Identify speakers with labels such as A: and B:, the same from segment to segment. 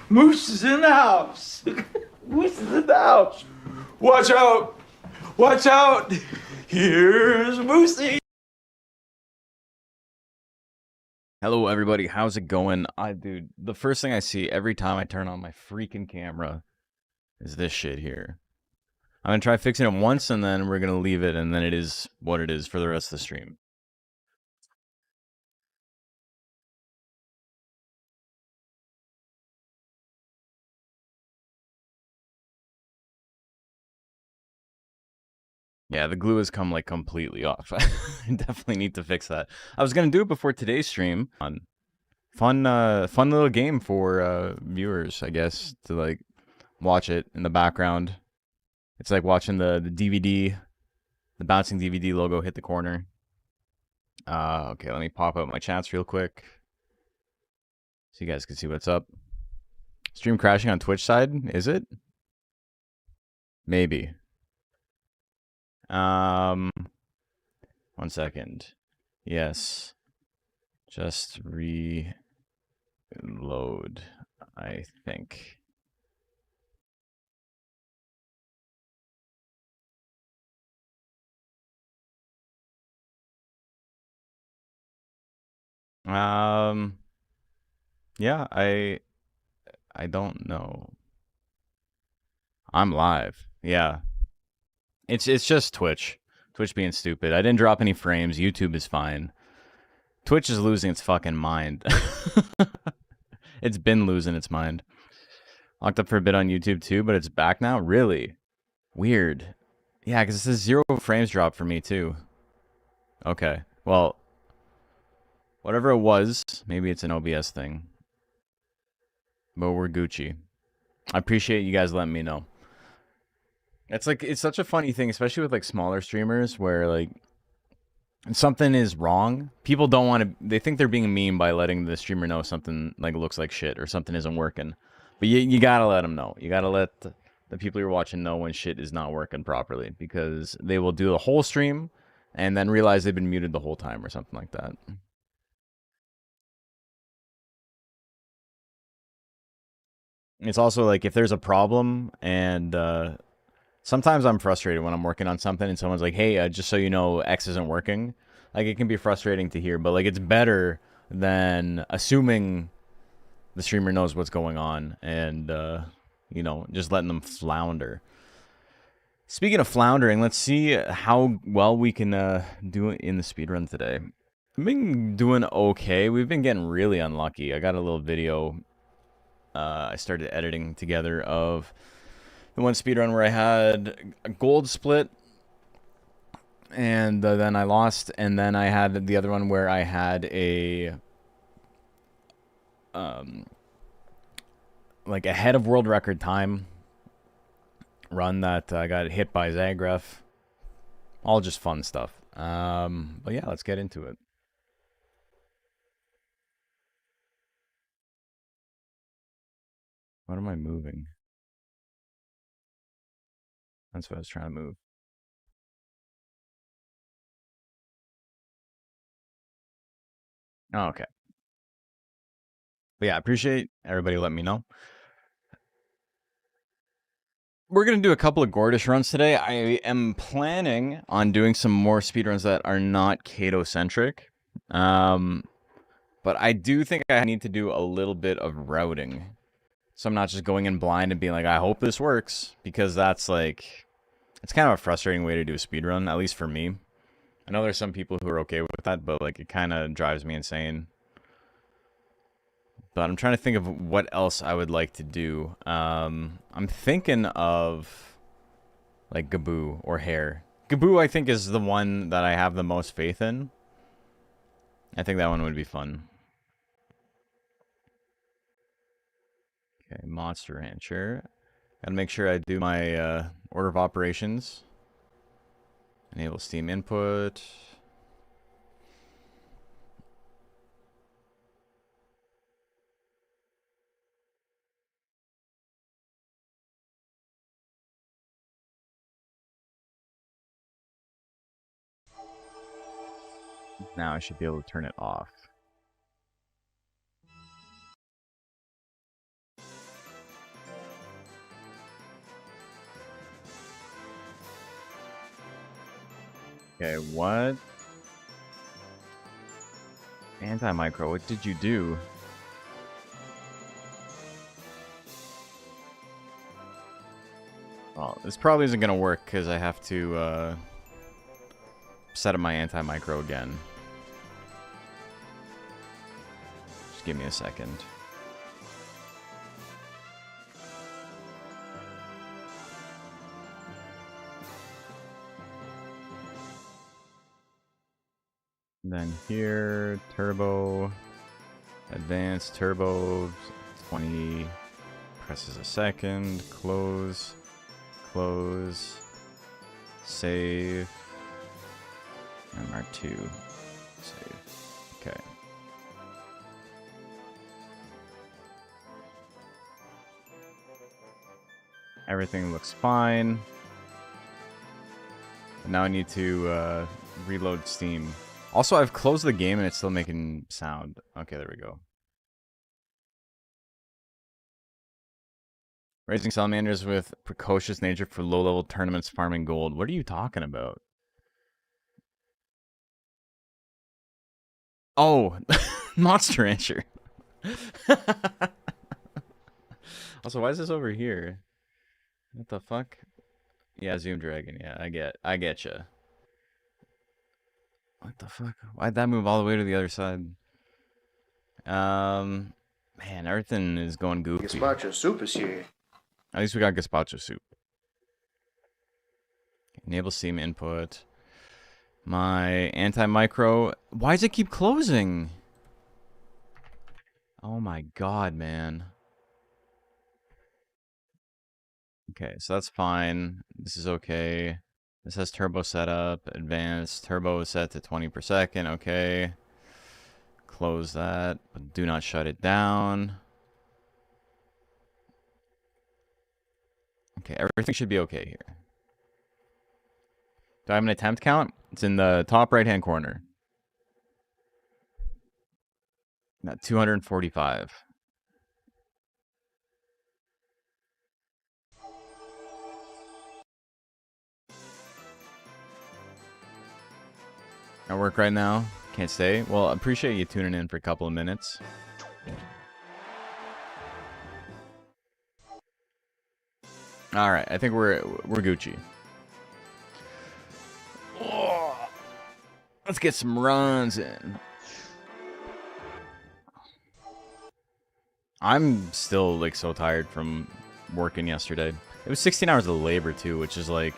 A: Moose is in the house. Moose is in the house. Watch out. Watch out. Here's Moosey.
B: Hello everybody, how's it going? Dude, the first thing I see every time I turn on my freaking camera is this shit here. I'm gonna try fixing it once and then we're gonna leave it, and then it is what it is for the rest of the stream. Yeah, the glue has come like completely off. I definitely need to fix that. I was gonna do it before today's stream. Fun little game for viewers, I guess, to like watch it in the background. It's like watching the DVD, the bouncing DVD logo hit the corner. Okay, let me pop up my chats real quick so you guys can see what's up. Stream crashing on Twitch side, is it? Maybe. 1 second. Yes. Just reload, I think. Yeah, I don't know. I'm live. Yeah. It's just Twitch. Twitch being stupid. I didn't drop any frames. YouTube is fine. Twitch is losing its fucking mind. It's been losing its mind. Locked up for a bit on YouTube too, but it's back now? Really? Weird. Yeah, because it says 0 frames drop for me too. Okay. Well, whatever it was, maybe it's an OBS thing. But we're Gucci. I appreciate you guys letting me know. It's such a funny thing, especially with like smaller streamers where like something is wrong. People don't want to, they think they're being mean by letting the streamer know something like looks like shit or something isn't working. But you gotta let them know. You gotta let the people you're watching know when shit is not working properly, because they will do the whole stream and then realize they've been muted the whole time or something like that. It's also like if there's a problem, and sometimes I'm frustrated when I'm working on something and someone's like, hey, just so you know, X isn't working. Like, it can be frustrating to hear, but like it's better than assuming the streamer knows what's going on and, you know, just letting them flounder. Speaking of floundering, let's see how well we can do it in the speedrun today. I've been doing okay. We've been getting really unlucky. I got a little video I started editing together of the one speedrun where I had a gold split, and then I lost, and then I had the other one where I had a like a head of world record time run that I got hit by Zagref. All just fun stuff. But yeah, let's get into it. What am I moving? That's what I was trying to move. Oh, okay. But yeah, I appreciate everybody letting me know. We're going to do a couple of Gordish runs today. I am planning on doing some more speedruns that are not Kato-centric. But I do think I need to do a little bit of routing. So I'm not just going in blind and being like, I hope this works. Because that's like... It's kind of a frustrating way to do a speedrun, at least for me. I know there's some people who are okay with that, but like it kind of drives me insane. But I'm trying to think of what else I would like to do. I'm thinking of like Gaboo or Hair. Gaboo, I think, is the one that I have the most faith in. I think that one would be fun. Okay, Monster Rancher. Gotta make sure I do my order of operations. Enable Steam input. Now I should be able to turn it off. Okay, what? Anti-micro, what did you do? Well, this probably isn't gonna work because I have to set up my anti-micro again. Just give me a second. And then here, turbo, advanced turbo, 20 presses a second, close, close, save, and R2, save, okay. Everything looks fine. And now I need to reload Steam. Also, I've closed the game and it's still making sound. Okay, there we go. Raising salamanders with precocious nature for low-level tournaments farming gold. What are you talking about? Oh, Monster Rancher. Also, why is this over here? What the fuck? Yeah, Zoom Dragon. Yeah, I get you. What the fuck? Why'd that move all the way to the other side? Man, everything is going goofy.
C: Gazpacho soup is here.
B: At least we got gazpacho soup. Enable Steam input. My anti-micro. Why does it keep closing? Oh my god, man. Okay, so that's fine. This is okay. This has turbo setup. Advanced turbo is set to 20 per second. Okay. Close that, but do not shut it down. Okay, everything should be okay here. Do I have an attempt count? It's in the top right-hand corner. Not 245. I work right now. Can't stay. Well, I appreciate you tuning in for a couple of minutes. All right, I think we're Gucci. Oh, let's get some runs in. I'm still like so tired from working yesterday. It was 16 hours of labor too, which is like,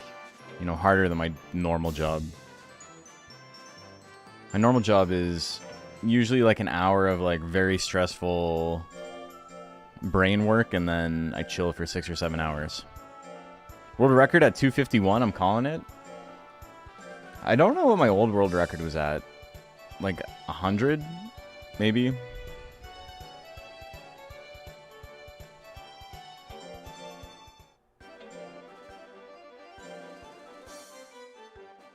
B: you know, harder than my normal job. My normal job is usually like an hour of like very stressful brain work, and then I chill for 6 or 7 hours. World record at 251, I'm calling it. I don't know what my old world record was at. Like 100, maybe.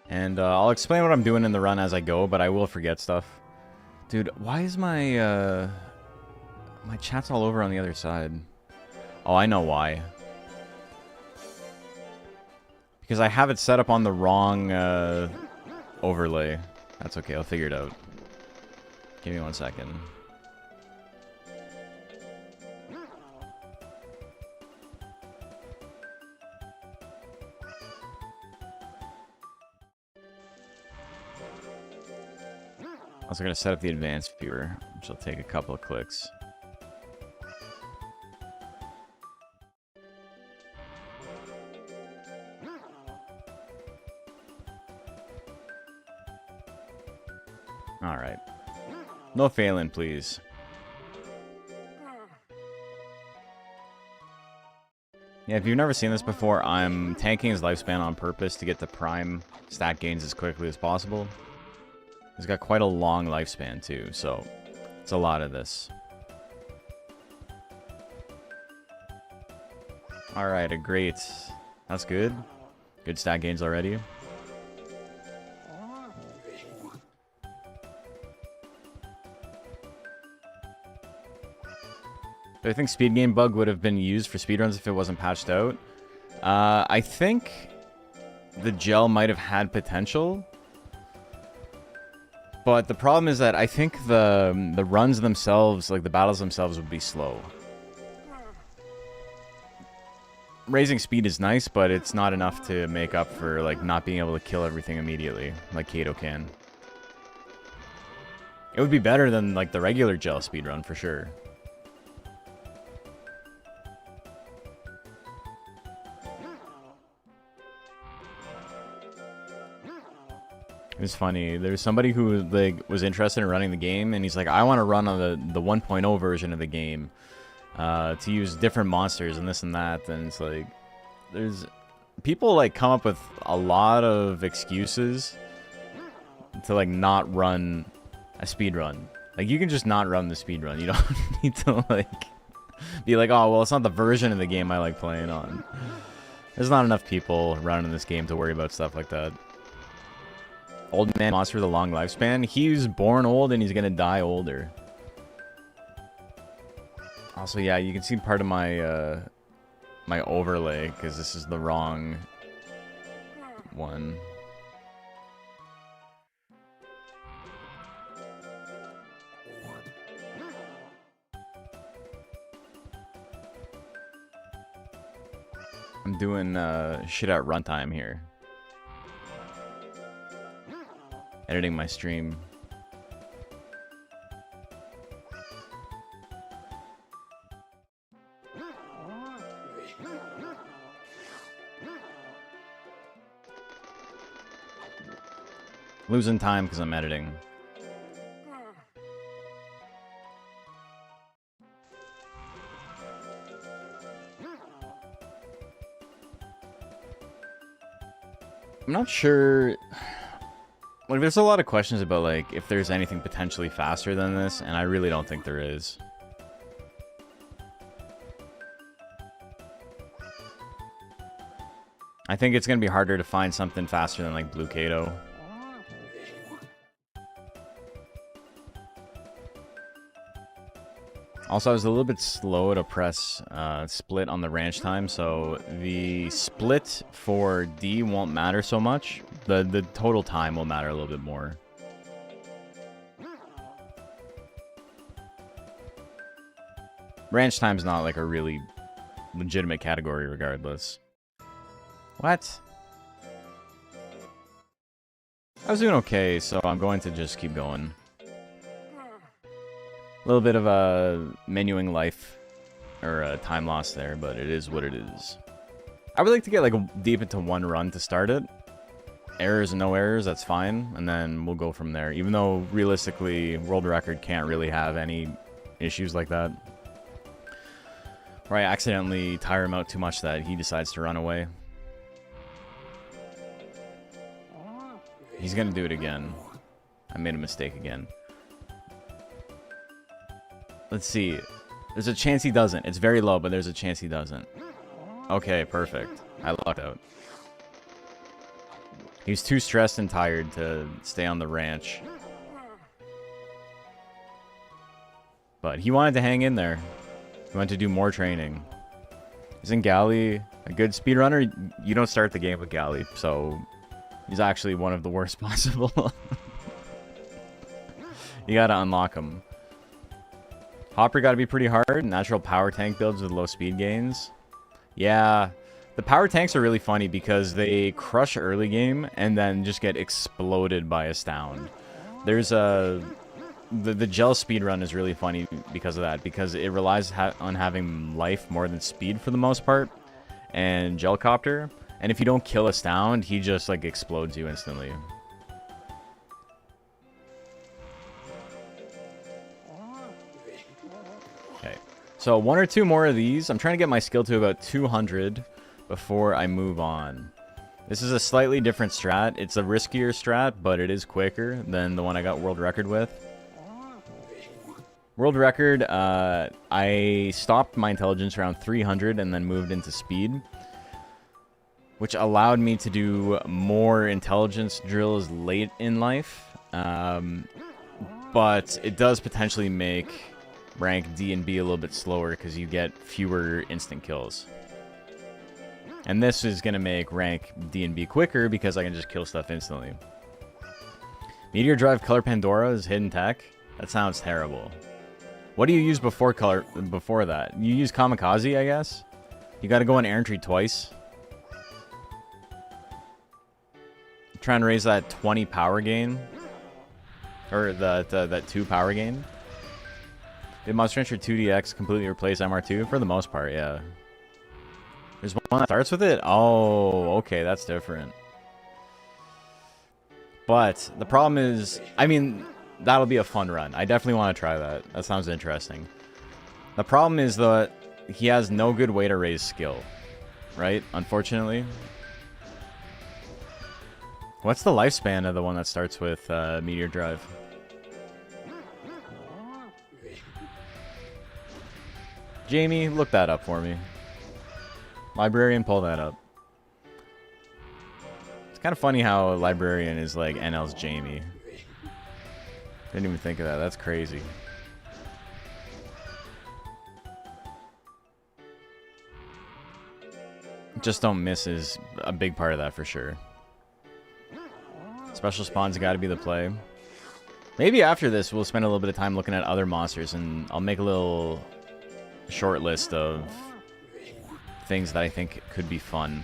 B: And I'll explain what I'm doing in the run as I go, but I will forget stuff. Dude, why is my My chat's all over on the other side. Oh, I know why. Because I have it set up on the wrong overlay. That's okay, I'll figure it out. Give me 1 second. I was going to set up the advanced viewer, which will take a couple of clicks. Alright. No failing, please. Yeah, if you've never seen this before, I'm tanking his lifespan on purpose to get the prime stat gains as quickly as possible. He's got quite a long lifespan too, so it's a lot of this. Alright, a great. That's good. Good stat gains already. Do I think speed game bug would have been used for speedruns if it wasn't patched out? I think the gel might have had potential. But the problem is that I think the runs themselves, like the battles themselves, would be slow. Raising speed is nice, but it's not enough to make up for like not being able to kill everything immediately, like Kato can. It would be better than like the regular gel speedrun for sure. It was funny. There was somebody who like was interested in running the game, and he's like, "I want to run on the 1.0 version of the game to use different monsters and this and that." And it's like, there's people like come up with a lot of excuses to like not run a speed run. Like you can just not run the speed run. You don't need to like be like, "Oh, well, it's not the version of the game I like playing on." There's not enough people running this game to worry about stuff like that. Old man monster with a long lifespan. He's born old and he's gonna die older. Also, yeah, you can see part of my my overlay because this is the wrong one. I'm doing shit at runtime here. Editing my stream. Losing time because I'm editing. I'm not sure. Like, there's a lot of questions about, like, if there's anything potentially faster than this, and I really don't think there is. I think it's going to be harder to find something faster than, like, Blue Kato. Also, I was a little bit slow to press split on the ranch time, so the split for D won't matter so much. The total time will matter a little bit more. Ranch time's not like a really legitimate category regardless. What? I was doing okay, so I'm going to just keep going. A little bit of a menuing life, or a time loss there, but it is what it is. I would like to get like deep into one run to start it. Errors and no errors, that's fine, and then we'll go from there. Even though realistically, world record can't really have any issues like that. Or I accidentally tire him out too much that he decides to run away. He's gonna do it again. I made a mistake again. Let's see. There's a chance he doesn't. It's very low, but there's a chance he doesn't. Okay, perfect. I lucked out. He's too stressed and tired to stay on the ranch. But he wanted to hang in there. He wanted to do more training. Isn't Galley a good speedrunner? You don't start the game with Galley, so he's actually one of the worst possible. You gotta unlock him. Hopper gotta be pretty hard. Natural power tank builds with low speed gains. Yeah, the power tanks are really funny because they crush early game and then just get exploded by Astound. There's a... The gel speedrun is really funny because of that, because it relies on having life more than speed for the most part, and Gelcopter, and if you don't kill Astound, he just like explodes you instantly. Okay, so 1 or 2 more of these. I'm trying to get my skill to about 200 before I move on. This is a slightly different strat. It's a riskier strat, but it is quicker than the one I got world record with. World record, I stopped my intelligence around 300 and then moved into speed, which allowed me to do more intelligence drills late in life, but it does potentially make rank D and B a little bit slower because you get fewer instant kills. And this is going to make rank D and B quicker because I can just kill stuff instantly. Meteor Drive Color Pandora is hidden tech? That sounds terrible. What do you use before that? You use Kamikaze, I guess? You gotta go on Errantry twice. Try and raise that 20 power gain. Or that 2 power gain. Did Monster Rancher 2DX completely replace MR2? For the most part, yeah. There's one that starts with it? Oh, okay, that's different. But the problem is, I mean... That'll be a fun run. I definitely want to try that. That sounds interesting. The problem is that he has no good way to raise skill. Right? Unfortunately. What's the lifespan of the one that starts with Meteor Drive? Jamie, look that up for me. Librarian, pull that up. It's kind of funny how Librarian is like NL's Jamie. Didn't even think of that. That's crazy. Just don't miss is a big part of that for sure. Special spawns got to be the play. Maybe after this we'll spend a little bit of time looking at other monsters, and I'll make a little short list of things that I think could be fun.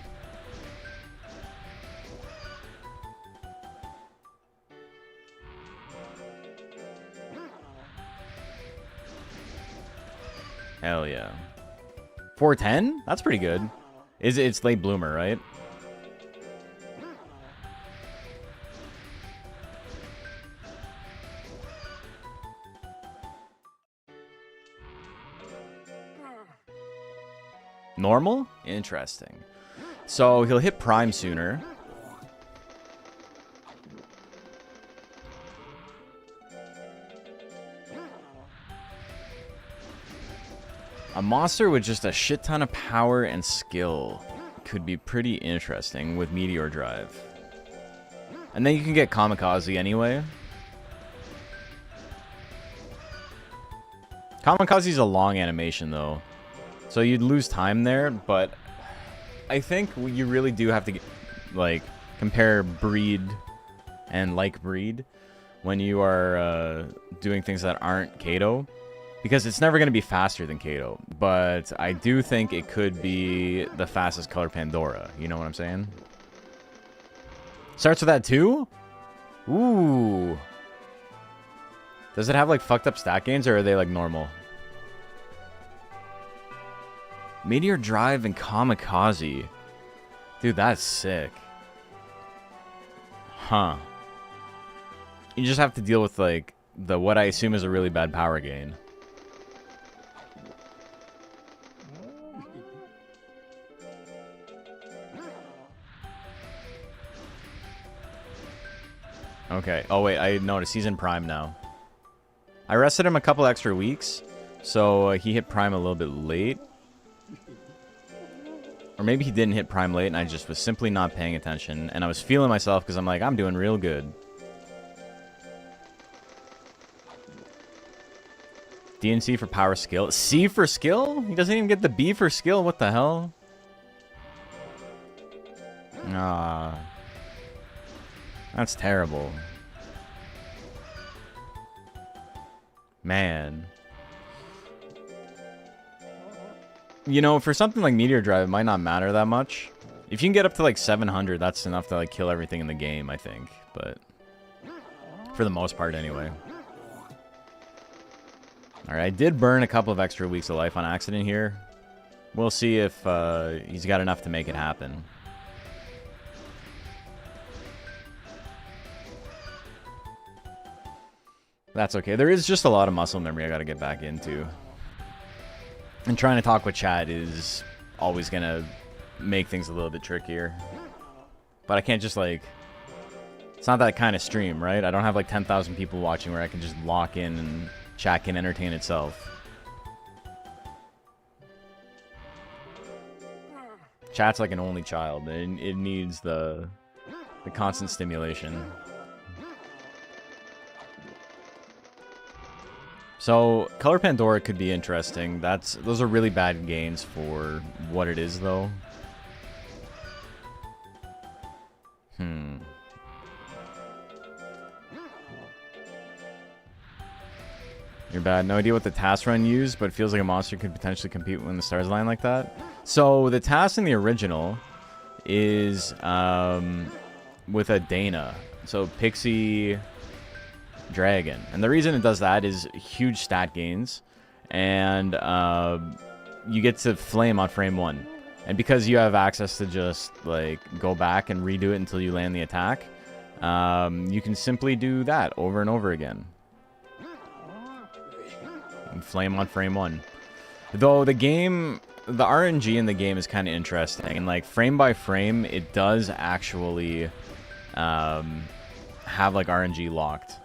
B: Hell yeah. 410? That's pretty good. It's late bloomer, right? Normal? Interesting. So he'll hit prime sooner. A monster with just a shit ton of power and skill could be pretty interesting with Meteor Drive. And then you can get Kamikaze anyway. Kamikaze's a long animation though, so you'd lose time there, but I think you really do have to get, like, compare breed and like breed when you are doing things that aren't Kato. Because it's never going to be faster than Kato, but I do think it could be the fastest Color Pandora. You know what I'm saying? Starts with that too? Ooh. Does it have like fucked up stat gains, or are they like normal? Meteor Drive and Kamikaze. Dude, that's sick. Huh. You just have to deal with like what I assume is a really bad power gain. Okay. Oh, wait. I noticed he's in Prime now. I rested him a couple extra weeks, so he hit Prime a little bit late. Or maybe he didn't hit Prime late, and I just was simply not paying attention. And I was feeling myself because I'm like, I'm doing real good. D and C for power skill. C for skill? He doesn't even get the B for skill. What the hell? Ah. That's terrible. Man. You know, for something like Meteor Drive, it might not matter that much. If you can get up to like 700, that's enough to like kill everything in the game, I think. But for the most part, anyway. Alright, I did burn a couple of extra weeks of life on accident here. We'll see if he's got enough to make it happen. That's okay. There is just a lot of muscle memory I gotta get back into. And trying to talk with chat is always gonna make things a little bit trickier. But I can't just like... It's not that kind of stream, right? I don't have like 10,000 people watching where I can just lock in and chat can entertain itself. Chat's like an only child. It needs the constant stimulation. So, Color Pandora could be interesting. Those are really bad gains for what it is, though. You're bad. No idea what the task run used, but it feels like a monster could potentially compete when the stars align like that. So, the task in the original is with a Dana. So, Pixie... Dragon. And the reason it does that is huge stat gains, and you get to flame on frame 1. And because you have access to just like go back and redo it until you land the attack, you can simply do that over and over again. And flame on frame 1. Though the game, the RNG in the game is kind of interesting, and like frame by frame, it does actually have like RNG locked.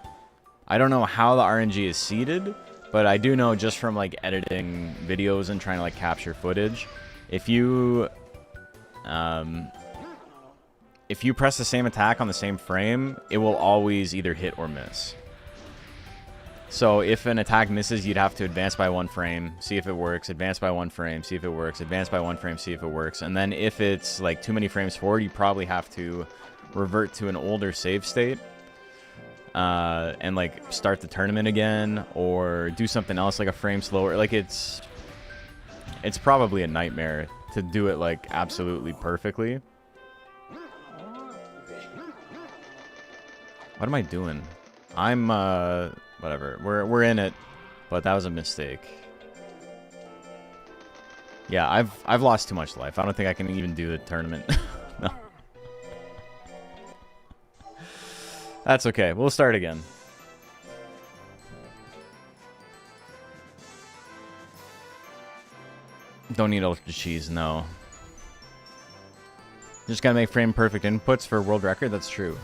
B: I don't know how the RNG is seeded, but I do know just from like editing videos and trying to like capture footage, if you press the same attack on the same frame, it will always either hit or miss. So if an attack misses, you'd have to advance by 1 frame, see if it works, advance by 1 frame, see if it works, advance by 1 frame, see if it works. And then if it's like too many frames forward, you probably have to revert to an older save state. And like start the tournament again, or do something else like a frame slower. Like it's probably a nightmare to do it like absolutely perfectly. What am I doing? I'm whatever. We're in it, but that was a mistake. Yeah, I've lost too much life. I don't think I can even do the tournament. No. That's okay. We'll start again. Don't need ultra cheese, no. Just gotta make frame perfect inputs for world record. That's true.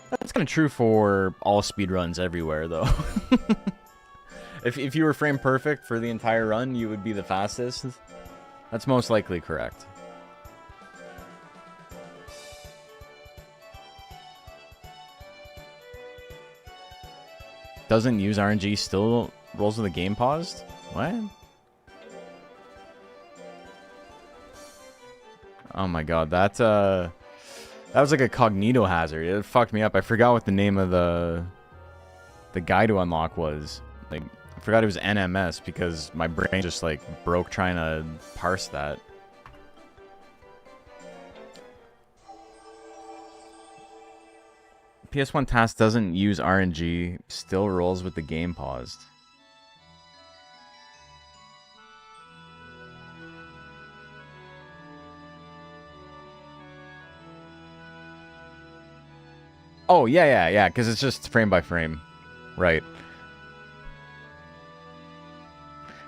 B: That's kind of true for all speedruns everywhere, though. If you were frame perfect for the entire run, you would be the fastest. That's most likely correct. Doesn't use RNG, still rolls with the game paused? What? Oh my god, that was like a cognito hazard. It fucked me up. I forgot what the name of the guy to unlock was. Like, I forgot it was NMS because my brain just like broke trying to parse that. PS1 task doesn't use RNG, still rolls with the game paused. Oh, yeah, because it's just frame by frame. Right.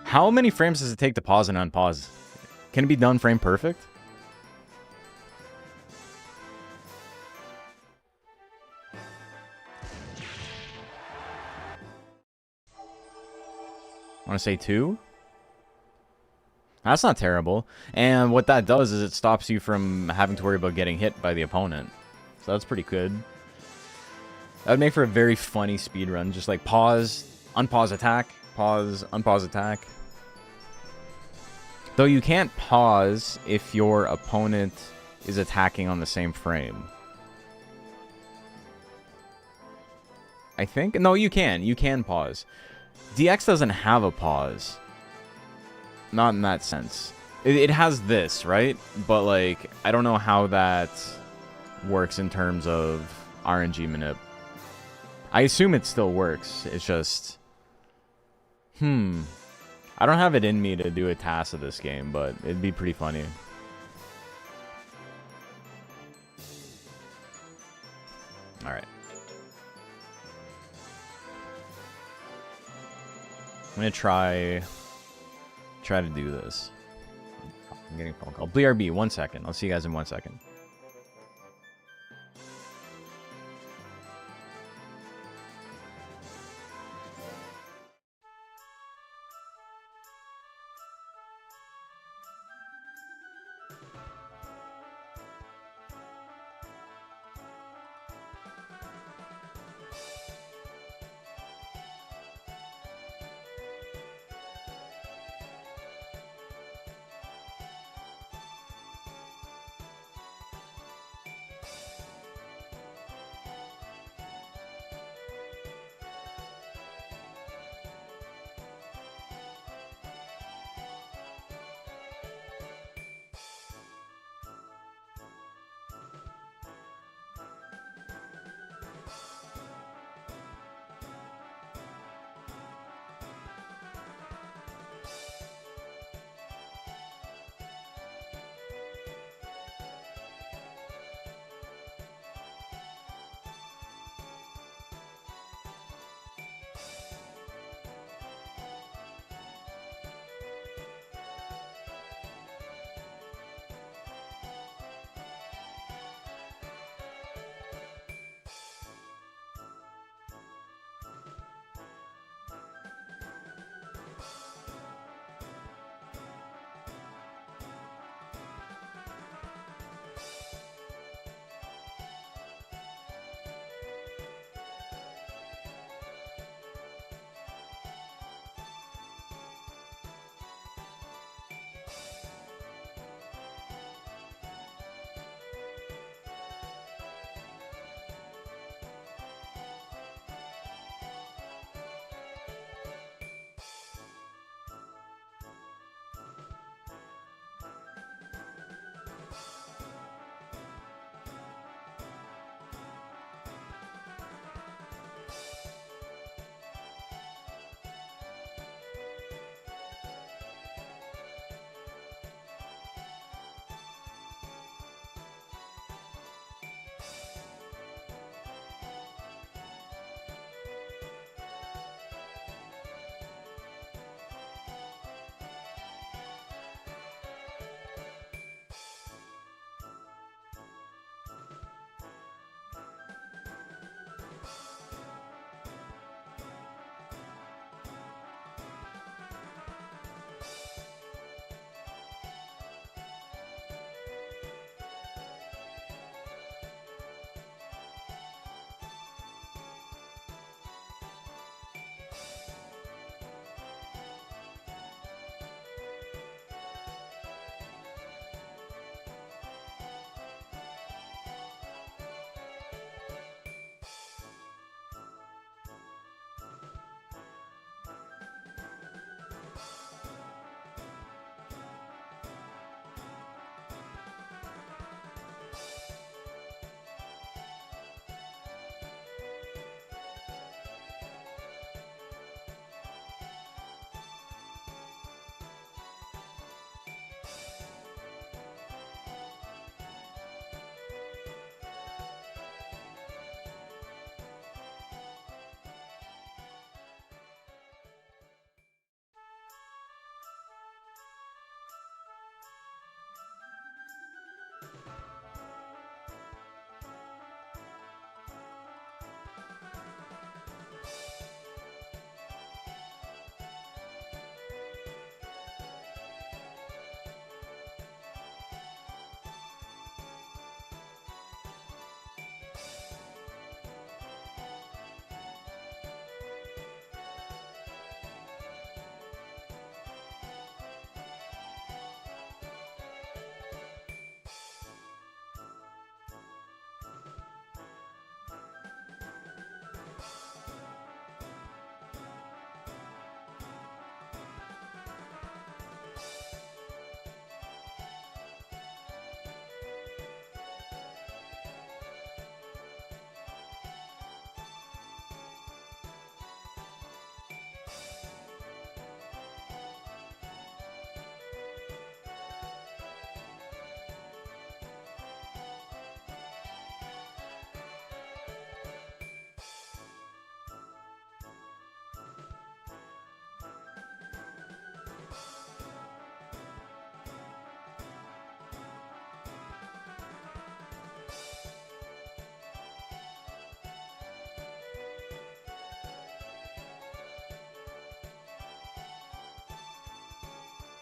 B: How many frames does it take to pause and unpause? Can it be done frame perfect? I want to say 2. That's not terrible. And what that does is it stops you from having to worry about getting hit by the opponent. So that's pretty good. That would make for a very funny speedrun. Just like pause, unpause attack, Pause, unpause attack. Though you can't pause if your opponent is attacking on the same frame. I think? No, you can. You can pause. DX doesn't have a pause. Not in that sense. It has this, right? But, like, I don't know how that works in terms of RNG manip. I assume it still works. It's just... I don't have it in me to do a task of this game, but it'd be pretty funny. Alright. I'm gonna try to do this. I'm getting a phone call. BRB, 1 second. I'll see you guys in 1 second.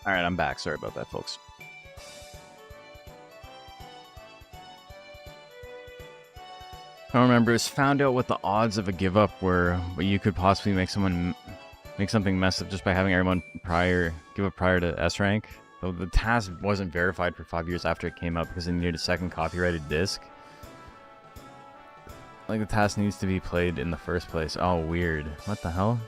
B: All right, I'm back. Sorry about that, folks. I don't remember. It was found out what the odds of a give up were, but you could possibly make something mess up just by having everyone give up prior to S rank. Though the task wasn't verified for 5 years after it came out because it needed a second copyrighted disc. Like the task needs to be played in the first place. Oh, weird. What the hell?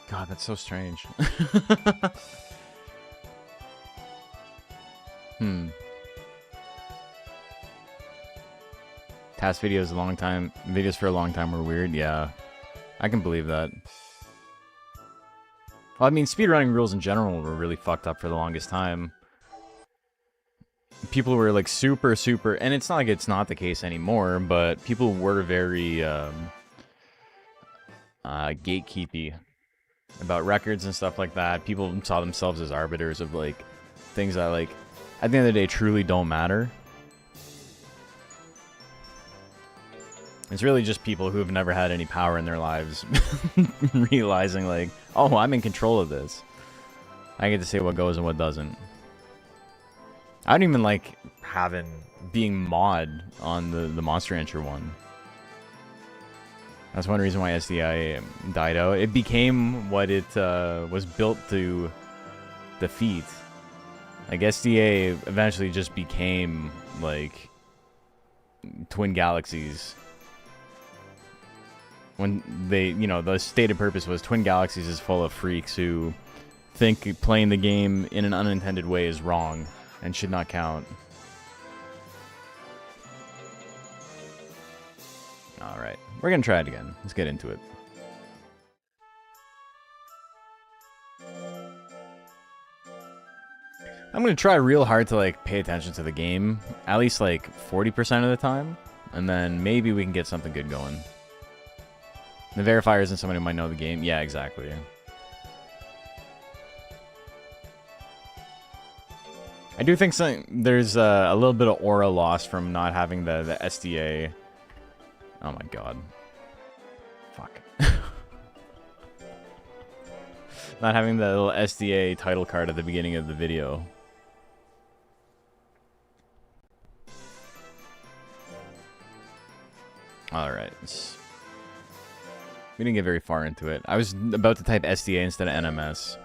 B: God, that's so strange. Task videos for a long time were weird. Yeah, I can believe that. Well, I mean, speedrunning rules in general were really fucked up for the longest time. People were like super, and it's not like it's not the case anymore, but people were very gatekeepy about records and stuff like that. People saw themselves as arbiters of like things that like at the end of the day truly don't matter. It's really just people who have never had any power in their lives realizing like, oh, I'm in control of this. I get to say what goes and what doesn't. I don't even like being mod on the Monster Rancher one. That's one reason why SDI died out. It became what it was built to defeat. Like SDA eventually just became like Twin Galaxies. When they, the stated purpose was Twin Galaxies is full of freaks who think playing the game in an unintended way is wrong and should not count. Alright, we're gonna try it again. Let's get into it. I'm gonna try real hard to like pay attention to the game, at least like 40% of the time, and then maybe we can get something good going. The verifier isn't someone who might know the game. Yeah, exactly. I do think there's a little bit of aura lost from not having the SDA. Oh my god. Fuck. Not having the little SDA title card at the beginning of the video. Alright. We didn't get very far into it. I was about to type SDA instead of NMS.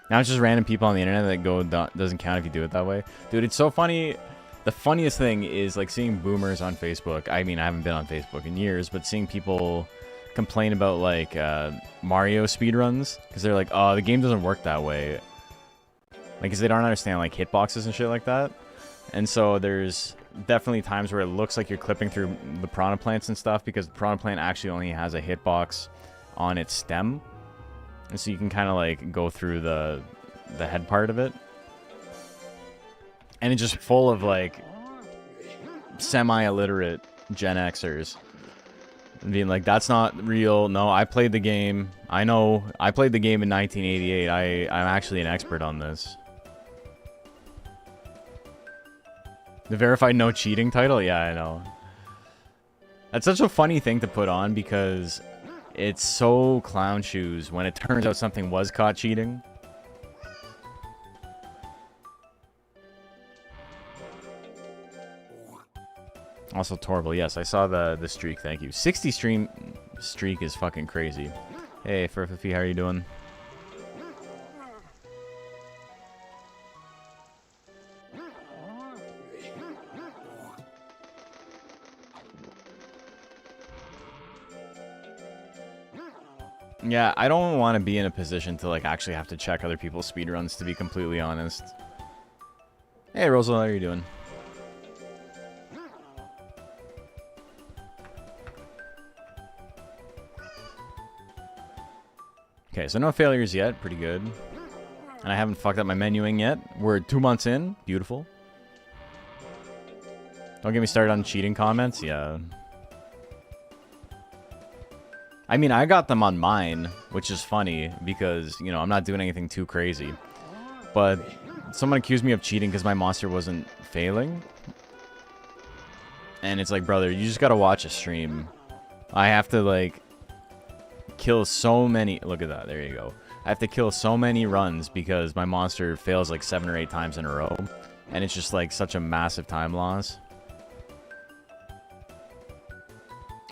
B: Now it's just random people on the internet that go, doesn't count if you do it that way. Dude, it's so funny. The funniest thing is like seeing boomers on Facebook. I mean, I haven't been on Facebook in years, but seeing people complain about like Mario speedruns. Because they're like, oh, the game doesn't work that way. Like, because they don't understand like hitboxes and shit like that. And so there's definitely times where it looks like you're clipping through the piranha plants and stuff because the piranha plant actually only has a hitbox on its stem. And so you can kind of like go through the head part of it. And it's just full of like semi-illiterate Gen Xers. And being like, that's not real. No, I played the game. I know. I played the game in 1988. I'm actually an expert on this. The verified no cheating title? Yeah, I know. That's such a funny thing to put on because it's so clown shoes when it turns out something was caught cheating. Also Torval, yes, I saw the streak, thank you. 60 streak is fucking crazy. Hey, Furfifi, how are you doing? Yeah, I don't want to be in a position to like actually have to check other people's speedruns, to be completely honest. Hey, Rosal, how are you doing? Okay, so no failures yet. Pretty good. And I haven't fucked up my menuing yet. We're 2 months in. Beautiful. Don't get me started on cheating comments. Yeah. I mean, I got them on mine, which is funny because, you know, I'm not doing anything too crazy. But someone accused me of cheating because my monster wasn't failing. And it's like, brother, you just gotta watch a stream. I have to, like, kill so many... Look at that. There you go. I have to kill so many runs because my monster fails, like, 7 or 8 times in a row. And it's just, like, such a massive time loss.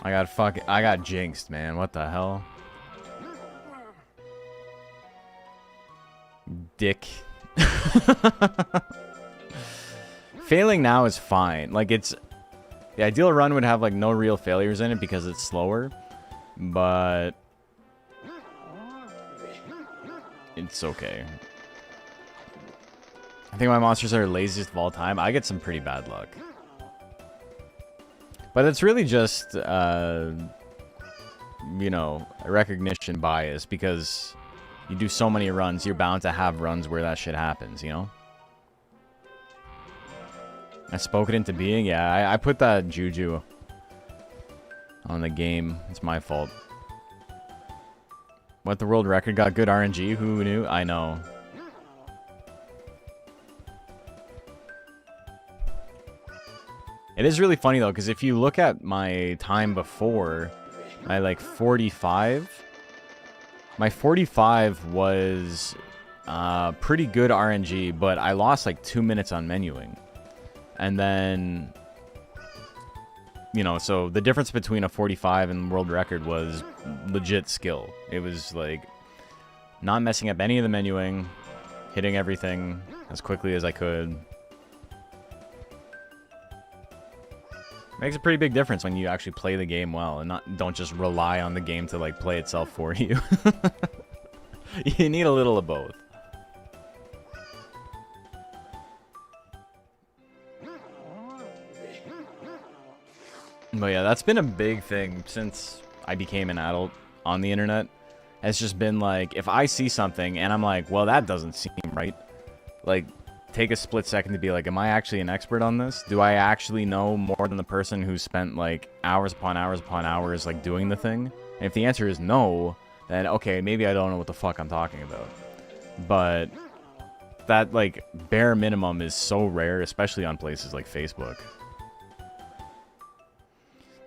B: I got jinxed, man. What the hell? Dick. Failing now is fine. Like, it's... The ideal run would have, like, no real failures in it because it's slower. But... It's okay. I think my monsters are laziest of all time. I get some pretty bad luck. But it's really just, you know, a recognition bias because you do so many runs, you're bound to have runs where that shit happens, you know? I spoke it into being? Yeah, I put that juju on the game. It's my fault. What, the world record got good RNG? Who knew? I know. It is really funny, though, because if you look at my time before, my, like, 45, my 45 was pretty good RNG, but I lost, like, 2 minutes on menuing. And then, you know, so the difference between a 45 and world record was legit skill. It was, like, not messing up any of the menuing, hitting everything as quickly as I could. Makes a pretty big difference when you actually play the game well and don't just rely on the game to, like, play itself for you. You need a little of both. But yeah, that's been a big thing since I became an adult on the internet. It's just been like, if I see something and I'm like, well, that doesn't seem right. Like, take a split second to be like, am I actually an expert on this? Do I actually know more than the person who spent, like, hours upon hours upon hours, like, doing the thing? And if the answer is no, then okay, maybe I don't know what the fuck I'm talking about. But that, like, bare minimum is so rare, especially on places like Facebook.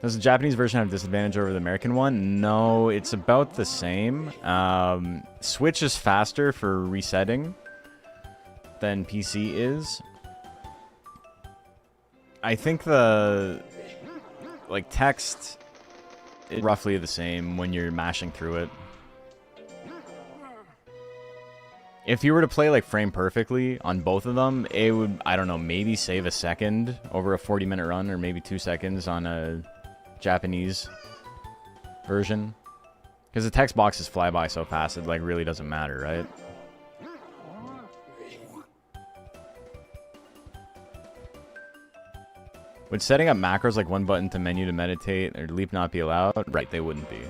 B: Does the Japanese version have disadvantage over the American one? No, it's about the same. Switch is faster for resetting than PC is. I think the, like, text is roughly the same when you're mashing through it. If you were to play, like, frame perfectly on both of them, it would, I don't know, maybe save a second over a 40-minute run, or maybe 2 seconds on a Japanese version. Because the text boxes fly by so fast, it, like, really doesn't matter, right? Would setting up macros like one button to menu to meditate or leap not be allowed? Right, they wouldn't be.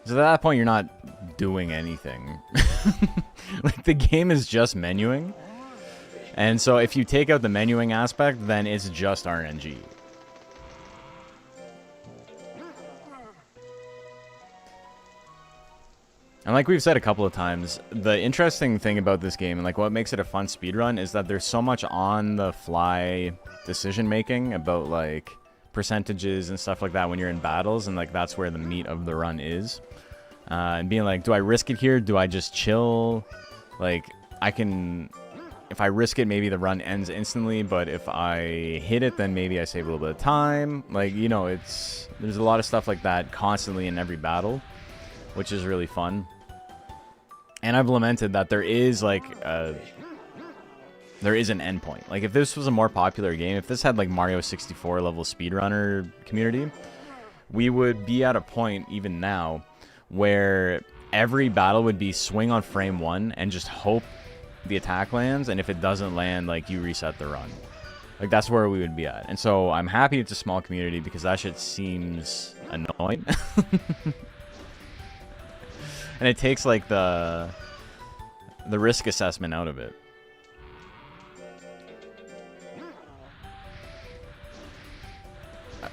B: So at that point, you're not doing anything. Like, the game is just menuing. And so if you take out the menuing aspect, then it's just RNG. And like we've said a couple of times, the interesting thing about this game, and like what makes it a fun speedrun, is that there's so much on-the-fly decision-making about, like, percentages and stuff like that when you're in battles, and, like, that's where the meat of the run is. And being like, do I risk it here? Do I just chill? Like, I can... If I risk it, maybe the run ends instantly, but if I hit it, then maybe I save a little bit of time. Like, you know, there's a lot of stuff like that constantly in every battle, which is really fun. And I've lamented that there is, like, there is an endpoint. Like, if this was a more popular game, if this had, like, Mario 64 level speedrunner community, we would be at a point, even now, where every battle would be swing on frame 1 and just hope the attack lands, and if it doesn't land, like, you reset the run. Like, that's where we would be at. And so I'm happy it's a small community because that shit seems annoying. And it takes, like, the risk assessment out of it.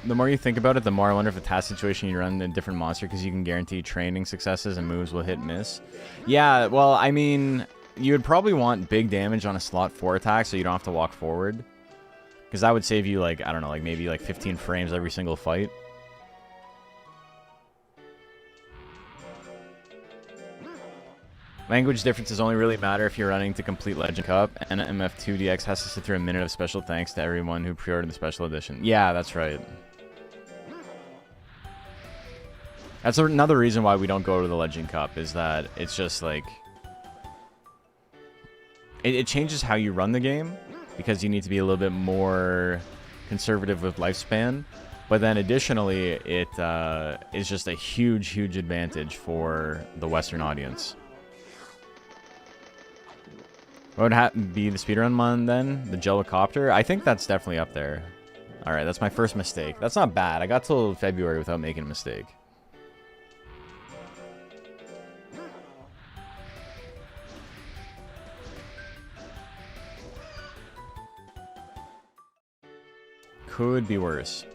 B: The more you think about it, the more I wonder if a task situation you run in a different monster because you can guarantee training successes and moves will hit miss. Yeah, well, I mean, you would probably want big damage on a slot 4 attack so you don't have to walk forward. Because that would save you, like, I don't know, like maybe like 15 frames every single fight. Language differences only really matter if you're running to complete Legend Cup, and MF2DX has to sit through a minute of special thanks to everyone who pre-ordered the special edition. Yeah, that's right. That's another reason why we don't go to the Legend Cup, is that it's just like... It changes how you run the game, because you need to be a little bit more conservative with lifespan. But then additionally, it is just a huge, huge advantage for the Western audience. What would be the speedrun one then? The Jellicopter? I think that's definitely up there. Alright, that's my first mistake. That's not bad. I got till February without making a mistake. Could be worse.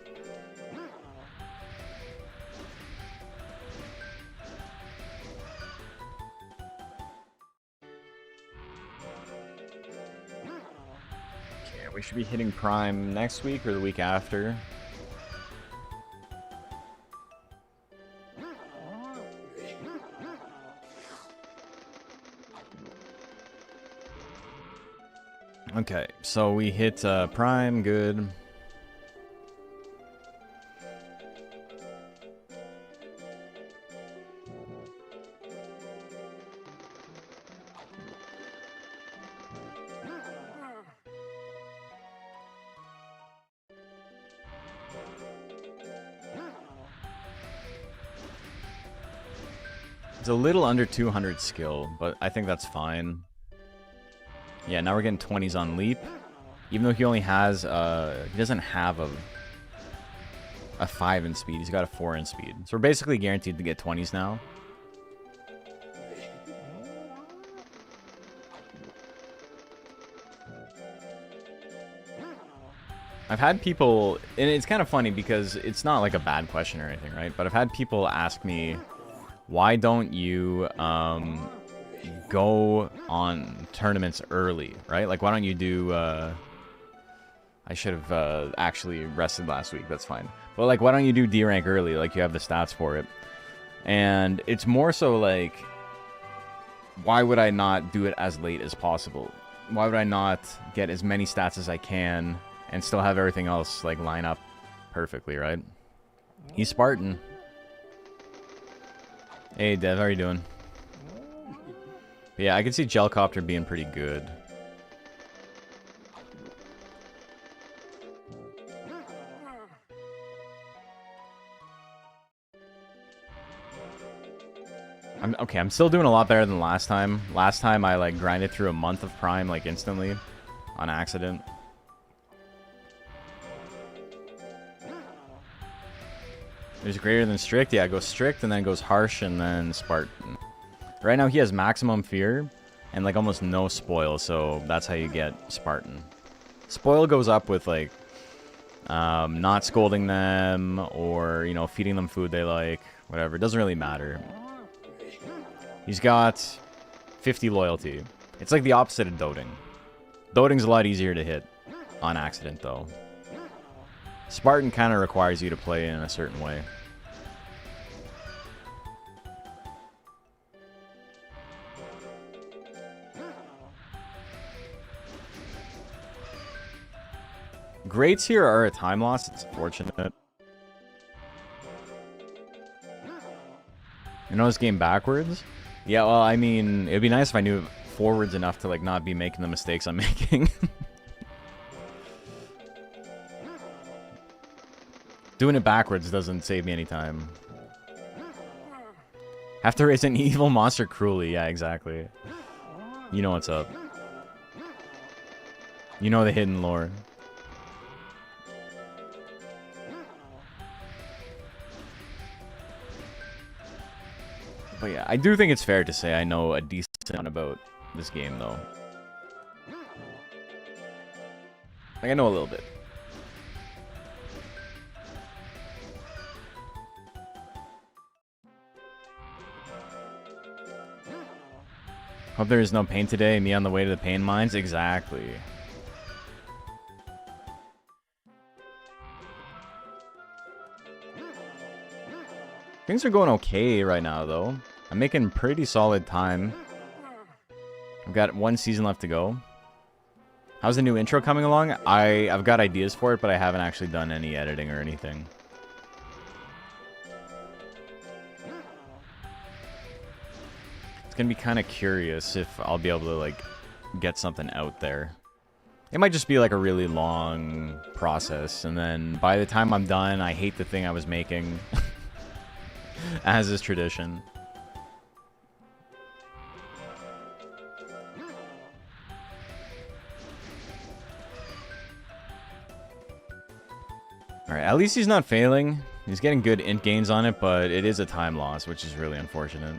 B: We should be hitting Prime next week or the week after. Okay, so we hit Prime, good. It's a little under 200 skill, but I think that's fine. Yeah, now we're getting 20s on Leap. Even though he only has, he doesn't have a 5 in speed. He's got a 4 in speed. So we're basically guaranteed to get 20s now. I've had people, and it's kind of funny because it's not like a bad question or anything, right? But I've had people ask me, why don't you go on tournaments early, right? Like, why don't you do... I should have actually rested last week. That's fine. But, like, why don't you do D-Rank early? Like, you have the stats for it. And it's more so, like, why would I not do it as late as possible? Why would I not get as many stats as I can and still have everything else, like, line up perfectly, right? He's Spartan. Hey, Dev, how are you doing? But yeah, I can see Jellicopter being pretty good. I'm still doing a lot better than last time. Last time I, like, grinded through a month of Prime, like, instantly. On accident. There's greater than strict. Yeah, it goes strict and then it goes harsh and then Spartan. Right now he has maximum fear and like almost no spoil, so that's how you get Spartan. Spoil goes up with like not scolding them or, you know, feeding them food they like, whatever. It doesn't really matter. He's got 50 loyalty. It's like the opposite of doting. Doting's a lot easier to hit on accident though. Spartan kind of requires you to play in a certain way. Greats here are a time loss. It's unfortunate. You know this game backwards? Yeah, well, I mean, it'd be nice if I knew forwards enough to like not be making the mistakes I'm making. Doing it backwards doesn't save me any time. Have to raise an evil monster cruelly. Yeah, exactly. You know what's up. You know the hidden lore. But yeah, I do think it's fair to say I know a decent amount about this game, though. Like, I know a little bit. Hope there is no pain today. Me on the way to the pain mines. Exactly. Things are going okay right now, though. I'm making pretty solid time. I've got one season left to go. How's the new intro coming along? I've got ideas for it, but I haven't actually done any editing or anything. It's gonna be kind of curious if I'll be able to, like, get something out there. It might just be, like, a really long process, and then by the time I'm done, I hate the thing I was making. As is tradition. Alright, at least he's not failing. He's getting good int gains on it, but it is a time loss, which is really unfortunate.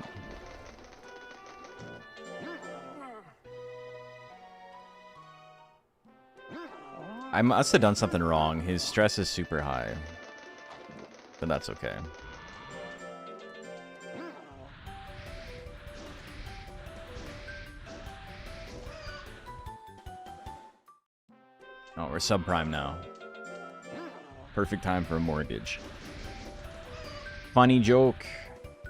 B: I must have done something wrong. His stress is super high. But that's okay. Oh, we're subprime now. Perfect time for a mortgage. Funny joke.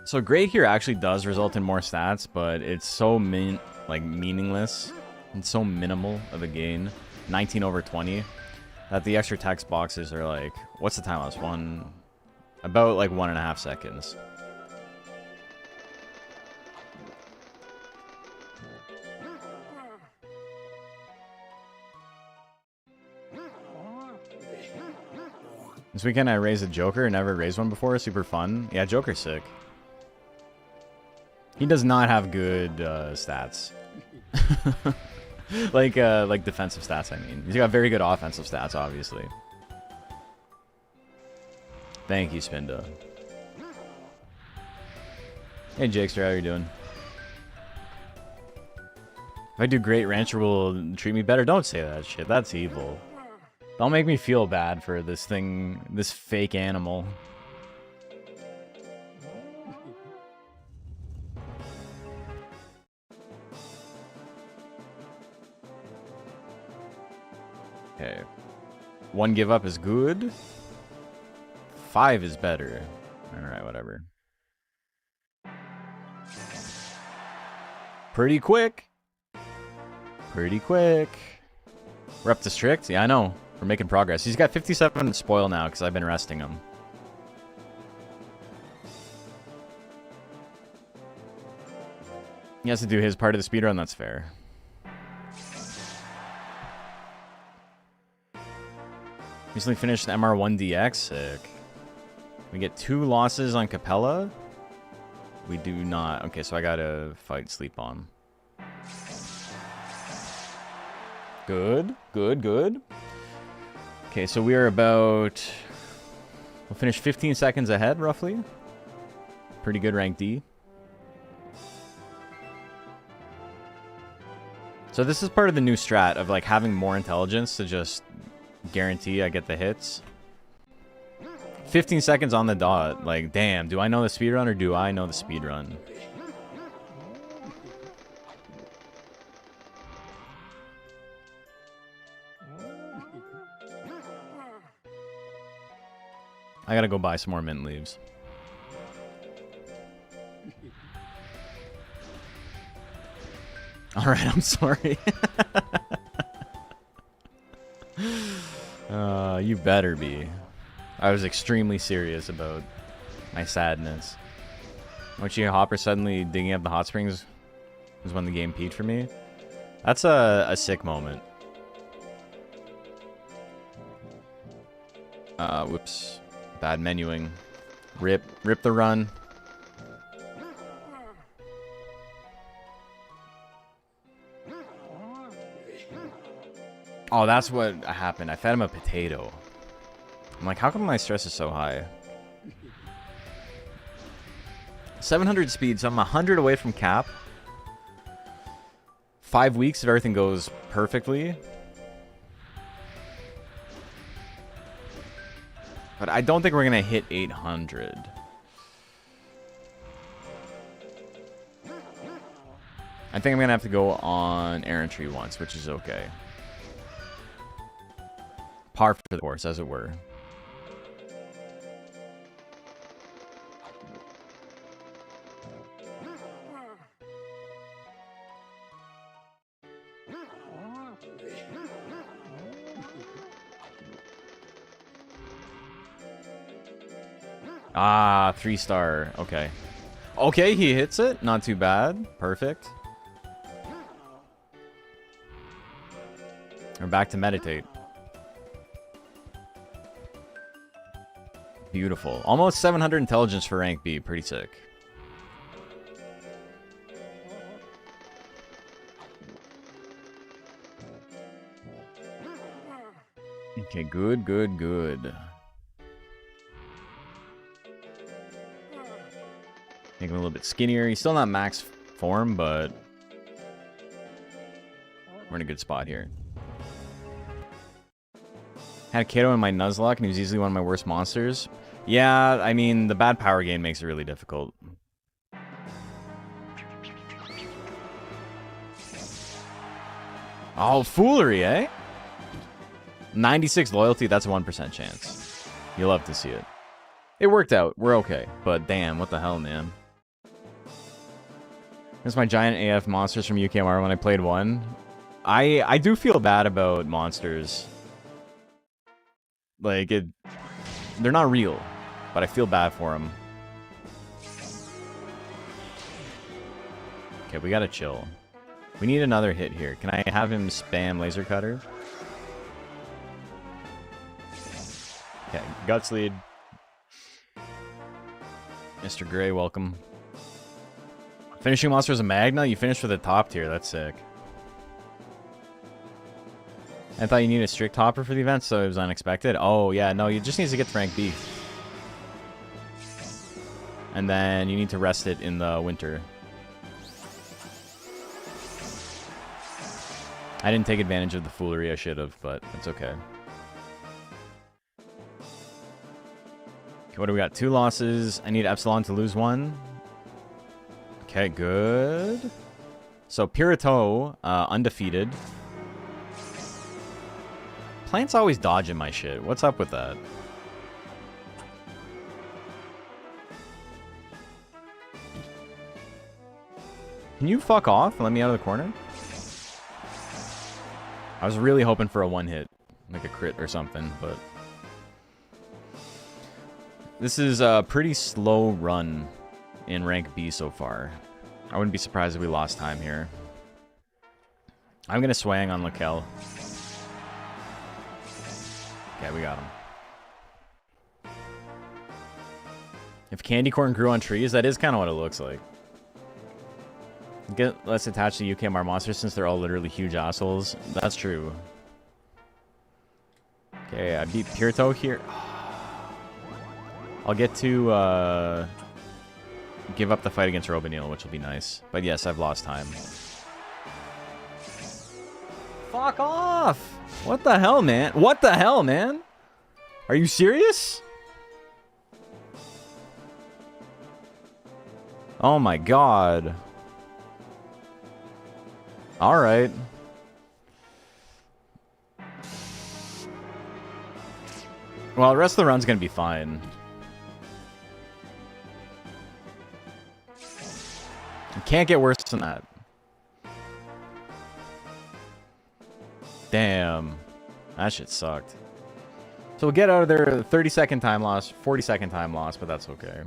B: So great here actually does result in more stats, but it's so meaningless and so minimal of a gain, 19 over 20, that the extra text boxes are like, what's the time loss? About like 1.5 seconds. This weekend I raised a Joker. Never raised one before. Super fun. Yeah, Joker's sick. He does not have good stats. like defensive stats, I mean. He's got very good offensive stats, obviously. Thank you, Spinda. Hey, Jakester, how you doing? If I do great, Rancher will treat me better. Don't say that shit. That's evil. Don't make me feel bad for this thing, this fake animal. Okay. 1 give up is good. 5 is better. Alright, whatever. Pretty quick. Pretty quick. We're up to strict? Yeah, I know. We're making progress. He's got 57 spoil now because I've been resting him. He has to do his part of the speedrun, that's fair. Recently finished MR1DX, sick. We get 2 losses on Capella. We do not. Okay, so I gotta fight Sleep Bomb. Good, good, good. Okay, so we are about... We'll finish 15 seconds ahead, roughly. Pretty good rank D. So this is part of the new strat of like having more intelligence to just guarantee I get the hits. 15 seconds on the dot. Like, damn, do I know the speedrun or do I know the speedrun? I gotta go buy some more mint leaves. Alright, I'm sorry. You better be. I was extremely serious about my sadness. Mochi Hopper suddenly digging up the hot springs was when the game peaked for me. That's a sick moment. Whoops. Bad menuing. Rip the run. Oh, that's what happened. I fed him a potato. I'm like, how come my stress is so high? 700 speed, so I'm 100 away from cap. 5 weeks if everything goes perfectly. But I don't think we're going to hit 800. I think I'm gonna have to go on errantry once, which is okay. Par for the course, as it were. Ah, 3-star. Okay. Okay, he hits it. Not too bad. Perfect. We're back to meditate. Beautiful. Almost 700 intelligence for rank B. Pretty sick. Okay, good, good, good. Make him a little bit skinnier. He's still not max form, but we're in a good spot here. Had a Kato in my Nuzlocke, and he was easily one of my worst monsters. Yeah, I mean, the bad power gain makes it really difficult. Oh, foolery, eh? 96 loyalty, that's a 1% chance. You'll love to see it. It worked out. We're okay. But damn, what the hell, man? There's my giant AF monsters from UKMR when I played one. I do feel bad about monsters. Like, they're not real, but I feel bad for them. Okay, we gotta chill. We need another hit here. Can I have him spam laser cutter? Okay, guts lead. Mr. Gray, welcome. Finishing monster is a Magna? You finished for the top tier, that's sick. I thought you needed a strict hopper for the event, so it was unexpected. Oh, yeah, no, you just need to get to rank B. And then you need to rest it in the winter. I didn't take advantage of the foolery I should have, but it's okay. Okay, what do we got? 2 losses. I need Epsilon to lose 1. Okay, good. So, Pirato, undefeated. Plant's always dodging my shit. What's up with that? Can you fuck off and let me out of the corner? I was really hoping for a one-hit. Like a crit or something, but... This is a pretty slow run in rank B so far. I wouldn't be surprised if we lost time here. I'm gonna swang on Lakel. Okay, we got him. If candy corn grew on trees, that is kind of what it looks like. Get less attached to UKMR monsters since they're all literally huge assholes. That's true. Okay, I beat Pirato here. I'll get to give up the fight against Robanil, which will be nice. But yes, I've lost time. Fuck off! What the hell, man? What the hell, man? Are you serious? Oh my god. Alright. Well, the rest of the run's gonna be fine. It can't get worse than that. Damn. That shit sucked. So we'll get out of there 30-second time loss, 40-second time loss, but that's okay.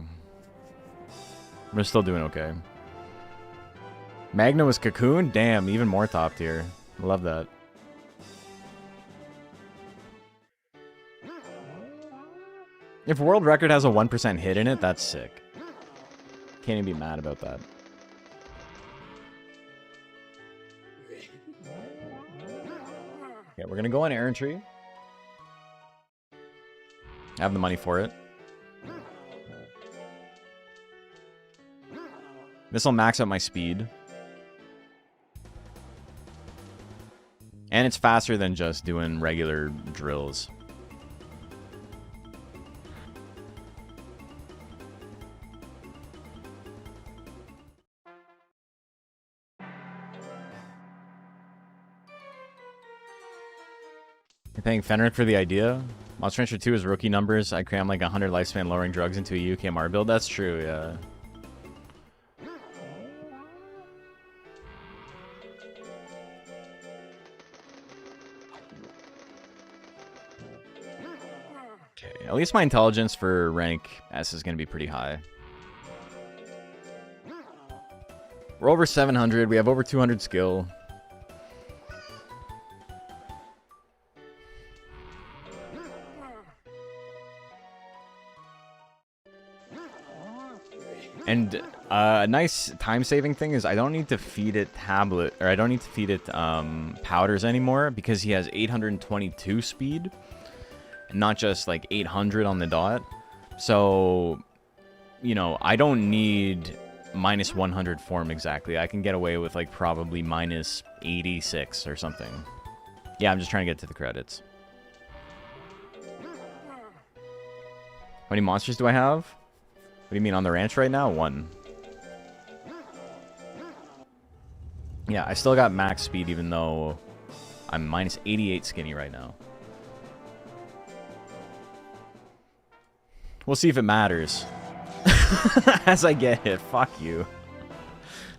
B: We're still doing okay. Magna was Cocoon? Damn, even more top tier. Love that. If world record has a 1% hit in it, that's sick. Can't even be mad about that. Okay, we're gonna go on errantry. I have the money for it. This will max out my speed. And it's faster than just doing regular drills. You're paying Fenrir for the idea? Monster Rancher 2 is rookie numbers. I cram like 100 lifespan lowering drugs into a UKMR build. That's true, yeah. Okay, at least my intelligence for rank S is going to be pretty high. We're over 700. We have over 200 skill. And a nice time-saving thing is I don't need to feed it tablet, or I don't need to feed it powders anymore because he has 822 speed, and not just like 800 on the dot. So, you know, I don't need minus 100 form exactly. I can get away with like probably minus 86 or something. Yeah, I'm just trying to get to the credits. How many monsters do I have? What do you mean, on the ranch right now? 1. Yeah, I still got max speed even though I'm minus 88 skinny right now. We'll see if it matters. As I get hit. Fuck you.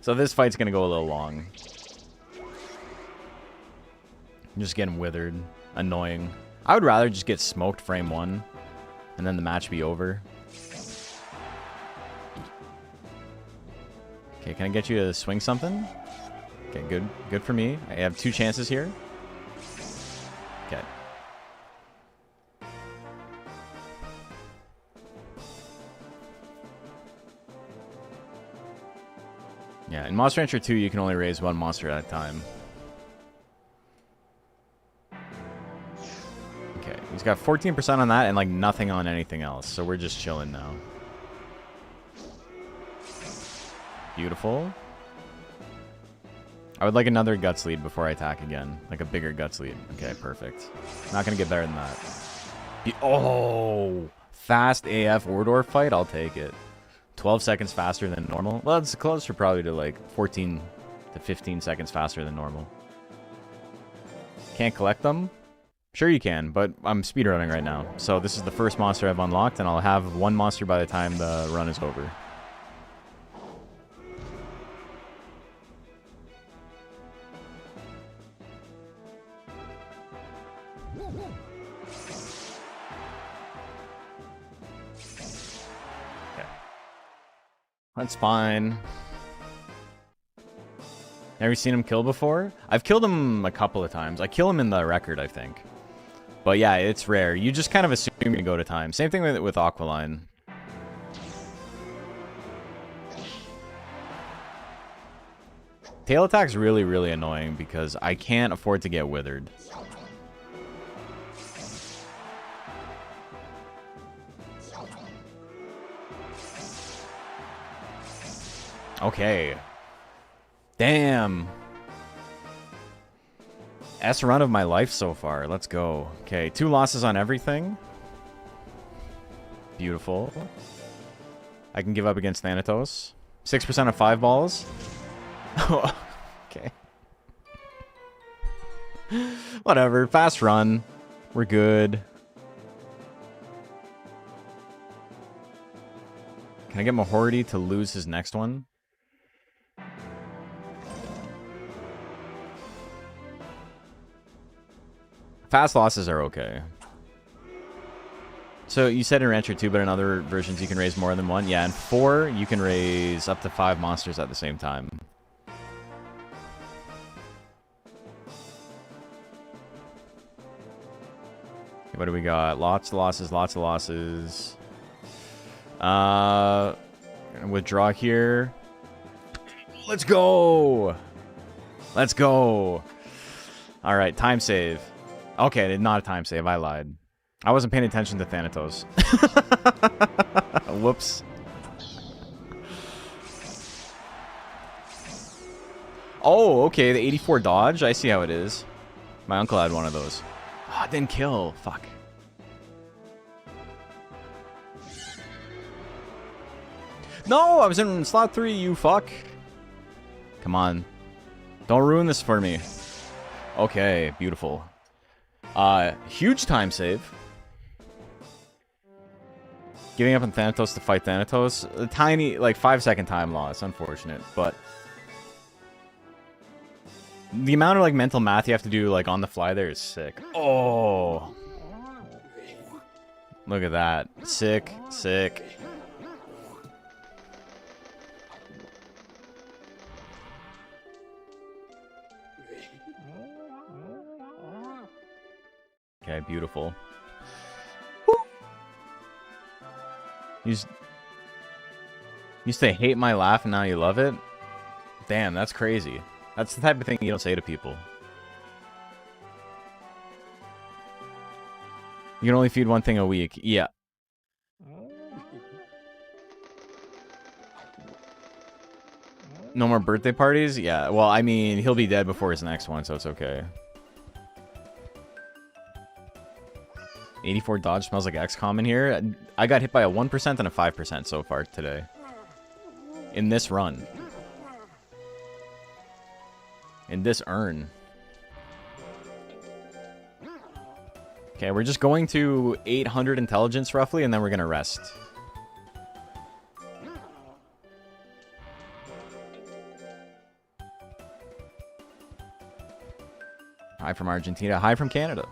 B: So this fight's gonna go a little long. I'm just getting withered. Annoying. I would rather just get smoked frame 1 and then the match be over. Okay, can I get you to swing something? Okay, good. Good for me. I have 2 chances here. Okay. Yeah, in Monster Rancher 2, you can only raise 1 monster at a time. Okay, he's got 14% on that and like nothing on anything else, so we're just chilling now. Beautiful. I would like another guts lead before I attack again. Like a bigger guts lead. Okay, perfect. Not gonna get better than that. Oh! Fast AF Ordor fight? I'll take it. 12 seconds faster than normal. Well, it's closer probably to like 14 to 15 seconds faster than normal. Can't collect them? Sure you can, but I'm speedrunning right now. So this is the first monster I've unlocked, and I'll have 1 monster by the time the run is over. That's fine. Never seen him kill before? I've killed him a couple of times. I kill him in the record, I think. But yeah, it's rare. You just kind of assume you go to time. Same thing with Aqualine. Tail attack's really, really annoying because I can't afford to get withered. Okay. Damn. S run of my life so far. Let's go. Okay, 2 losses on everything. Beautiful. I can give up against Thanatos. 6% of 5 balls. Okay. Whatever. Fast run. We're good. Can I get Mahorty to lose his next one? Fast losses are okay. So you said in Rancher 2, but in other versions you can raise more than 1? Yeah, in 4 you can raise up to 5 monsters at the same time. Okay, what do we got? Lots of losses, lots of losses. Withdraw here. Let's go! Let's go! Alright, time save. Okay, not a time save. I lied. I wasn't paying attention to Thanatos. Whoops. Oh, okay. The 84 dodge. I see how it is. My uncle had one of those. Ah, oh, didn't kill. Fuck. No, I was in slot 3, you fuck. Come on. Don't ruin this for me. Okay, beautiful. Huge time save. Giving up on Thanatos to fight Thanatos. A tiny, like, 5-second time loss. Unfortunate, but... The amount of, like, mental math you have to do, like, on the fly there is sick. Oh! Look at that. Sick. Sick. Okay, beautiful. You used to hate my laugh and now you love it? Damn, that's crazy. That's the type of thing you don't say to people. You can only feed one thing a week. Yeah. No more birthday parties? Yeah, well, I mean, he'll be dead before his next one, so it's okay. 84 dodge smells like XCOM in here. I got hit by a 1% and a 5% so far today. In this run. In this urn. Okay, we're just going to 800 intelligence roughly, and then we're going to rest. Hi from Argentina. Hi from Canada.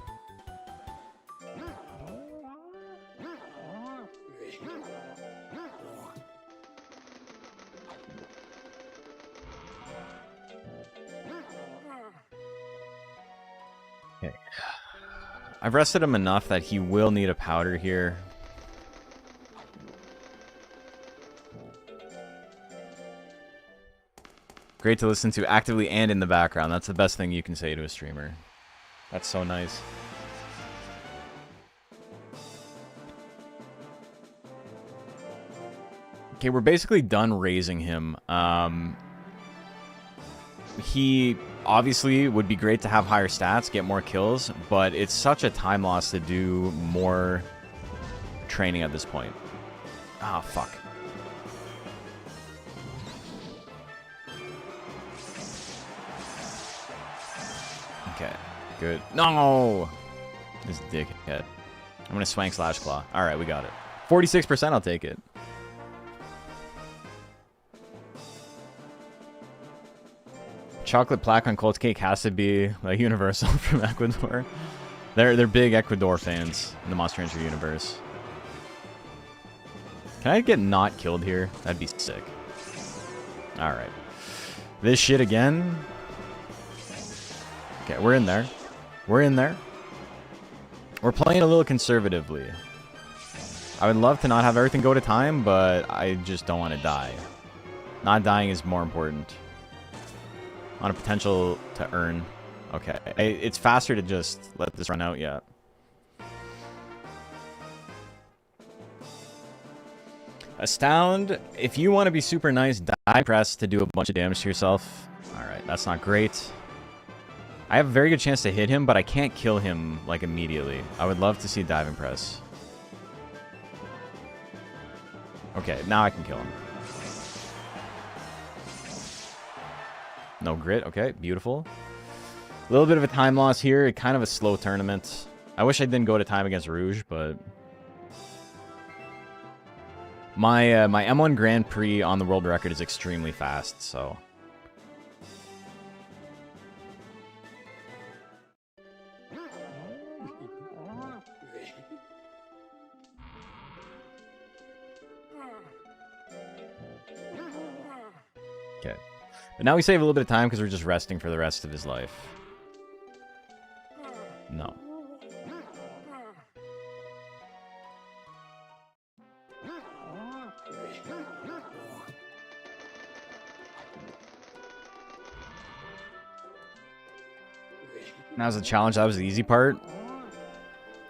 B: Okay. I've rested him enough that he will need a powder here. Great to listen to actively and in the background. That's the best thing you can say to a streamer. That's so nice. Okay, we're basically done raising him. He obviously would be great to have higher stats, get more kills, but it's such a time loss to do more training at this point. Ah, oh, fuck. Okay, good. No! This dickhead. I'm gonna Swank Slash Claw. Alright, we got it. 46%, I'll take it. Chocolate plaque on Colt's cake has to be like universal from Ecuador. They're big Ecuador fans in the Monster Hunter universe. Can I get not killed here? That'd be sick. Alright. This shit again. Okay, we're in there. We're in there. We're playing a little conservatively. I would love to not have everything go to time, but I just don't want to die. Not dying is more important. On a potential to earn. Okay. It's faster to just let this run out, yeah. Astound, if you want to be super nice, die press to do a bunch of damage to yourself. Alright, that's not great. I have a very good chance to hit him, but I can't kill him, like, immediately. I would love to see diving press. Okay, now I can kill him. No grit. Okay, beautiful. A little bit of a time loss here. Kind of a slow tournament. I wish I didn't go to time against Rouge, but... My my M1 Grand Prix on the world record is extremely fast, so... Okay. But now we save a little bit of time because we're just resting for the rest of his life. No. Now's the challenge. That was the easy part.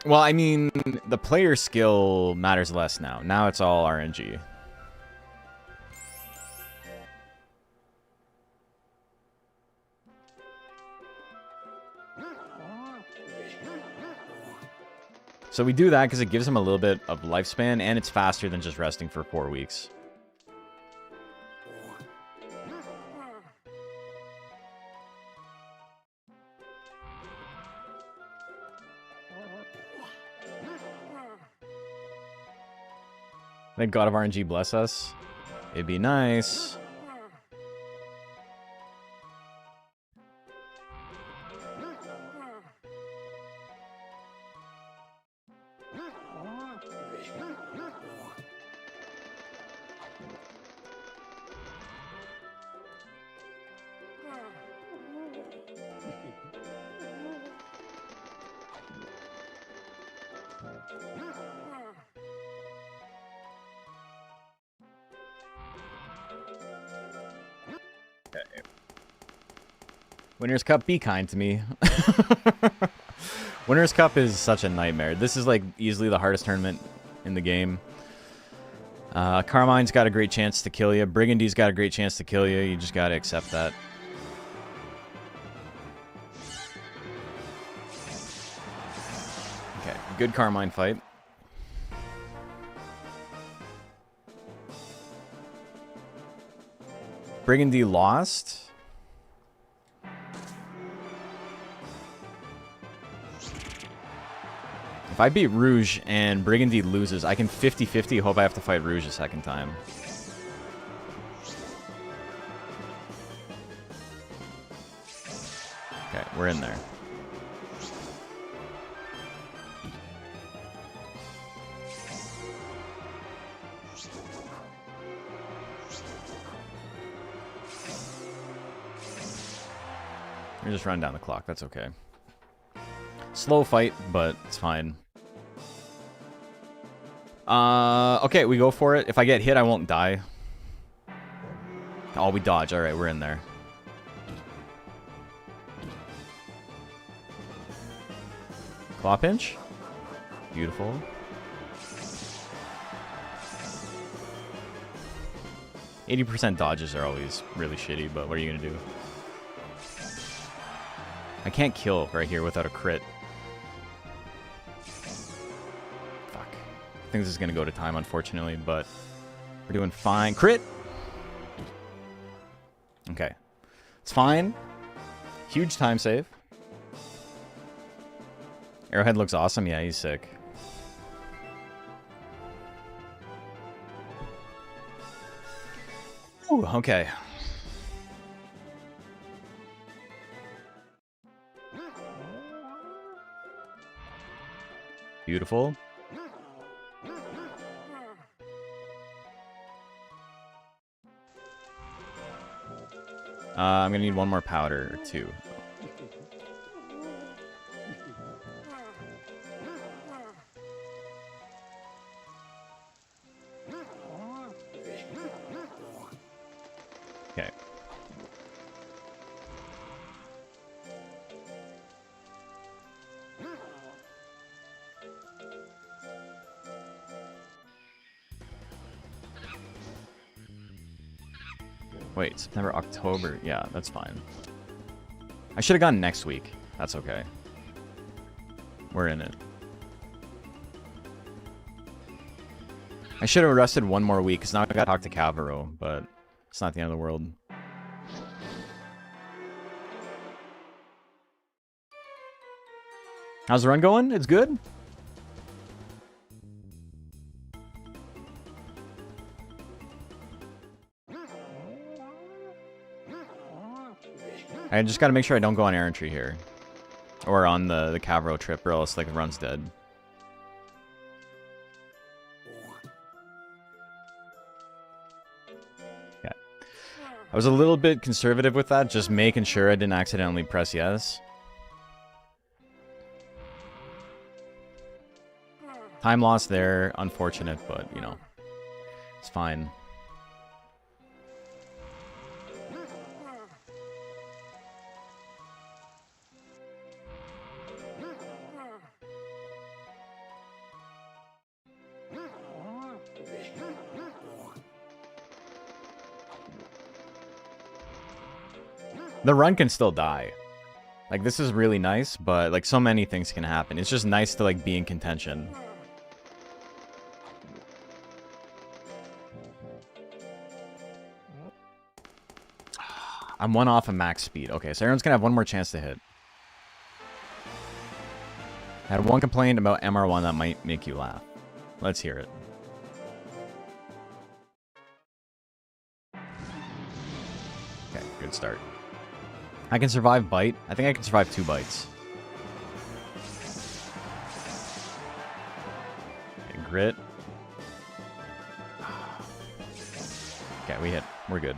B: Well, I mean, the player skill matters less now. Now it's all RNG. So we do that because it gives him a little bit of lifespan, and it's faster than just resting for 4 weeks. May God of RNG bless us. It'd be nice. Winners Cup, be kind to me. Winners Cup is such a nightmare. This is like easily the hardest tournament in the game. Carmine's got a great chance to kill you. Brigandy's got a great chance to kill you. You just gotta accept that. Okay, good Carmine fight. Brigandy lost. If I beat Rouge and Brigandy loses, I can 50-50 hope I have to fight Rouge a second time. Okay, we're in there. We're just running down the clock, that's okay. Slow fight, but it's fine. Okay, we go for it. If I get hit, I won't die. Oh, we dodge. Alright, we're in there. Claw pinch. Beautiful. %80 dodges are always really shitty, but what are you gonna do? I can't kill right here without a crit. Fuck. I think this is going to go to time, unfortunately, but we're doing fine. Crit! Okay. It's fine. Huge time save. Arrowhead looks awesome. Yeah, he's sick. Ooh, okay. Beautiful. I'm gonna need one more powder or two. Okay. Wait, September, October. Yeah, that's fine. I should have gone next week. That's okay. We're in it. I should have rested one more week, because now I gotta talk to Cavaro, but it's not the end of the world. How's the run going? It's good? I just gotta make sure I don't go on errantry here. Or on the Cavaro trip, or else like the run's dead. Yeah. I was a little bit conservative with that, just making sure I didn't accidentally press yes. Time lost there, unfortunate, but you know, it's fine. The run can still die. Like, this is really nice, but, like, so many things can happen. It's just nice to, like, be in contention. I'm one off of max speed. Okay, so everyone's gonna have one more chance to hit. I had one complaint about MR1 that might make you laugh. Let's hear it. good start. I can survive bite. I think I can survive 2 bites. Okay, grit. Okay, we hit. We're good.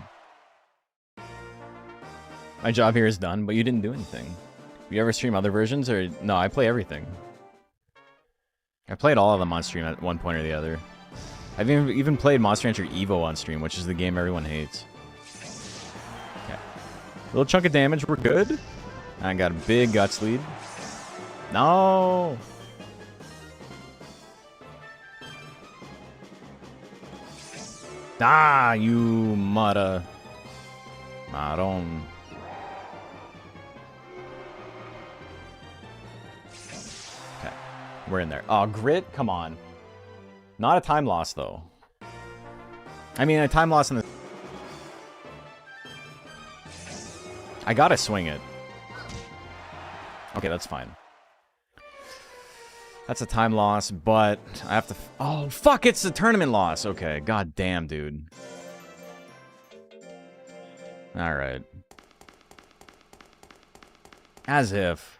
B: My job here is done, but you didn't do anything. You ever stream other versions, or no? I play everything. I played all of them on stream at one point or the other. I've even played Monster Hunter Evo on stream, which is the game everyone hates. Okay. Little chunk of damage, we're good. I got a big guts lead. No! Ah, you mudda. Maron. Okay. We're in there. Oh, grit? Come on. Not a time loss, though. I mean, a time loss in the... I gotta swing it. Okay, that's fine. That's a time loss, but I have to... Oh, fuck, it's a tournament loss. Okay, god damn, dude. Alright. As if...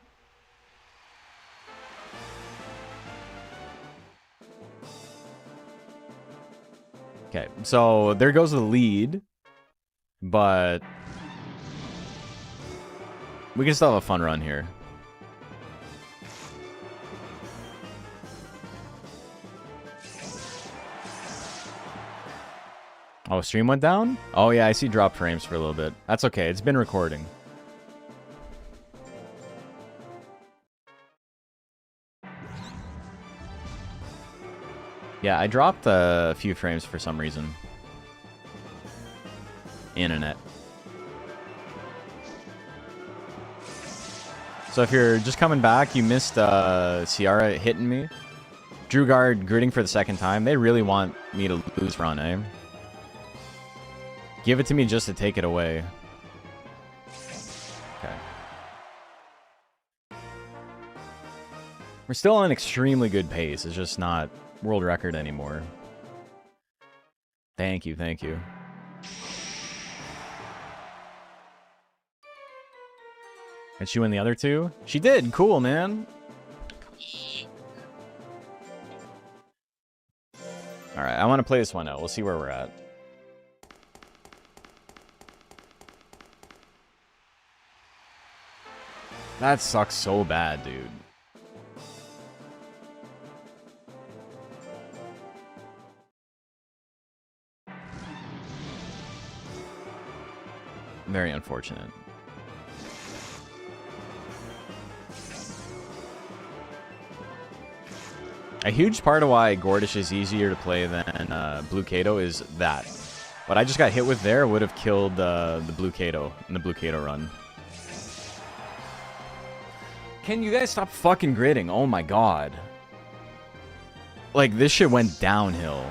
B: Okay, so there goes the lead, but we can still have a fun run here. Oh, stream went down? Oh yeah, I see drop frames for a little bit. That's okay, it's been recording. Yeah, I dropped a few frames for some reason. Internet. So if you're just coming back, you missed Ciara hitting me. Drugard gritting for the second time. They really want me to lose run, eh? Give it to me just to take it away. Okay. We're still on an extremely good pace. It's just not world record anymore. Thank you, thank you. Did she win the other two? She did! Cool, man! Alright, I want to play this one out. We'll see where we're at. That sucks so bad, dude. Very unfortunate. A huge part of why Gordish is easier to play than Blue Kato is that. What I just got hit with there would have killed the Blue Kato in the Blue Kato run. Can you guys stop fucking gritting? Oh my god. Like, this shit went downhill.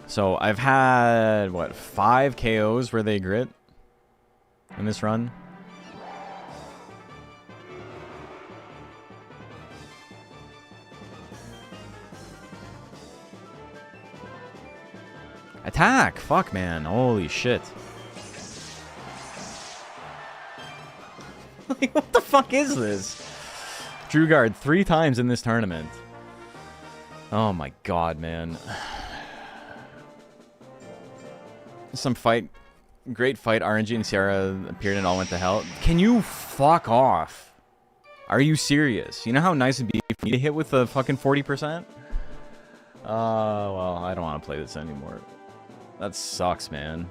B: So, I've had, what, 5 KOs where they grit in this run? Attack! Fuck, man. Holy shit. Like, what the fuck is this? Drugard 3 times in this tournament. Oh my god, man. Some fight. Great fight. RNG and Ciara appeared and all went to hell. Can you fuck off? Are you serious? You know how nice it'd be for me to hit with a fucking 40%? Well, I don't want to play this anymore. That sucks, man.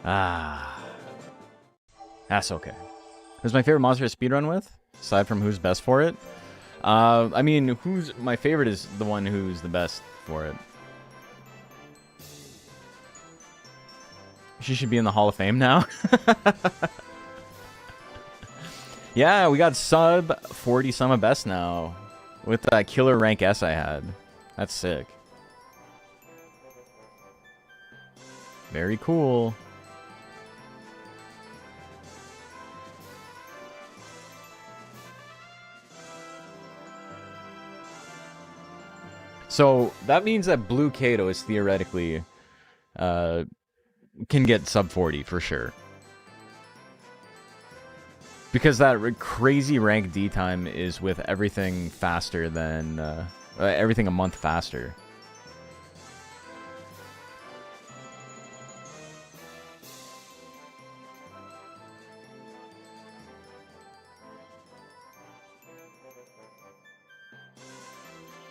B: Ah. That's okay. Who's my favorite monster to speedrun with? Aside from who's best for it? I mean, who's my favorite is the one who's the best for it. She should be in the Hall of Fame now. Yeah, we got sub 40 some of best now. With that killer rank S I had. That's sick. Very cool. So that means that blue Kato is theoretically can get sub 40 for sure. Because that crazy rank D time is with everything faster than everything a month faster.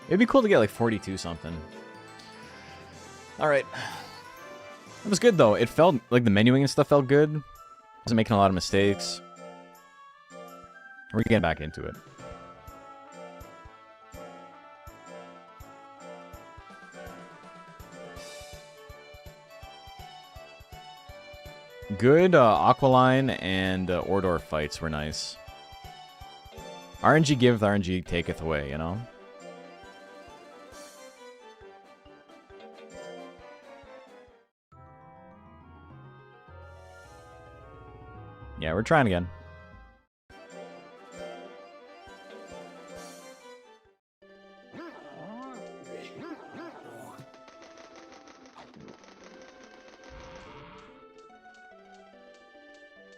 B: It'd be cool to get like 42 something. Alright. It was good though. It felt like the menuing and stuff felt good. Wasn't making a lot of mistakes. We're getting back into it. Good Aqualine and Ordor fights were nice. RNG giveth, RNG taketh away, you know? Yeah, we're trying again.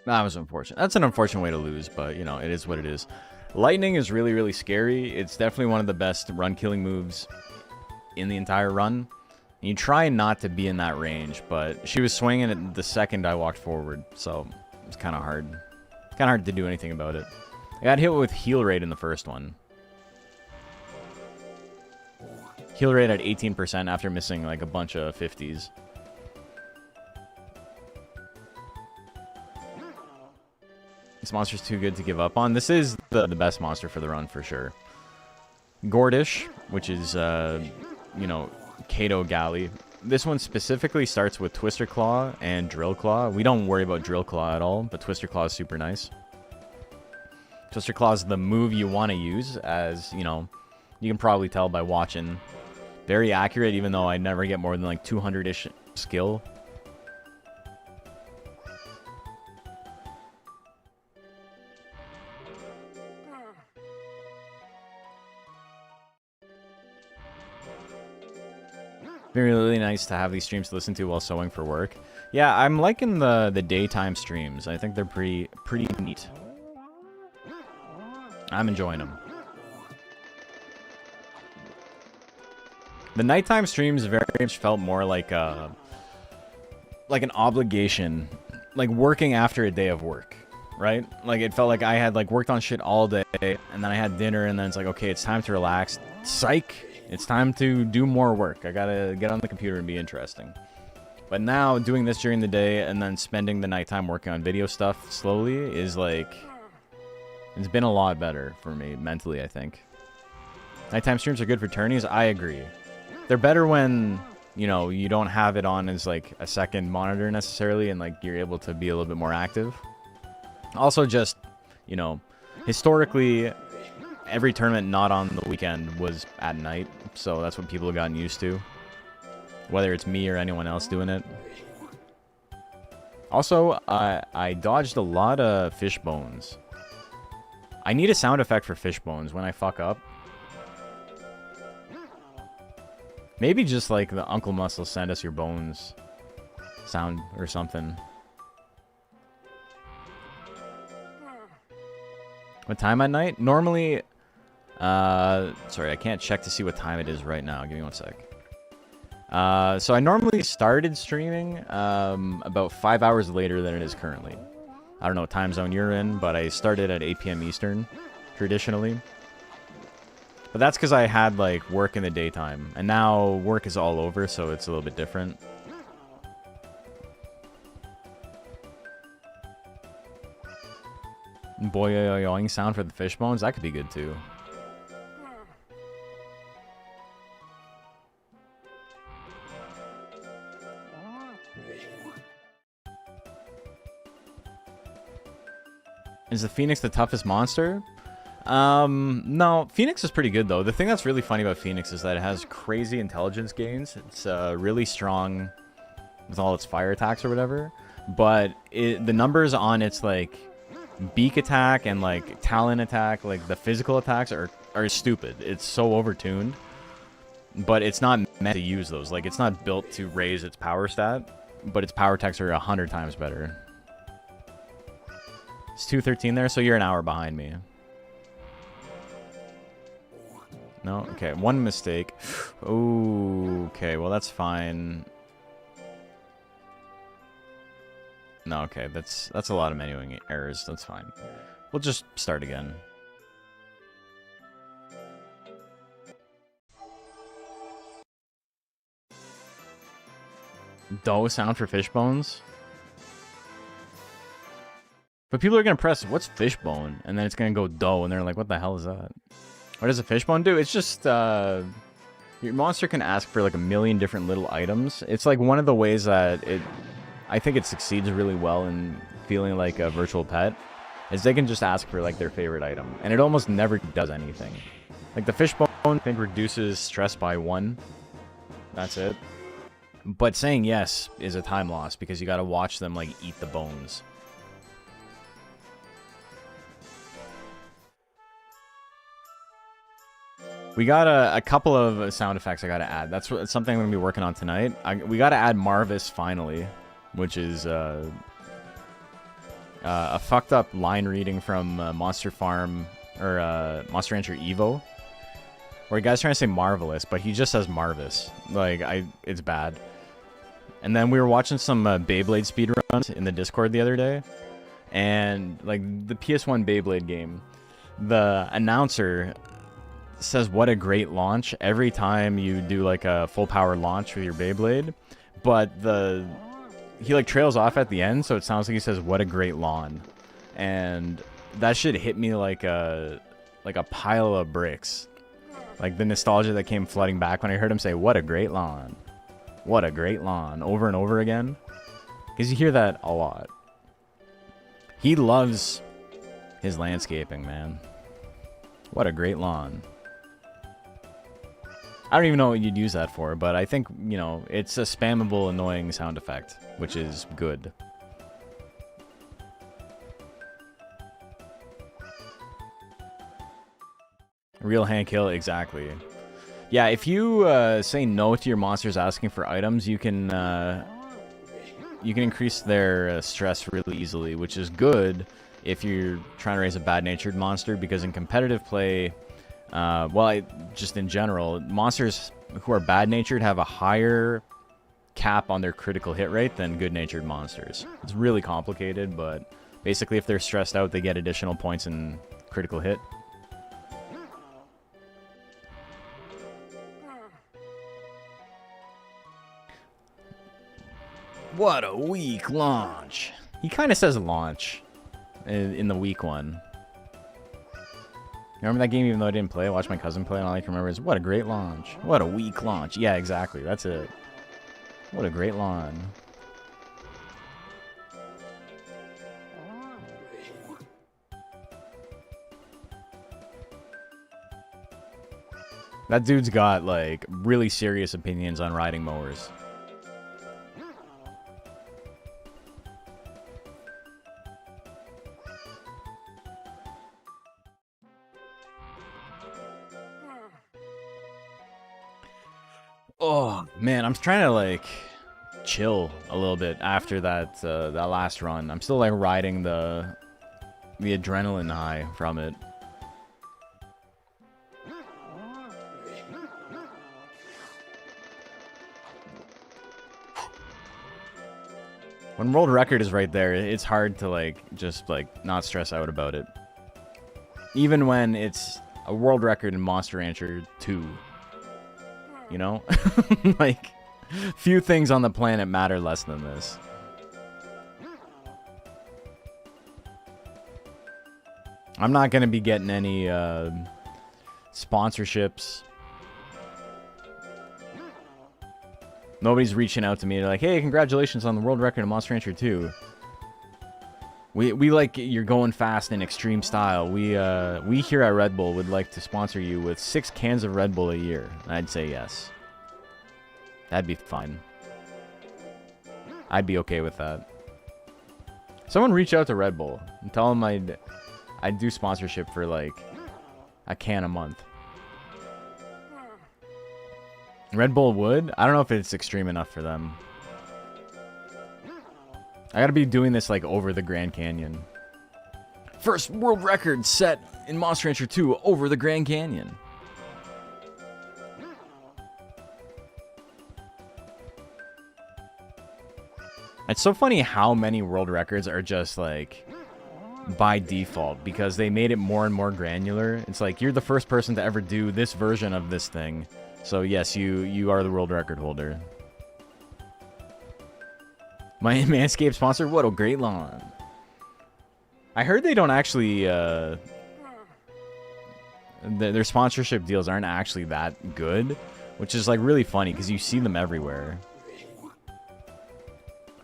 B: That was unfortunate. That's an unfortunate way to lose, but, you know, it is what it is. Lightning is really, really scary. It's definitely one of the best run-killing moves in the entire run. You try not to be in that range, but she was swinging it the second I walked forward, so it was kind of hard. Kind of hard to do anything about it. I got hit with heal rate in the first one. Heal rate at 18% after missing like a bunch of 50s. This monster's too good to give up on. This is the best monster for the run for sure. Gordish, which is, you know, Kato Galley. This one specifically starts with Twister Claw and Drill Claw. We don't worry about Drill Claw at all, but Twister Claw is super nice. Twister Claw is the move you want to use, as, you know, you can probably tell by watching. Very accurate, even though I never get more than like 200-ish skill. Really nice to have these streams to listen to while sewing for work. Yeah, I'm liking the daytime streams. I think they're pretty neat. I'm enjoying them. The nighttime streams very much felt more like an obligation, like working after a day of work, right? Like it felt like I had like worked on shit all day, and then I had dinner, and then it's like, okay, it's time to relax. Psych. It's time to do more work. I gotta get on the computer and be interesting. But now, doing this during the day and then spending the nighttime working on video stuff slowly is like... It's been a lot better for me, mentally, I think. Nighttime streams are good for tourneys? I agree. They're better when, you know, you don't have it on as like a second monitor necessarily and like you're able to be a little bit more active. Also just, you know, historically... Every tournament not on the weekend was at night, so that's what people have gotten used to. Whether it's me or anyone else doing it. Also, I dodged a lot of fish bones. I need a sound effect for fish bones when I fuck up. Maybe just like the Uncle Muscle send us your bones sound or something. What time at night? Normally... sorry, I can't check to see what time it is right now. Give me one sec. So I normally started streaming about 5 hours later than it is currently. I don't know what time zone you're in, but I started at 8 p.m. Eastern, traditionally. But that's because I had, like, work in the daytime. And now work is all over, so it's a little bit different. Boing sound for the fish bones? That could be good, too. Is the Phoenix the toughest monster? No. Phoenix is pretty good, though. The thing that's really funny about Phoenix is that it has crazy intelligence gains. It's really strong with all its fire attacks or whatever. But the numbers on its, like, beak attack and, like, talon attack, like, the physical attacks are stupid. It's so overtuned. but it's not meant to use those. Like, it's not built to raise its power stat, but its power techs are 100 times better. It's 2:13 there, so you're an hour behind me. No? Okay, one mistake. Ooh, okay, well, that's fine. No, okay, that's a lot of menuing errors. That's fine. We'll just start again. Dough sound for fishbones? But people are going to press, what's fishbone? And then it's going to go dough, and they're like, what the hell is that? What does a fishbone do? It's just, your monster can ask for like a million different little items. It's like one of the ways that I think it succeeds really well in feeling like a virtual pet, is they can just ask for like their favorite item. And it almost never does anything. Like the fishbone, I think, reduces stress by 1. That's it. But saying yes is a time loss because you gotta watch them like eat the bones. We got a couple of sound effects I gotta add. That's something I'm gonna be working on tonight. We gotta add Marvis finally, which is a fucked up line reading from Monster Farm or Monster Rancher Evo, where a guy's trying to say marvelous, but he just says Marvis. Like it's bad. And then we were watching some Beyblade speedruns in the Discord the other day, and like the PS1 Beyblade game, the announcer says what a great launch every time you do like a full power launch with your Beyblade, but he like trails off at the end, so it sounds like he says what a great lawn, and that shit hit me like a pile of bricks. Like the nostalgia that came flooding back when I heard him say what a great lawn. What a great lawn, over and over again. Because you hear that a lot. He loves his landscaping, man. What a great lawn. I don't even know what you'd use that for, but I think, you know, it's a spammable, annoying sound effect, which is good. Real hand kill, exactly. Yeah, if you say no to your monsters asking for items, you can increase their stress really easily, which is good if you're trying to raise a bad-natured monster, because in competitive play, just in general, monsters who are bad-natured have a higher cap on their critical hit rate than good-natured monsters. It's really complicated, but basically if they're stressed out, they get additional points in critical hit. What a weak launch. He kind of says launch in the weak one. Remember that game even though I didn't play? I watched my cousin play and all I can remember is, what a great launch. What a weak launch. Yeah, exactly. That's it. What a great lawn. That dude's got, like, really serious opinions on riding mowers. Oh, man, I'm trying to, like, chill a little bit after that that last run. I'm still, like, riding the adrenaline high from it. When world record is right there, it's hard to, like, just, like, not stress out about it. Even when it's a world record in Monster Rancher 2. You know? Like, few things on the planet matter less than this. I'm not going to be getting any sponsorships. Nobody's reaching out to me. They're like, hey, congratulations on the world record in Monster Rancher 2. We like you're going fast in extreme style. We here at Red Bull would like to sponsor you with 6 cans of Red Bull a year. I'd say yes. That'd be fine. I'd be okay with that. Someone reach out to Red Bull and tell them I'd do sponsorship for like a can a month. Red Bull would? I don't know if it's extreme enough for them. I gotta be doing this like over the Grand Canyon. First world record set in Monster Rancher 2 over the Grand Canyon. It's so funny how many world records are just like by default because they made it more and more granular. It's like you're the first person to ever do this version of this thing. So yes, you are the world record holder. My Manscaped sponsor, what a great lawn. I heard they don't actually their sponsorship deals aren't actually that good, which is like really funny because you see them everywhere.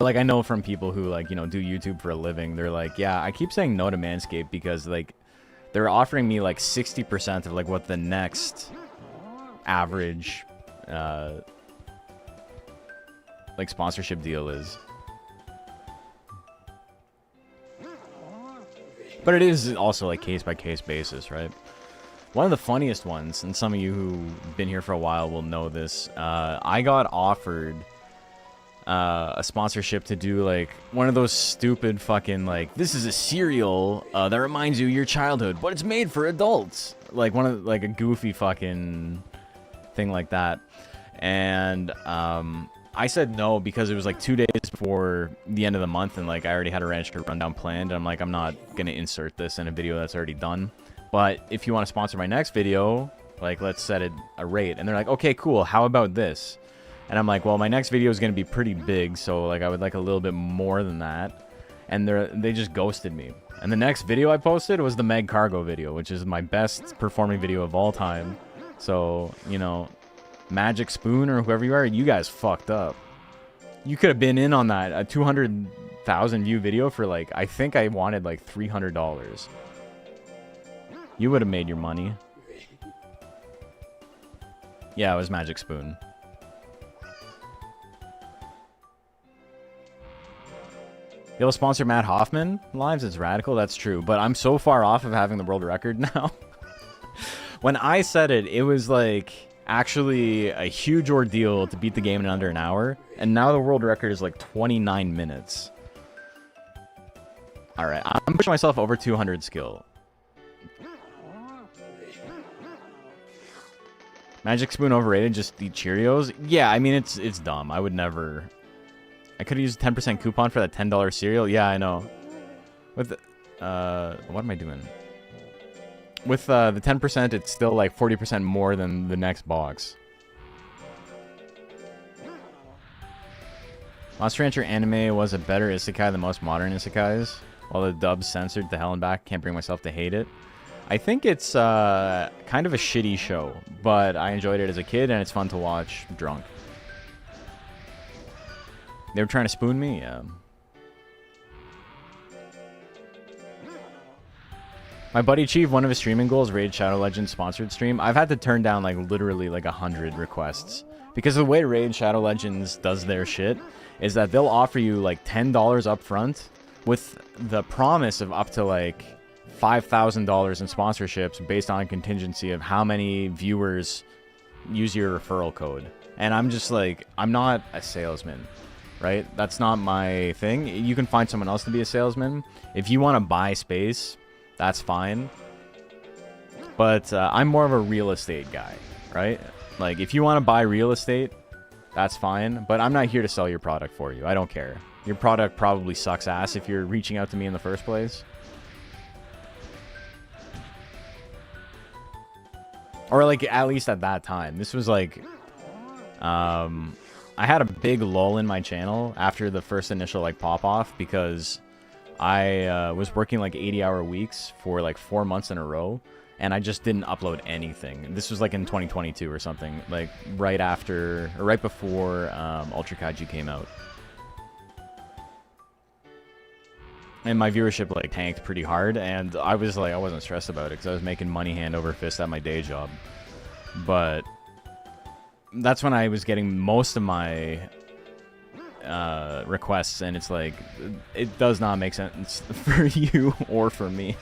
B: Like, I know from people who, like, you know, do YouTube for a living, they're like, yeah, I keep saying no to Manscaped because, like, they're offering me, like, 60% of, like, what the next average, like, sponsorship deal is. But it is also, like, case-by-case basis, right? One of the funniest ones, and some of you who've been here for a while will know this, I got offered a sponsorship to do like one of those stupid fucking like this is a cereal that reminds you of your childhood but it's made for adults, like one of like a goofy fucking thing like that. And I said no because it was like 2 days before the end of the month and like I already had a Rancher rundown planned and I'm like, I'm not gonna insert this in a video that's already done, but if you want to sponsor my next video, like let's set it a rate. And they're like, okay, cool, how about this? And I'm like, well, my next video is going to be pretty big, so like I would like a little bit more than that. And they just ghosted me. And the next video I posted was the Meg Cargo video, which is my best performing video of all time. So, you know, Magic Spoon or whoever you are, you guys fucked up. You could have been in on that, a 200,000 view video for like, I think I wanted like $300. You would have made your money. Yeah, it was Magic Spoon. You'll sponsor Matt Hoffman lives? It's radical, that's true. But I'm so far off of having the world record now. When I said it, it was like actually a huge ordeal to beat the game in under an hour. And now the world record is like 29 minutes. Alright, I'm pushing myself over 200 skill. Magic Spoon overrated, just eat Cheerios? Yeah, I mean, it's dumb. I would never... I could have used a 10% coupon for that $10 cereal. Yeah, I know. With what am I doing? With the 10%, it's still like 40% more than the next box. Monster Rancher anime was a better isekai than most modern isekais. While the dub's censored to hell and back, can't bring myself to hate it. I think it's kind of a shitty show, but I enjoyed it as a kid and it's fun to watch drunk. They were trying to spoon me? Yeah. My buddy achieved one of his streaming goals, Raid Shadow Legends sponsored stream. I've had to turn down like literally like 100 requests. Because the way Raid Shadow Legends does their shit is that they'll offer you like $10 up front with the promise of up to like $5,000 in sponsorships based on a contingency of how many viewers use your referral code. And I'm just like, I'm not a salesman. Right? That's not my thing. You can find someone else to be a salesman. If you want to buy space, that's fine. But I'm more of a real estate guy, right? Like, if you want to buy real estate, that's fine. But I'm not here to sell your product for you. I don't care. Your product probably sucks ass if you're reaching out to me in the first place. Or, like, at least at that time. This was, like... I had a big lull in my channel after the first initial like pop off because I was working like 80-hour weeks for like 4 months in a row and I just didn't upload anything. This was like in 2022 or something, like right after or right before Ultra Kaiju came out. And my viewership like tanked pretty hard and I was like, I wasn't stressed about it because I was making money hand over fist at my day job. But that's when I was getting most of my requests, and it's like, it does not make sense for you or for me.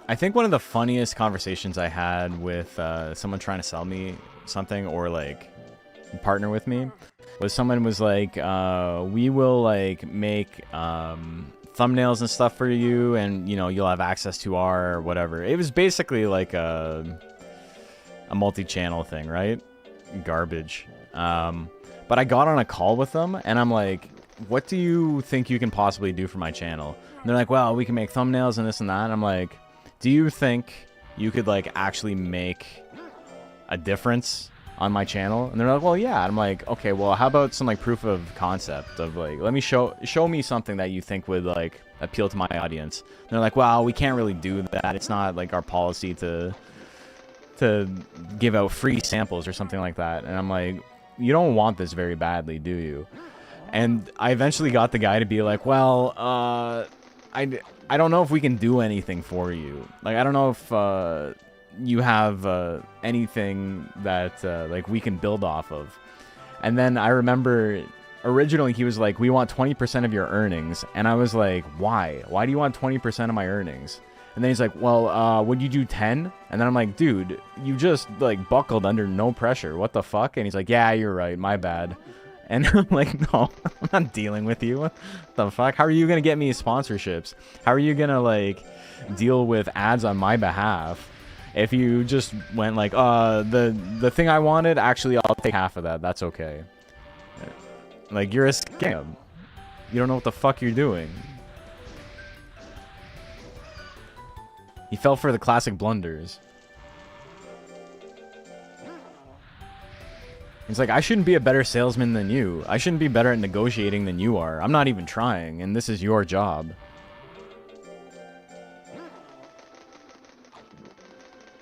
B: I think one of the funniest conversations I had with someone trying to sell me something or like partner with me was someone was like, we will like make thumbnails and stuff for you, and you know you'll have access to our whatever. It was basically like a multi-channel thing, right? Garbage. But I got on a call with them and I'm like, what do you think you can possibly do for my channel? And they're like, well, we can make thumbnails and this and that. And I'm like, do you think you could like actually make a difference on my channel? And they're like, well, yeah. And I'm like, okay, well, how about some like proof of concept of like, let me show me something that you think would like appeal to my audience. And they're like, well, we can't really do that. It's not like our policy to give out free samples or something like that. And I'm like, you don't want this very badly, do you? And I eventually got the guy to be like, well, I don't know if we can do anything for you. Like, I don't know if you have anything that like we can build off of. And then I remember originally he was like, we want 20% of your earnings. And I was like, why? Why do you want 20% of my earnings? And then he's like, well, would you do 10? And then I'm like, dude, you just like buckled under no pressure. What the fuck? And he's like, yeah, you're right. My bad. And I'm like, no, I'm not dealing with you. What the fuck? How are you going to get me sponsorships? How are you going to like deal with ads on my behalf? If you just went like, the thing I wanted, actually, I'll take half of that. That's okay. Like, you're a scam. You don't know what the fuck you're doing. He fell for the classic blunders. He's like, I shouldn't be a better salesman than you. I shouldn't be better at negotiating than you are. I'm not even trying, and this is your job.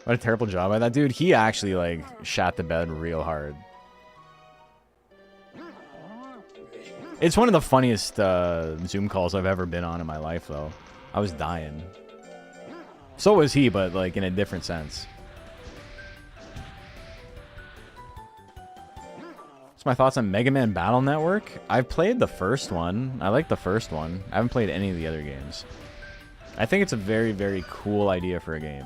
B: What a terrible job by that dude. He actually, like, shat the bed real hard. It's one of the funniest Zoom calls I've ever been on in my life, though. I was dying. So was he, but, like, in a different sense. What's my thoughts on Mega Man Battle Network? I've played the first one. I like the first one. I haven't played any of the other games. I think it's a very, very cool idea for a game.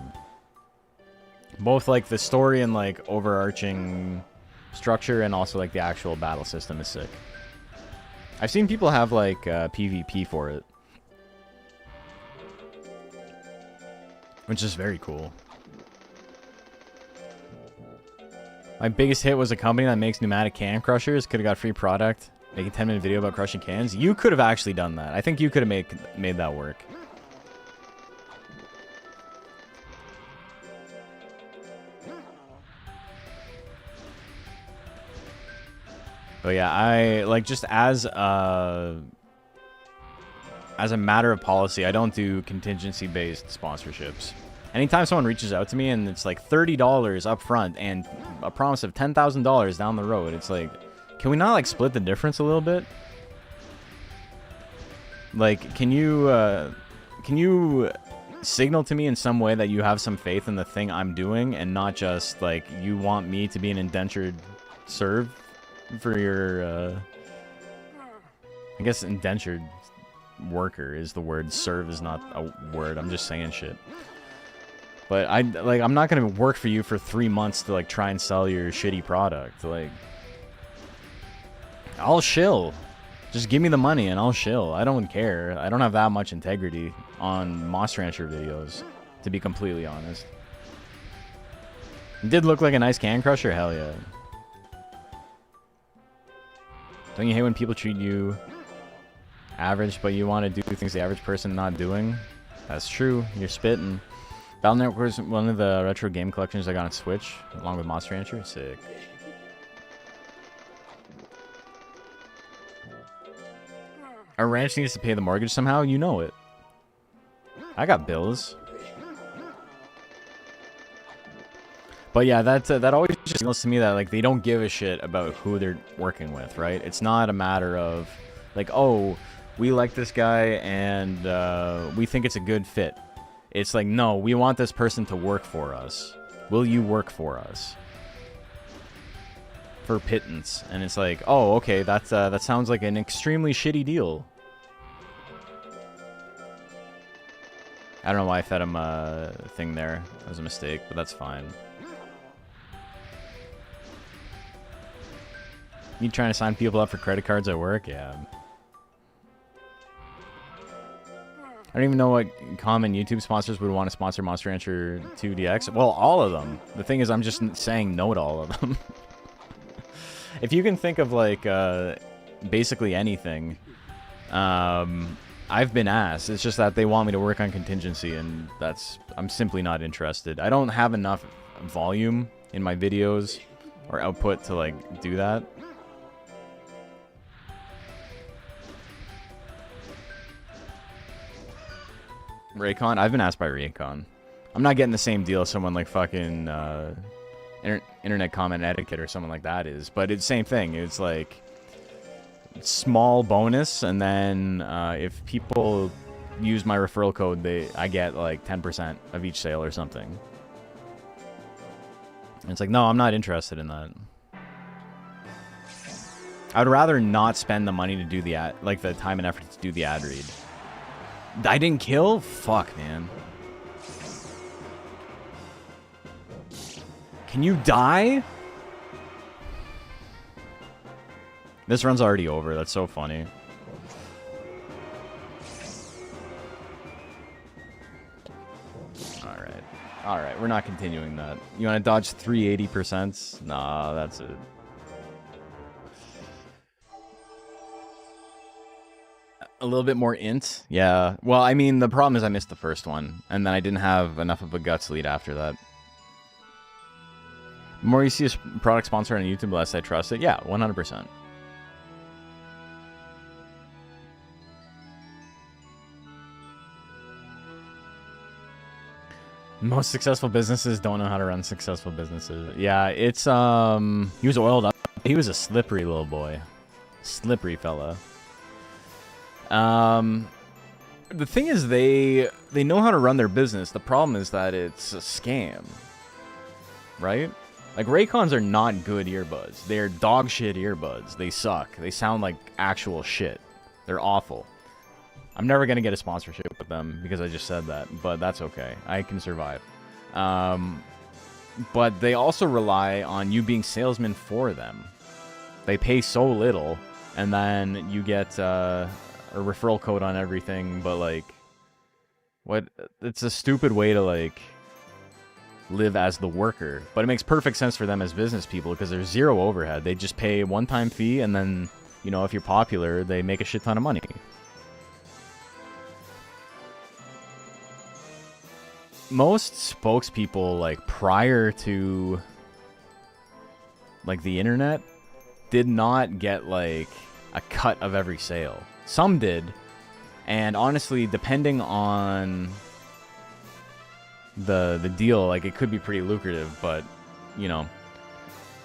B: Both, like, the story and, like, overarching structure and also, like, the actual battle system is sick. I've seen people have, like, PvP for it. Which is very cool. My biggest hit was a company that makes pneumatic can crushers. Could have got free product. Make a 10-minute video about crushing cans. You could have actually done that. I think you could have made that work. But yeah, I like just as a matter of policy, I don't do contingency-based sponsorships. Anytime someone reaches out to me and it's like $30 up front and a promise of $10,000 down the road, it's like, can we not like split the difference a little bit? Like, can you signal to me in some way that you have some faith in the thing I'm doing and not just like you want me to be an indentured serve for your I guess indentured worker is the word. Serve is not a word. I'm just saying shit. But I'm not gonna work for you for 3 months to like try and sell your shitty product. Like, I'll shill. Just give me the money and I'll shill. I don't care. I don't have that much integrity on Moss Rancher videos, to be completely honest. It did look like a nice can crusher, hell yeah. Don't you hate when people treat you average, but you want to do things the average person not doing? That's true. You're spitting. Battle Network was one of the retro game collections I got on Switch, along with Monster Rancher. Sick. Our ranch needs to pay the mortgage somehow. You know it. I got bills. But yeah, that always just signals to me that like they don't give a shit about who they're working with, right? It's not a matter of like, oh, we like this guy and we think it's a good fit. It's like, no, we want this person to work for us. Will you work for us? For pittance. And it's like, oh, okay, that sounds like an extremely shitty deal. I don't know why I fed him a thing there. That was a mistake, but that's fine. You trying to sign people up for credit cards at work? Yeah. I don't even know what common YouTube sponsors would want to sponsor Monster Rancher 2 DX. Well, all of them. The thing is, I'm just saying no to all of them. If you can think of, like, basically anything, I've been asked. It's just that they want me to work on contingency, and I'm simply not interested. I don't have enough volume in my videos or output to, like, do that. Raycon? I've been asked by Raycon. I'm not getting the same deal as someone like fucking Internet Comment Etiquette or someone like that is, but it's the same thing. It's like small bonus, and then if people use my referral code, I get like 10% of each sale or something. And it's like, no, I'm not interested in that. I'd rather not spend the money to do the ad, like the time and effort to do the ad read. I didn't kill? Fuck, man. Can you die? This run's already over. That's so funny. Alright. Alright, we're not continuing that. You want to dodge 380%? Nah, that's it. A little bit more int? Yeah. Well, I mean, the problem is I missed the first one, and then I didn't have enough of a guts lead after that. The more you see a product sponsor on YouTube, the less I trust it. Yeah, 100%. Most successful businesses don't know how to run successful businesses. Yeah, it's, he was oiled up. He was a slippery little boy. Slippery fella. The thing is, they know how to run their business. The problem is that it's a scam. Right? Like, Raycons are not good earbuds. They're dog shit earbuds. They suck. They sound like actual shit. They're awful. I'm never going to get a sponsorship with them because I just said that, but that's okay. I can survive. But they also rely on you being salesmen for them. They pay so little, and then you get a referral code on everything, but, like, what? It's a stupid way to, like, live as the worker. But it makes perfect sense for them as business people because there's zero overhead. They just pay a one-time fee, and then, you know, if you're popular, they make a shit ton of money. Most spokespeople, like, prior to, like, the internet, did not get, like, a cut of every sale. Some did, and honestly, depending on the deal, like, it could be pretty lucrative, but, you know,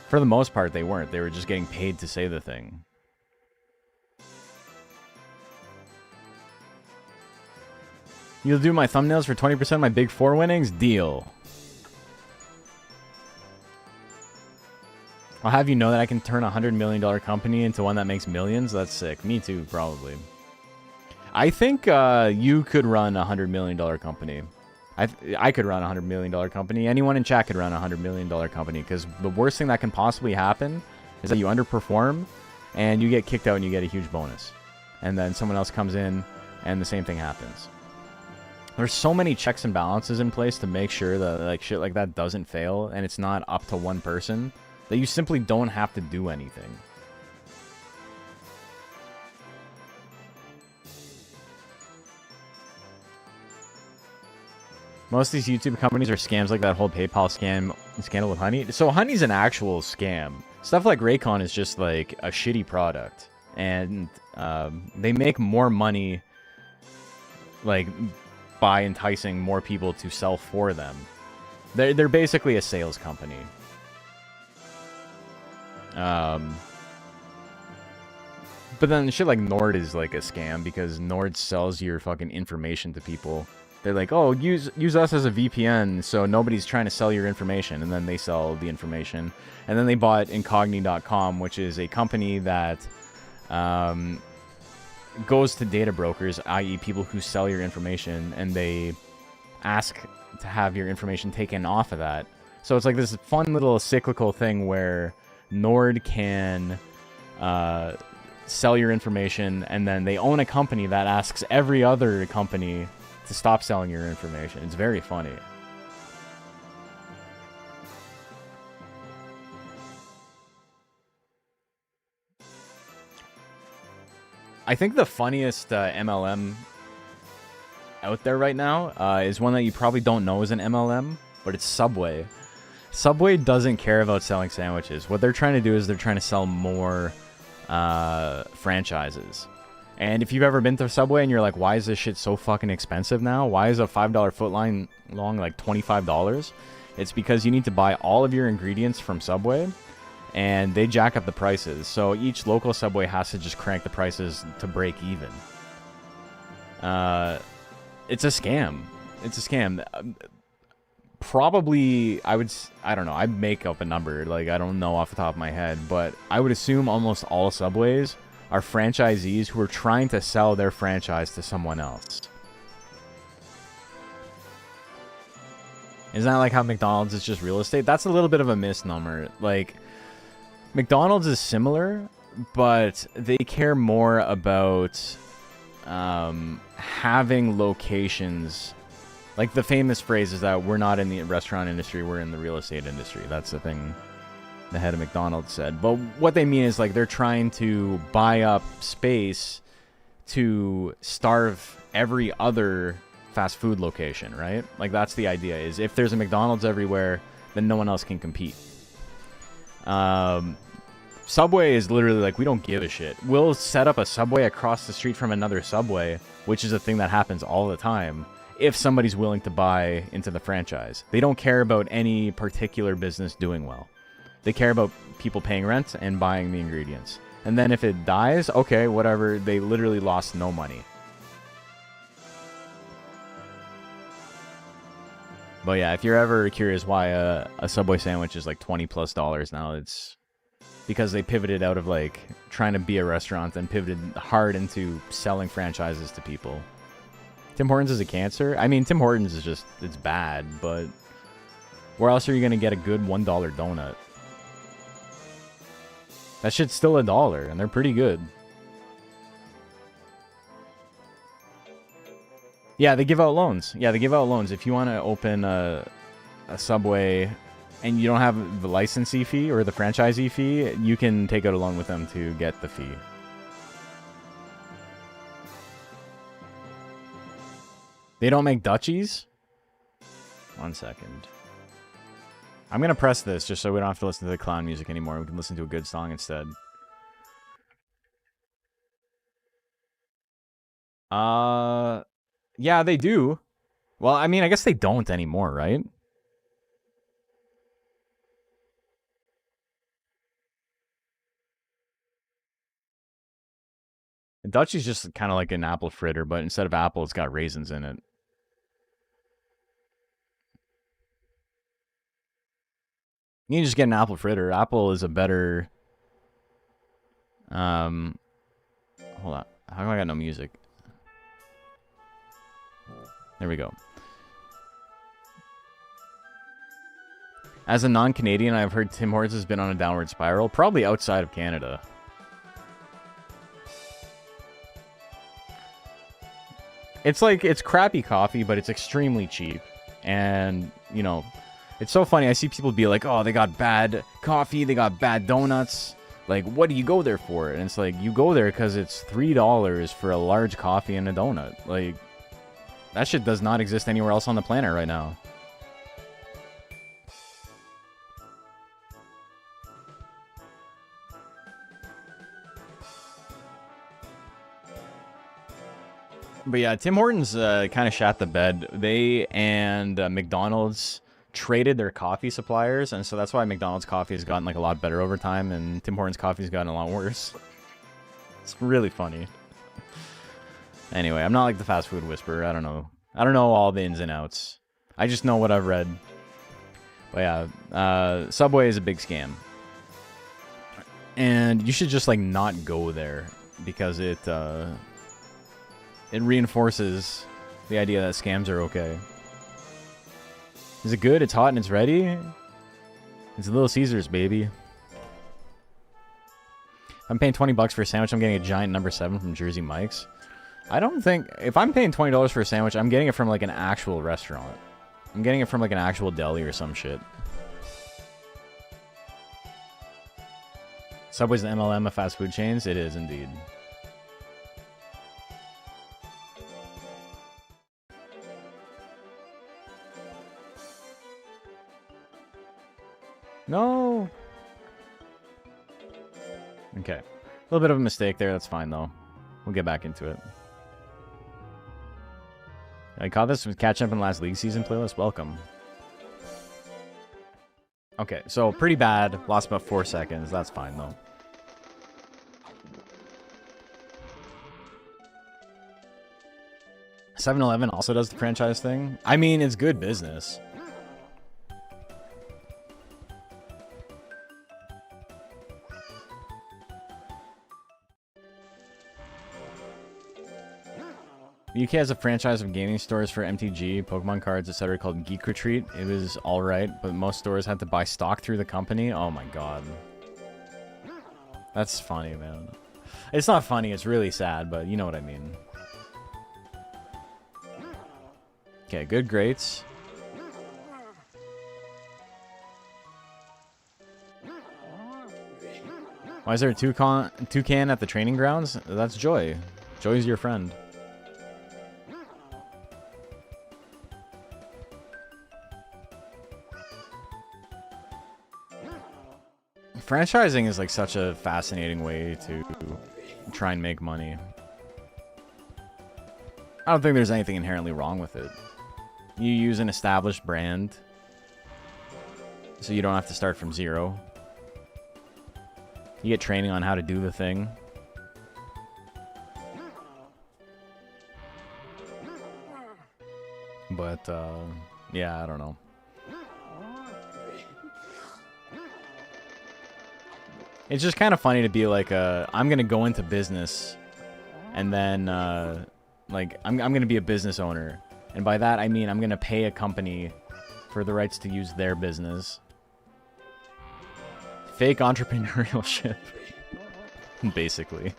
B: for the most part, they weren't. They were just getting paid to say the thing. You'll do my thumbnails for 20% of my Big 4 winnings? Deal. I'll have you know that I can turn a $100 million company into one that makes millions. That's sick. Me too, probably. I think you could run a $100 million company. I could run a $100 million company. Anyone in chat could run a $100 million company, because the worst thing that can possibly happen is that you underperform and you get kicked out and you get a huge bonus. And then someone else comes in and the same thing happens. There's so many checks and balances in place to make sure that, like, shit like that doesn't fail and it's not up to one person, that you simply don't have to do anything. Most of these YouTube companies are scams, like that whole PayPal scandal with Honey. So Honey's an actual scam. Stuff like Raycon is just like a shitty product. And they make more money, like, by enticing more people to sell for them. They're basically a sales company. But then shit like Nord is like a scam, because Nord sells your fucking information to people. They're like, oh, use us as a VPN so nobody's trying to sell your information, and then they sell the information. And then they bought Incogni.com, which is a company that goes to data brokers, i.e. people who sell your information, and they ask to have your information taken off of that. So it's like this fun little cyclical thing where Nord can sell your information, and then they own a company that asks every other company to stop selling your information. It's very funny. I think the funniest MLM out there right now is one that you probably don't know is an MLM, but it's Subway. Subway doesn't care about selling sandwiches. What they're trying to do is they're trying to sell more franchises. And if you've ever been to Subway and you're like, why is this shit so fucking expensive now? Why is a $5 foot line long like $25? It's because you need to buy all of your ingredients from Subway, and they jack up the prices. So each local Subway has to just crank the prices to break even. It's a scam. It's a scam. Probably, I don't know, I'd make up a number. Like, I don't know off the top of my head, but I would assume almost all Subways are franchisees who are trying to sell their franchise to someone else. Isn't that like how McDonald's is just real estate? That's a little bit of a misnomer. Like, McDonald's is similar, but they care more about having locations. Like, the famous phrase is that we're not in the restaurant industry, we're in the real estate industry. That's the thing the head of McDonald's said. But what they mean is, like, they're trying to buy up space to starve every other fast food location, right? Like, that's the idea, is if there's a McDonald's everywhere, then no one else can compete. Subway is literally like, we don't give a shit. We'll set up a Subway across the street from another Subway, which is a thing that happens all the time, if somebody's willing to buy into the franchise. They don't care about any particular business doing well. They care about people paying rent and buying the ingredients. And then if it dies, okay, whatever. They literally lost no money. But yeah, if you're ever curious why a Subway sandwich is like $20+ now, it's because they pivoted out of like trying to be a restaurant and pivoted hard into selling franchises to people. Tim Hortons is a cancer. I mean, Tim Hortons is just, it's bad, but where else are you going to get a good $1 donut? That shit's still $1, and they're pretty good. Yeah, they give out loans. Yeah, they give out loans. If you want to open a Subway and you don't have the licensee fee or the franchisee fee, you can take out a loan with them to get the fee. They don't make Dutchies? 1 second. I'm going to press this just so we don't have to listen to the clown music anymore. We can listen to a good song instead. Yeah, they do. Well, I mean, I guess they don't anymore, right? And Dutchie's just kind of like an apple fritter, but instead of apple, it's got raisins in it. You can just get an apple fritter. Apple is a better... Hold on. How come I got no music? There we go. As a non-Canadian, I've heard Tim Hortons has been on a downward spiral, probably outside of Canada. It's like, it's crappy coffee, but it's extremely cheap. And, you know, it's so funny. I see people be like, oh, they got bad coffee, they got bad donuts. Like, what do you go there for? And it's like, you go there because it's $3 for a large coffee and a donut. Like, that shit does not exist anywhere else on the planet right now. But yeah, Tim Hortons kind of shat the bed. They and McDonald's traded their coffee suppliers, and so that's why McDonald's coffee has gotten like a lot better over time, and Tim Hortons coffee has gotten a lot worse. It's really funny. Anyway, I'm not like the fast food whisperer. I don't know all the ins and outs. I just know what I've read. But yeah, Subway is a big scam, and you should just like not go there because it reinforces the idea that scams are okay. Is it good? It's hot and it's ready? It's Little Caesars, baby. I'm paying 20 bucks for a sandwich. I'm getting a giant number 7 from Jersey Mike's. I don't think... If I'm paying $20 for a sandwich, I'm getting it from, like, an actual restaurant. I'm getting it from, like, an actual deli or some shit. Subway's the MLM of fast food chains? It is, indeed. No! Okay. A little bit of a mistake there. That's fine, though. We'll get back into it. I caught this with catching up in the last league season playlist. Welcome. Okay, so pretty bad. Lost about 4 seconds. That's fine, though. $7-Eleven also does the franchise thing. I mean, it's good business. The UK has a franchise of gaming stores for MTG, Pokemon cards, etc. called Geek Retreat. It was alright, but most stores had to buy stock through the company. Oh my god. That's funny, man. It's not funny, it's really sad, but you know what I mean. Okay, good greats. Why is there a toucan at the training grounds? That's Joy. Joy's your friend. Franchising is like such a fascinating way to try and make money. I don't think there's anything inherently wrong with it. You use an established brand, so you don't have to start from zero. You get training on how to do the thing. But, yeah, I don't know. It's just kind of funny to be like, I'm going to go into business, and then, like, I'm going to be a business owner. And by that, I mean I'm going to pay a company for the rights to use their business. Fake entrepreneurship. Basically.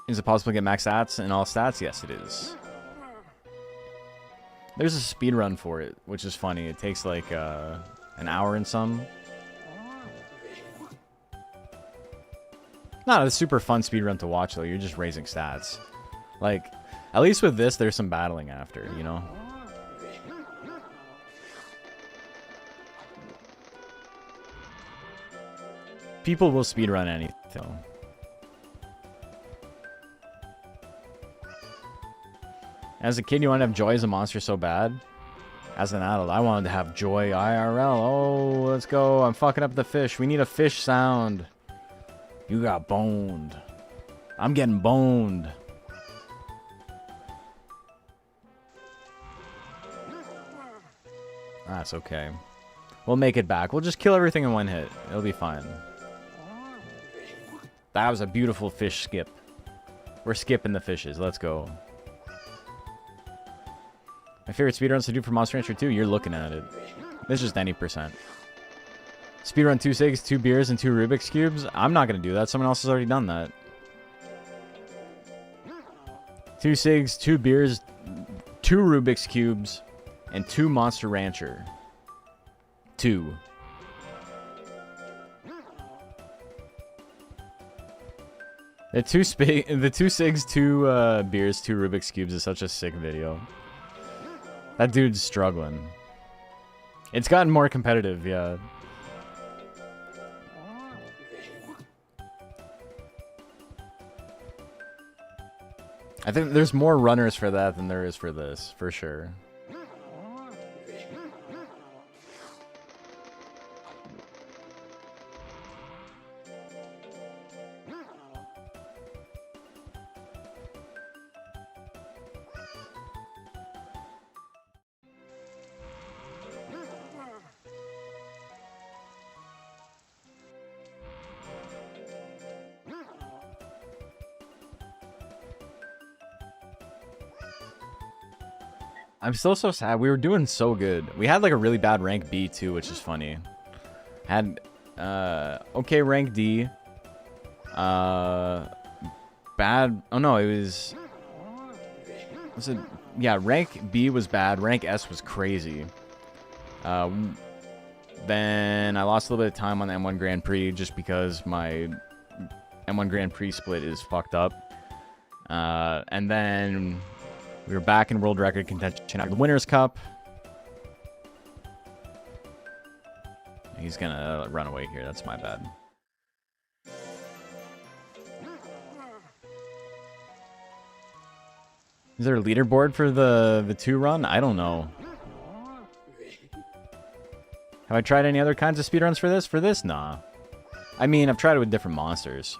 B: Is it possible to get max stats in all stats? Yes, it is. There's a speed run for it, which is funny. It takes like an hour and some. Not a super fun speed run to watch though. You're just raising stats. Like, at least with this, there's some battling after, you know? People will speedrun anything. As a kid, you wanted to have Joy as a monster so bad. As an adult, I wanted to have Joy IRL. Oh, let's go. I'm fucking up the fish. We need a fish sound. You got boned. I'm getting boned. That's okay. We'll make it back. We'll just kill everything in one hit. It'll be fine. That was a beautiful fish skip. We're skipping the fishes. Let's go. My favorite speedruns to do for Monster Rancher 2, you're looking at it. It's just any percent. Speedrun 2 cigs, 2 beers, and 2 Rubik's Cubes? I'm not going to do that. Someone else has already done that. 2 cigs, 2 beers, 2 Rubik's Cubes, and 2 Monster Rancher. 2. The 2 cigs, 2 beers, 2 Rubik's Cubes is such a sick video. That dude's struggling. It's gotten more competitive, yeah. I think there's more runners for that than there is for this, for sure. I'm still so sad. We were doing so good. We had like a really bad rank B too, which is funny. Had okay rank D. Bad. Oh no, it was it? Yeah, rank B was bad. Rank S was crazy. Then I lost a little bit of time on the M1 Grand Prix just because my M1 Grand Prix split is fucked up. And then we were back in world record contention after the Winners' Cup. He's gonna run away here. That's my bad. Is there a leaderboard for the 2 run? I don't know. Have I tried any other kinds of speedruns for this? For this, nah. I mean, I've tried it with different monsters.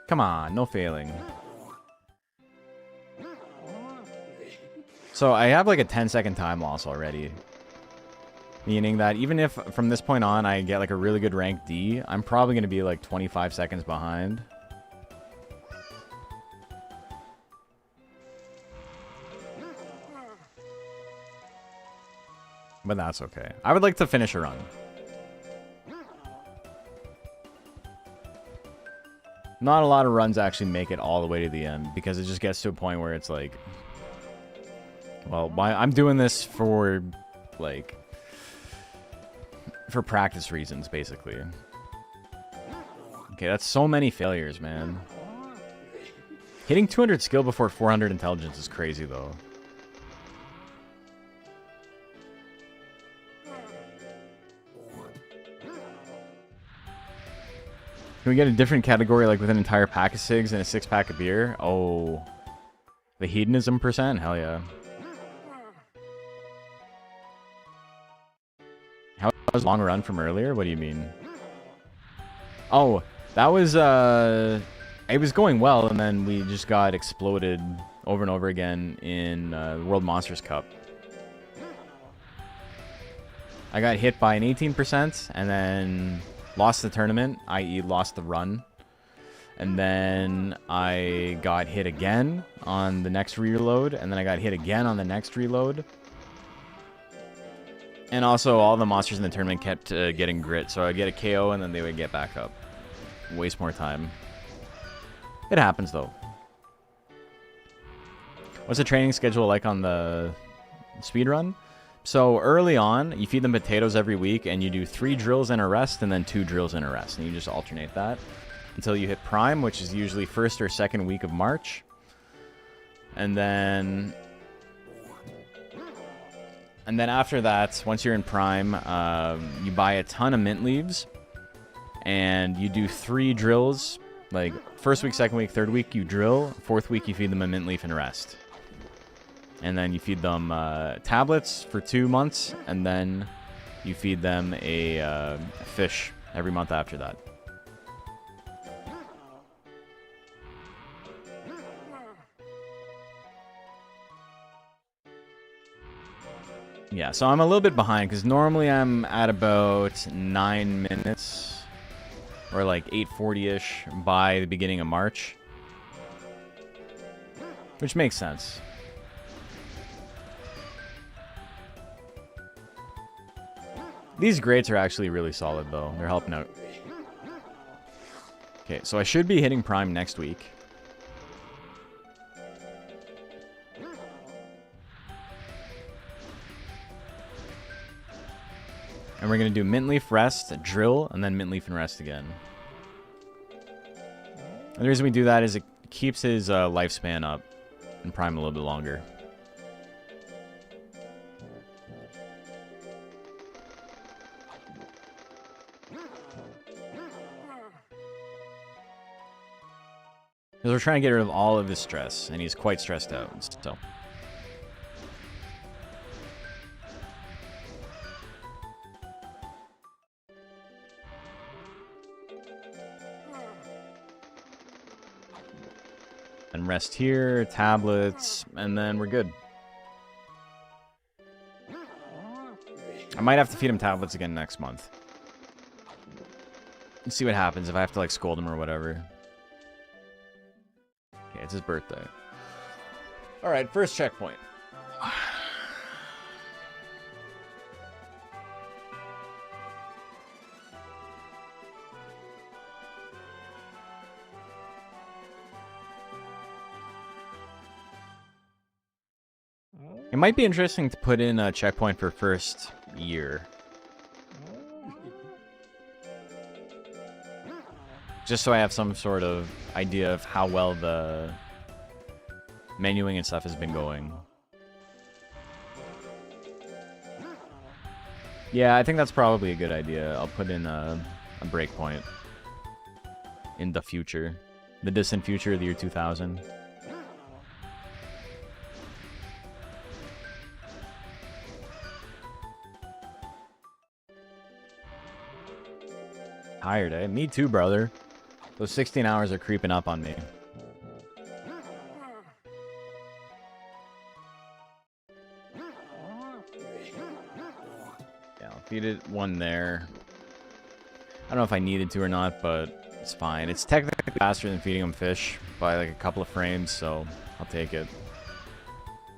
B: Come on, no failing. So I have like a 10-second time loss already. Meaning that even if from this point on I get like a really good rank D, I'm probably going to be like 25 seconds behind. But that's okay. I would like to finish a run. Not a lot of runs actually make it all the way to the end because it just gets to a point where it's like, well, I'm doing this for like for practice reasons, basically. Okay, that's so many failures, man. Hitting 200 skill before 400 intelligence is crazy, though. Can we get a different category, like with an entire pack of cigs and a 6-pack of beer? Oh. The hedonism percent? Hell yeah. How was long run from earlier? What do you mean? Oh, that was, it was going well, and then we just got exploded over and over again in the World Monsters Cup. I got hit by an 18%, and then lost the tournament, i.e. lost the run. And then I got hit again on the next reload, and then I got hit again on the next reload. And also, all the monsters in the tournament kept getting grit, so I'd get a KO, and then they would get back up. Waste more time. It happens, though. What's the training schedule like on the speedrun? So early on, you feed them potatoes every week, and you do 3 drills and a rest, and then 2 drills and a rest. And you just alternate that until you hit Prime, which is usually first or second week of March. And then after that, once you're in Prime, you buy a ton of mint leaves, and you do 3 drills. Like, first week, second week, third week, you drill. 4th week, you feed them a mint leaf and rest. And then you feed them tablets for 2 months, and then you feed them a fish every month after that. Yeah, so I'm a little bit behind, because normally I'm at about 9 minutes, or like 8:40-ish by the beginning of March. Which makes sense. These grades are actually really solid, though. They're helping out. Okay, so I should be hitting Prime next week. And we're going to do Mint Leaf Rest, Drill, and then Mint Leaf and Rest again. And the reason we do that is it keeps his lifespan up in Prime a little bit longer. Because we're trying to get rid of all of his stress, and he's quite stressed out, so. And rest here, tablets, and then we're good. I might have to feed him tablets again next month. Let's see what happens if I have to like scold him or whatever. Okay, it's his birthday. All right, first checkpoint. It might be interesting to put in a checkpoint for first year. Just so I have some sort of idea of how well the menuing and stuff has been going. Yeah, I think that's probably a good idea. I'll put in a breakpoint in the future. The distant future of the year 2000. Tired, eh? Me too, brother. Those 16 hours are creeping up on me. Yeah, I'll feed it one there. I don't know if I needed to or not, but it's fine. It's technically faster than feeding them fish by like a couple of frames, so I'll take it.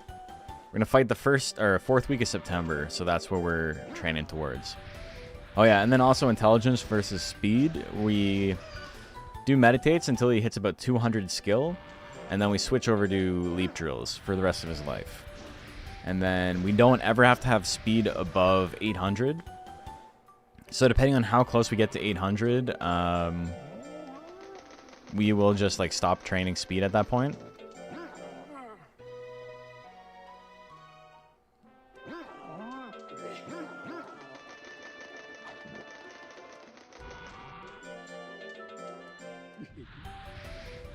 B: We're gonna fight the fourth week of September, so that's what we're training towards. Oh yeah, and then also intelligence versus speed. We do meditates until he hits about 200 skill, and then we switch over to leap drills for the rest of his life. And then we don't ever have to have speed above 800. So depending on how close we get to 800, we will just like stop training speed at that point.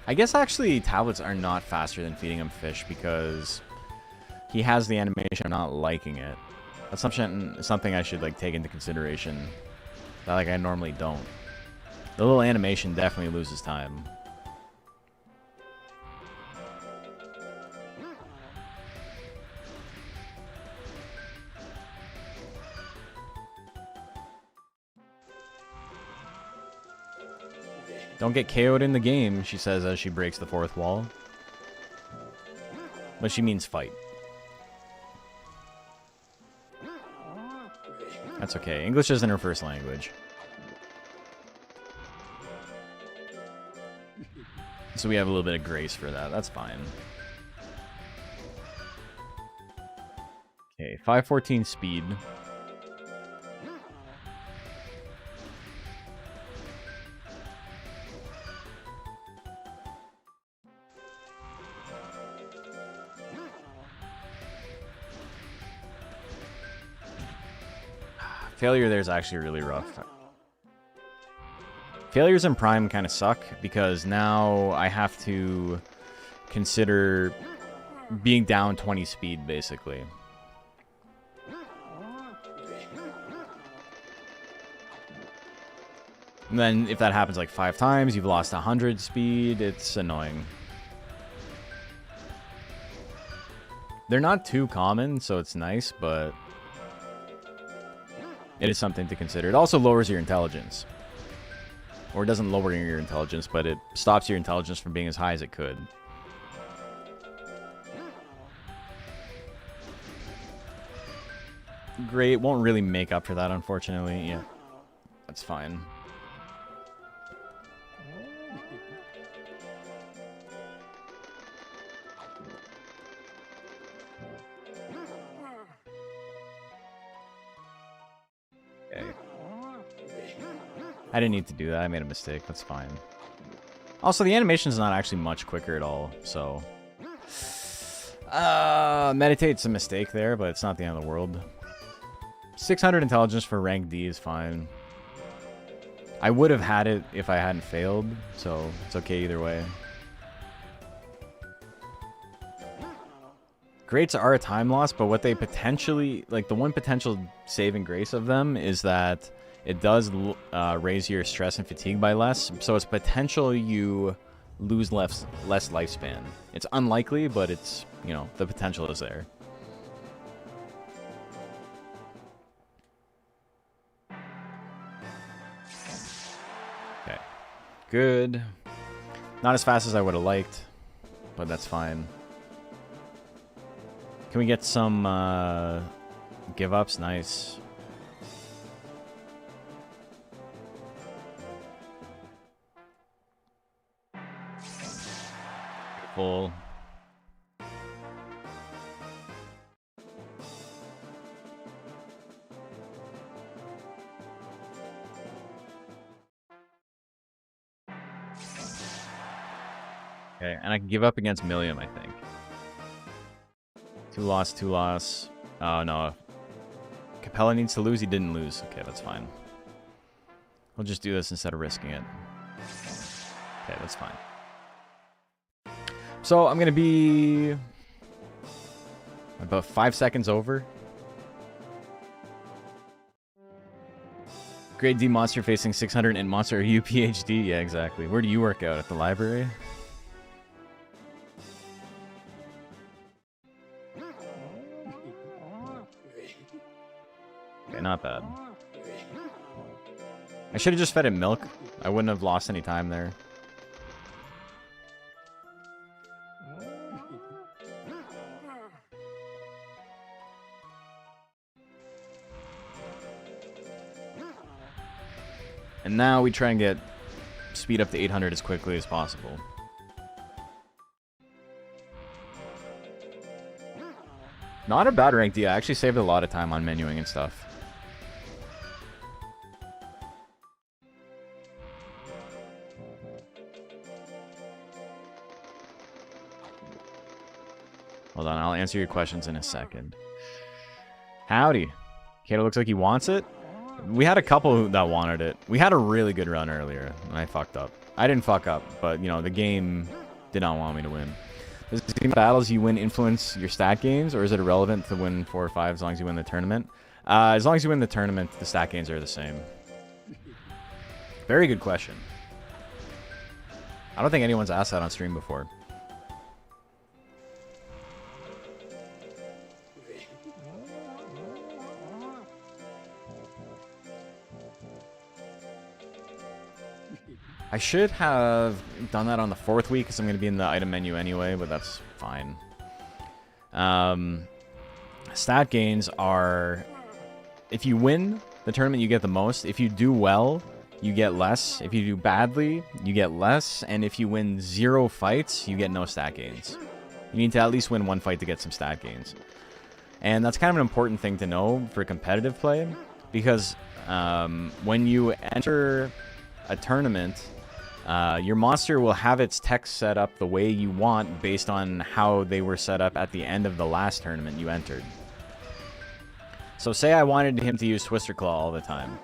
B: I guess actually tablets are not faster than feeding him fish because he has the animation of not liking it. That's something I should like take into consideration that like I normally don't. The little animation definitely loses time. Don't get KO'd in the game, she says as she breaks the fourth wall. But she means fight. That's okay. English isn't her first language. So we have a little bit of grace for that. That's fine. Okay, 514 speed. Failure there is actually really rough. Failures in Prime kind of suck because now I have to consider being down 20 speed, basically. And then if that happens like 5 times, you've lost 100 speed. It's annoying. They're not too common, so it's nice, but it is something to consider. It also lowers your intelligence. Or it doesn't lower your intelligence, but it stops your intelligence from being as high as it could. Great, won't really make up for that, unfortunately. Yeah, that's fine. I didn't need to do that. I made a mistake. That's fine. Also, the animation's not actually much quicker at all, so... Meditate's a mistake there, but it's not the end of the world. 600 intelligence for rank D is fine. I would have had it if I hadn't failed, so it's okay either way. Greats are a time loss, but what they potentially... Like, the one potential saving grace of them is that it does raise your stress and fatigue by less, so it's potential you lose less lifespan. It's unlikely, but it's, you know, the potential is there. good. Not as fast as I would have liked, but that's fine. Can we get some give ups? Nice. Full. Okay, and I can give up against Milliam, I think. 2 loss, 2 loss. Oh, no. Capella needs to lose. He didn't lose. Okay, that's fine. We'll just do this instead of risking it. Okay, that's fine. So, I'm going to be about 5 seconds over. Grade D monster facing 600 int monster. Are you PhD? Yeah, exactly. Where do you work out? At the library? Okay, not bad. I should have just fed it milk. I wouldn't have lost any time there. And now we try and get speed up to 800 as quickly as possible. Not a bad rank D. I actually saved a lot of time on menuing and stuff. Hold on, I'll answer your questions in a second. Howdy. Kato looks like he wants it. We had a couple that wanted it. We had a really good run earlier, and I fucked up. I didn't fuck up, but, you know, the game did not want me to win. Does the game battles you win influence your stat gains, or is it irrelevant to win 4 or 5 as long as you win the tournament? As long as you win the tournament, the stat gains are the same. Very good question. I don't think anyone's asked that on stream before. I should have done that on the 4th week because I'm going to be in the item menu anyway, but that's fine. Stat gains are... If you win the tournament, you get the most. If you do well, you get less. If you do badly, you get less. And if you win 0 fights, you get no stat gains. You need to at least win 1 fight to get some stat gains. And that's kind of an important thing to know for competitive play. Because when you enter a tournament... your monster will have its text set up the way you want based on how they were set up at the end of the last tournament you entered. So say I wanted him to use Twister Claw all the time.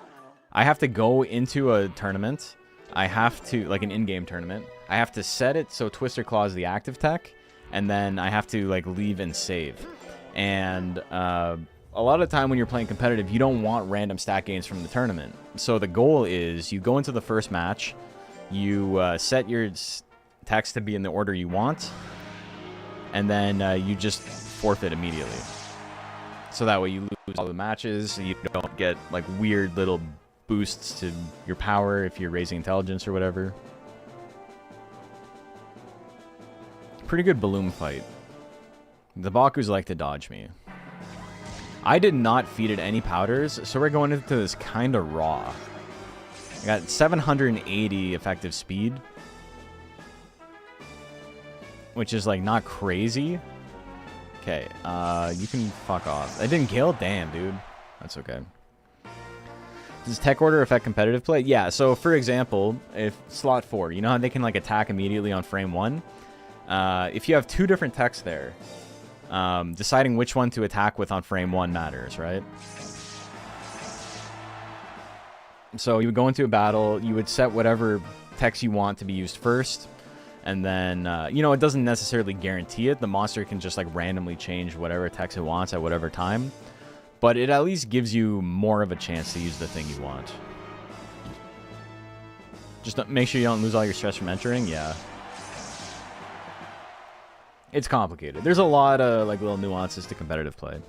B: I have to go into a tournament. I have to, like an in-game tournament, I have to set it so Twister Claw is the active tech, and then I have to like leave and save. And a lot of the time when you're playing competitive, you don't want random stat gains from the tournament. So the goal is you go into the first match, you set your text to be in the order you want, and then you just forfeit immediately. So that way you lose all the matches, you don't get like weird little boosts to your power if you're raising intelligence or whatever. Pretty good balloon fight. The Bakus like to dodge me. I did not feed it any powders, so we're going into this kind of raw. I got 780 effective speed, which is like not crazy. Okay, you can fuck off. I didn't kill? Damn, dude. That's okay. Does tech order affect competitive play? Yeah, so for example, if slot 4, you know how they can like attack immediately on frame 1? If you have 2 different techs there, deciding which one to attack with on frame 1 matters, right? So you would go into a battle, you would set whatever text you want to be used first, and then, you know, it doesn't necessarily guarantee it. The monster can just, like, randomly change whatever text it wants at whatever time, but it at least gives you more of a chance to use the thing you want. Just make sure you don't lose all your stress from entering, yeah. It's complicated. There's a lot of, like, little nuances to competitive play.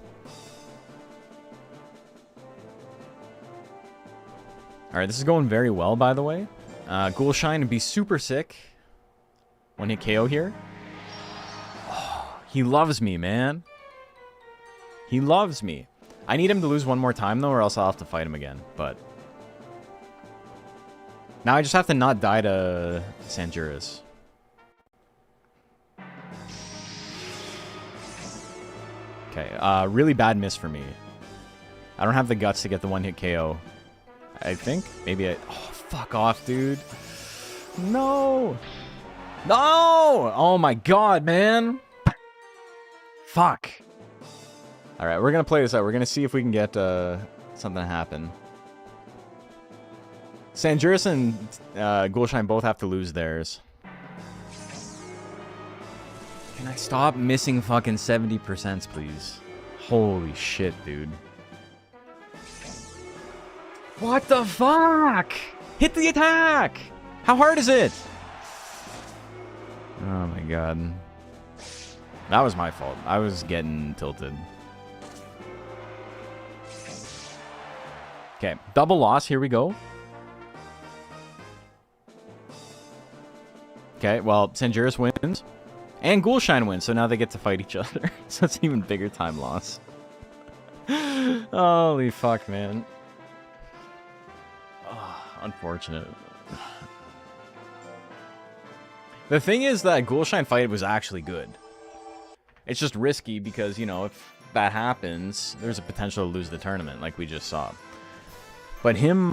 B: Alright, this is going very well, by the way. Ghoulshine would be super sick. One hit KO here. Oh, he loves me, man. He loves me. I need him to lose one more time, though, or else I'll have to fight him again. But now I just have to not die to Sanjuris. Okay, really bad miss for me. I don't have the guts to get the one-hit KO. I think. Maybe I... Oh, fuck off, dude. No! No! Oh my god, man! Fuck. Alright, we're gonna play this out. We're gonna see if we can get something to happen. Sanjuris and Ghoulshine both have to lose theirs. Can I stop missing fucking 70%, please? Holy shit, dude. What the fuck? Hit the attack! How hard is it? Oh my god. That was my fault. I was getting tilted. Okay, double loss. Here we go. Okay, well, Sanjuris wins. And Ghoulshine wins, so now they get to fight each other. So it's an even bigger time loss. Holy fuck, man. Oh, unfortunate. The thing is that Ghoulshine fight was actually good. It's just risky because, you know, if that happens, there's a potential to lose the tournament, like we just saw. But him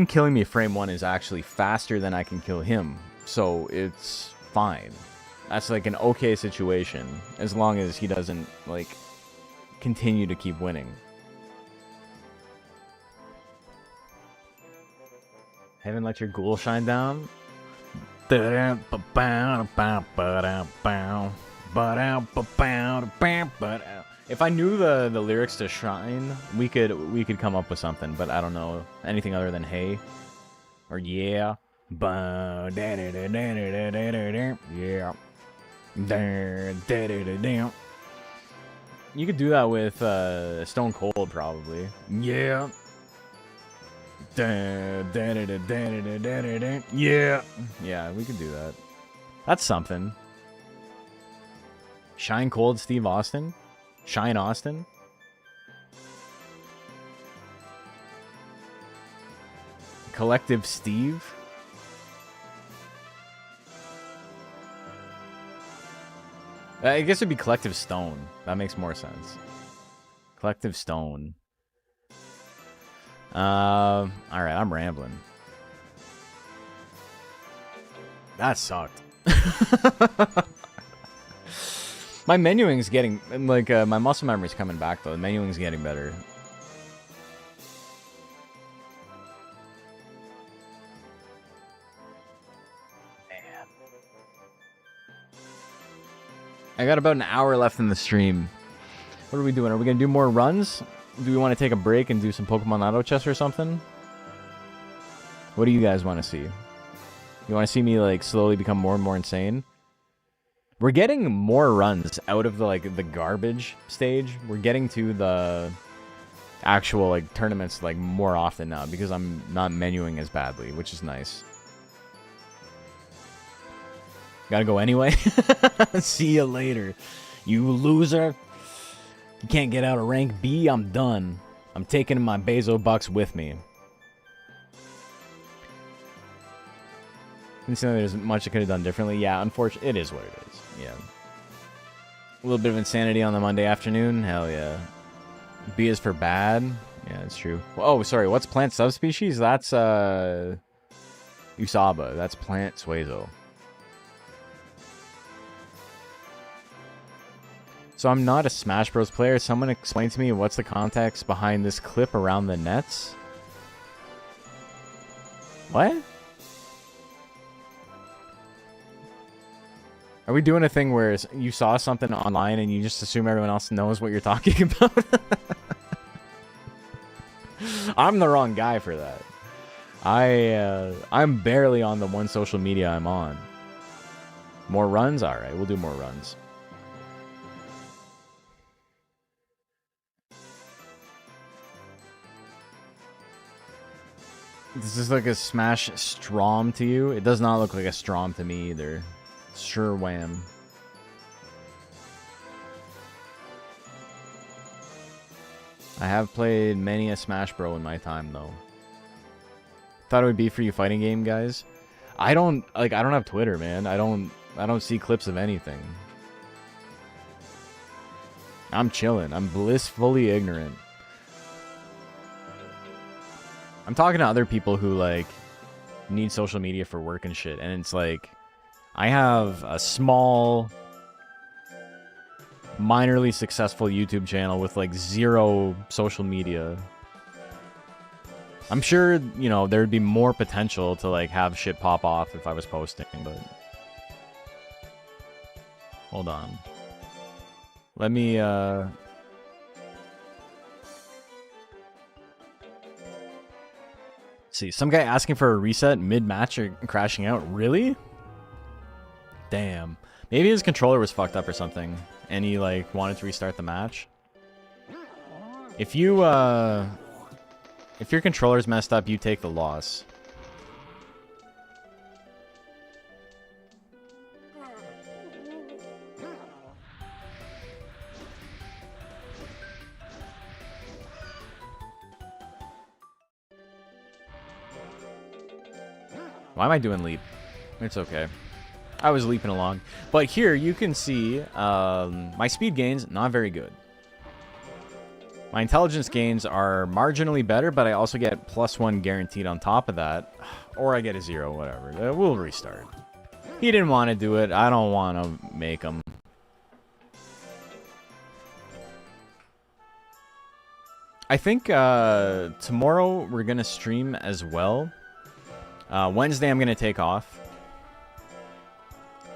B: killing me frame 1 is actually faster than I can kill him. So it's fine. That's like an okay situation, as long as he doesn't, like, continue to keep winning. Haven't let your Ghoulshine down? If I knew the lyrics to Shine, we could come up with something, but I don't know anything other than hey or yeah. Yeah. You could do that with Stone Cold, probably. Yeah. Yeah. Yeah, we could do that. That's something. Shine Cold Steve Austin? Shine Austin? Collective Steve? I guess it'd be Collective Stone. That makes more sense. Collective Stone. Alright, I'm rambling. That sucked. My menuing's getting, like, my muscle memory's coming back, though. The menuing's getting better. Man. I got about an hour left in the stream. What are we doing? Are we going to do more runs? Do we want to take a break and do some Pokemon Auto Chess or something? What do you guys want to see? You want to see me, like, slowly become more and more insane? We're getting more runs out of the, like, the garbage stage. We're getting to the actual, like, tournaments, like, more often now because I'm not menuing as badly, which is nice. Gotta go anyway? See you later, you loser. You can't get out of rank B, I'm done. I'm taking my Bezo Bucks with me. Didn't seem like there's much I could have done differently. Yeah, unfortunately, it is what it is. Yeah. A little bit of insanity on the Monday afternoon. Hell yeah. B is for bad. Yeah, it's true. Oh, sorry. What's plant subspecies? That's, Usaba. That's plant Suezo. So I'm not a Smash Bros. Player. Someone explain to me what's the context behind this clip around the nets? What? Are we doing a thing where you saw something online and you just assume everyone else knows what you're talking about? I'm the wrong guy for that. I'm barely on the one social media I'm on. More runs? Alright, we'll do more runs. Does this look a Smash Strom to you? It does not look like a Strom to me either. Sure wham. I have played many a Smash Bro in my time though. Thought it would be for you fighting game guys. I don't have Twitter, man. I don't see clips of anything. I'm chilling. I'm blissfully ignorant. I'm talking to other people who like need social media for work and shit, and it's like I have a small, minorly successful YouTube channel with like 0 social media. I'm sure, you know, there'd be more potential to like have shit pop off if I was posting, but hold on. Let me see, some guy asking for a reset mid-match or crashing out. Really? Damn. Maybe his controller was fucked up or something, and he like wanted to restart the match. If you if your controller's messed up, you take the loss. Why am I doing leap? It's okay. I was leaping along. But here you can see my speed gains, not very good. My intelligence gains are marginally better, but I also get +1 guaranteed on top of that. Or I get a 0, whatever. We'll restart. He didn't want to do it. I don't want to make him. I think tomorrow we're going to stream as well. Wednesday I'm going to take off.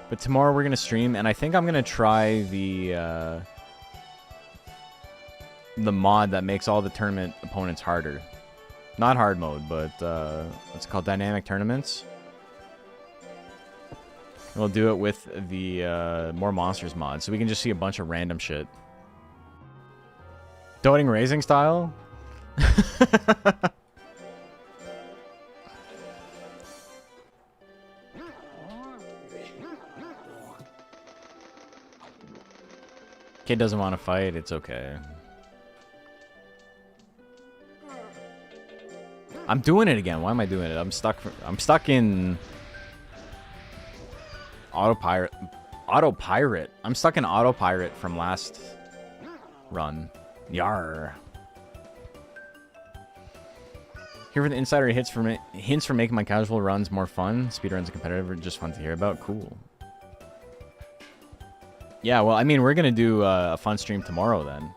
B: But tomorrow we're going to stream, and I think I'm going to try the mod that makes all the tournament opponents harder. Not hard mode, but what's it called? Dynamic tournaments. We'll do it with the More Monsters mod, so we can just see a bunch of random shit. Doting Raising style? Kid doesn't want to fight, it's okay. I'm doing it again. Why am I doing it? I'm stuck in autopilot. I'm stuck in autopilot from last run. Yar. Here for the insider hints for making my casual runs more fun. Speedruns and competitive are just fun to hear about. Cool. Yeah, well, I mean, we're gonna do a fun stream tomorrow then.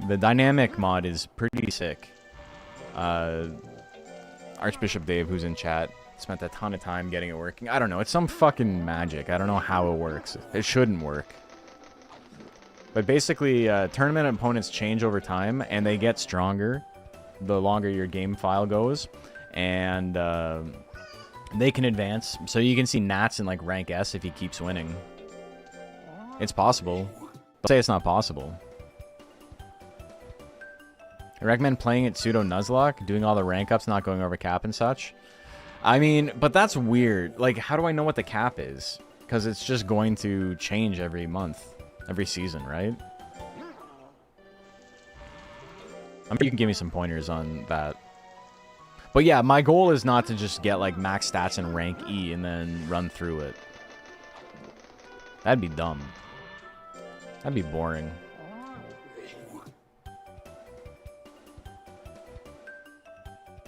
B: The dynamic mod is pretty sick. Archbishop Dave, who's in chat, spent a ton of time getting it working. I don't know. It's some fucking magic. I don't know how it works. It shouldn't work. But basically, tournament opponents change over time, and they get stronger the longer your game file goes. And they can advance. So you can see Nats in like rank S if he keeps winning. It's possible. Don't say it's not possible. I recommend playing it pseudo Nuzlocke, doing all the rank ups, not going over cap and such. I mean, but that's weird. Like, how do I know what the cap is? Because it's just going to change every month, every season, right? I'm sure you can give me some pointers on that. But yeah, my goal is not to just get like max stats in rank E and then run through it. That'd be dumb. That'd be boring.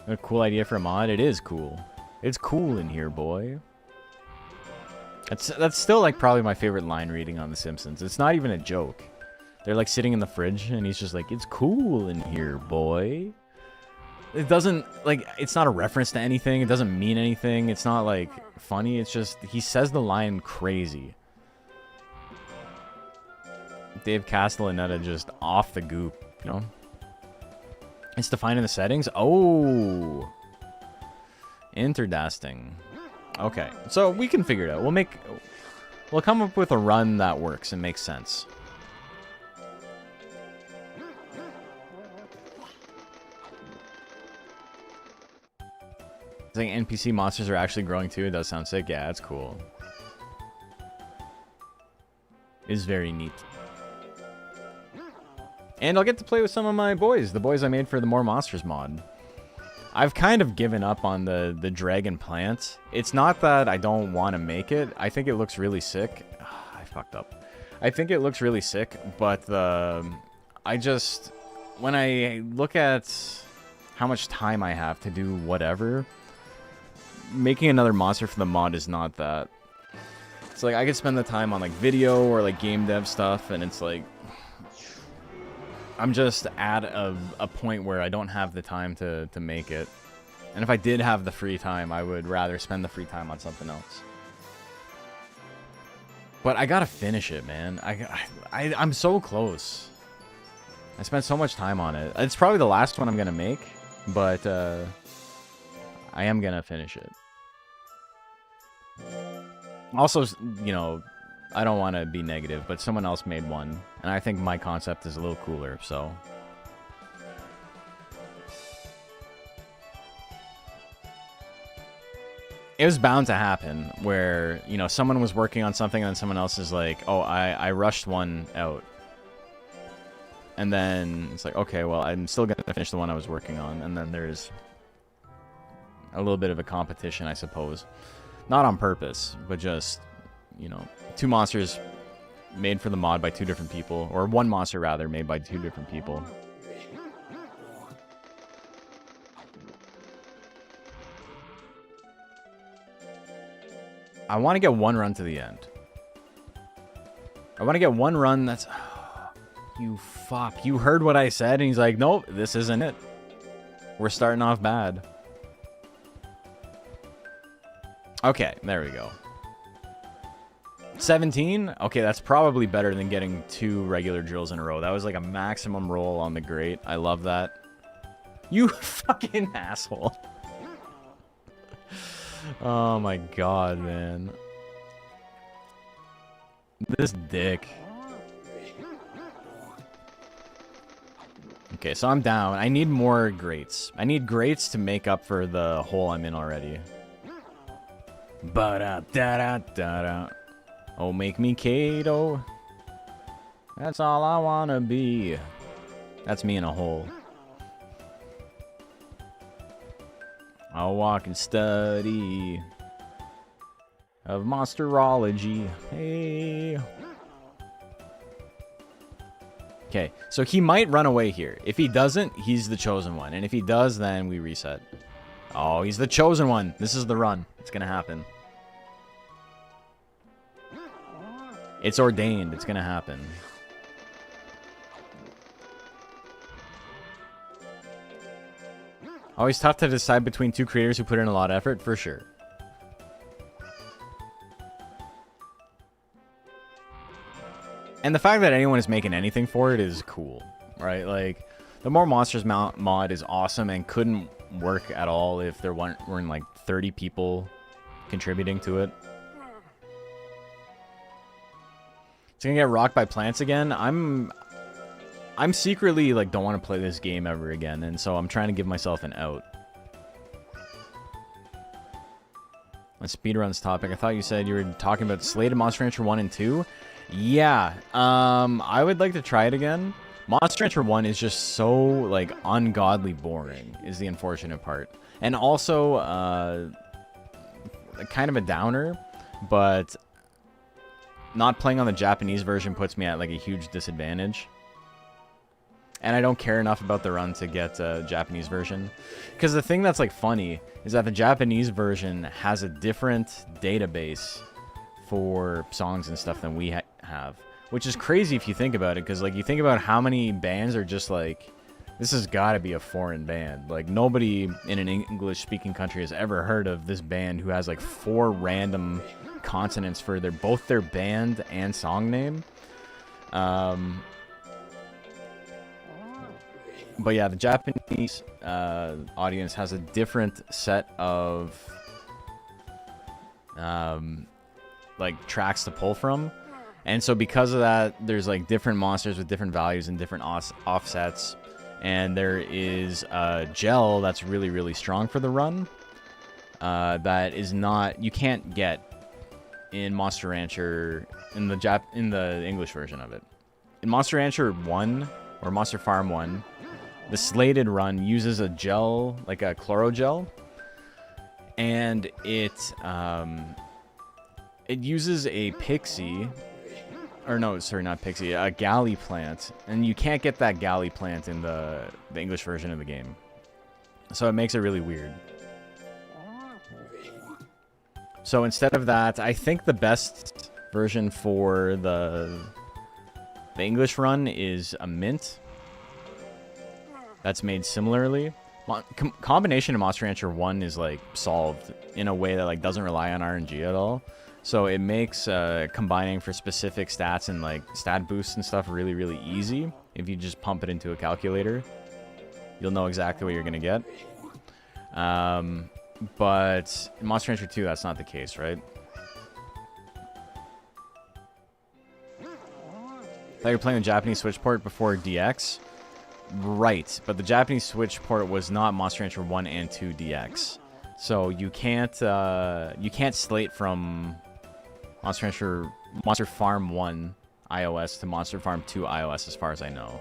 B: A cool idea for a mod? It is cool. It's cool in here, boy. That's still like probably my favorite line reading on The Simpsons. It's not even a joke. They're like sitting in the fridge and he's just like, it's cool in here, boy. It doesn't, like, it's not a reference to anything. It doesn't mean anything. It's not like funny. It's just, he says the line crazy. Dave Castellaneta just off the goop, you know? It's defined in the settings? Oh! Interdasting. Okay, so we can figure it out. We'll come up with a run that works and makes sense. I think NPC monsters are actually growing too. It does sound sick. Yeah, that's cool. It is very neat. And I'll get to play with some of my boys. The boys I made for the More Monsters mod. I've kind of given up on the dragon plant. It's not that I don't want to make it. I think it looks really sick. I fucked up. I think it looks really sick, but I just... When I look at how much time I have to do whatever, making another monster for the mod is not that. It's like I could spend the time on like video or like game dev stuff, and it's like I'm just at a point where I don't have the time to make it. And if I did have the free time, I would rather spend the free time on something else. But I gotta finish it, man. I'm so close. I spent so much time on it. It's probably the last one I'm gonna make, but I am gonna finish it. Also, you know, I don't want to be negative, but someone else made one, and I think my concept is a little cooler, so... It was bound to happen, where, you know, someone was working on something, and then someone else is like, oh, I rushed one out. And then it's like, okay, well, I'm still going to finish the one I was working on, and then there's a little bit of a competition, I suppose. Not on purpose, but just, you know, two monsters made for the mod by two different people, or one monster, rather, made by two different people. I want to get one run to the end. I want to get one run that's... You fuck. You heard what I said, and he's like, nope, this isn't it. We're starting off bad. Okay, there we go. 17? Okay, that's probably better than getting 2 regular drills in a row. That was like a maximum roll on the grate. I love that. You fucking asshole. Oh my god, man. This dick. Okay, so I'm down. I need more grates. I need grates to make up for the hole I'm in already. Ba-da-da-da-da-da. Oh, make me Kato. That's all I wanna be. That's me in a hole. I'll walk and study of monsterology. Hey. Okay, so he might run away here. If he doesn't, he's the chosen one. And if he does, then we reset. Oh, he's the chosen one. This is the run. It's gonna happen. It's ordained. It's gonna happen. Always tough to decide between two creators who put in a lot of effort, for sure. And the fact that anyone is making anything for it is cool, right? Like, the More Monsters mod is awesome and couldn't work at all if there weren't like 30 people contributing to it. It's gonna get rocked by plants again. I'm secretly, like, don't want to play this game ever again, and so I'm trying to give myself an out. On speedruns topic, I thought you said you were talking about Slated Monster Rancher 1 and 2. Yeah, I would like to try it again. Monster Rancher 1 is just so, like, ungodly boring, is the unfortunate part. And also, kind of a downer, but not playing on the Japanese version puts me at, like, a huge disadvantage. And I don't care enough about the run to get a Japanese version. Because the thing that's, like, funny is that the Japanese version has a different database for songs and stuff than we have. Which is crazy if you think about it, because, like, you think about how many bands are just, like, this has got to be a foreign band. Like, nobody in an English-speaking country has ever heard of this band who has, like, 4 random consonants for both their band and song name. But yeah, the Japanese audience has a different set of like tracks to pull from, and so because of that, there's like different monsters with different values and different offsets, and there is a gel that's really, really strong for the run. that is not, you can't get in Monster Rancher in the English version of it. In Monster Rancher 1 or Monster Farm 1, the slated run uses a gel, like a chlorogel, and it uses a pixie, or no, sorry, not pixie, a galley plant, and you can't get that galley plant in the English version of the game. So it makes it really weird. So instead of that, I think the best version for the English run is a mint that's made similarly. Combination of Monster Rancher 1 is like solved in a way that like doesn't rely on RNG at all. So it makes combining for specific stats and like stat boosts and stuff really, really easy. If you just pump it into a calculator, you'll know exactly what you're going to get. But in Monster Rancher 2, that's not the case, right? Thought you were playing the Japanese Switch port before DX? Right, but the Japanese Switch port was not Monster Rancher 1 and 2 DX. So you can't slate from Monster Farm 1 iOS to Monster Farm 2 iOS as far as I know.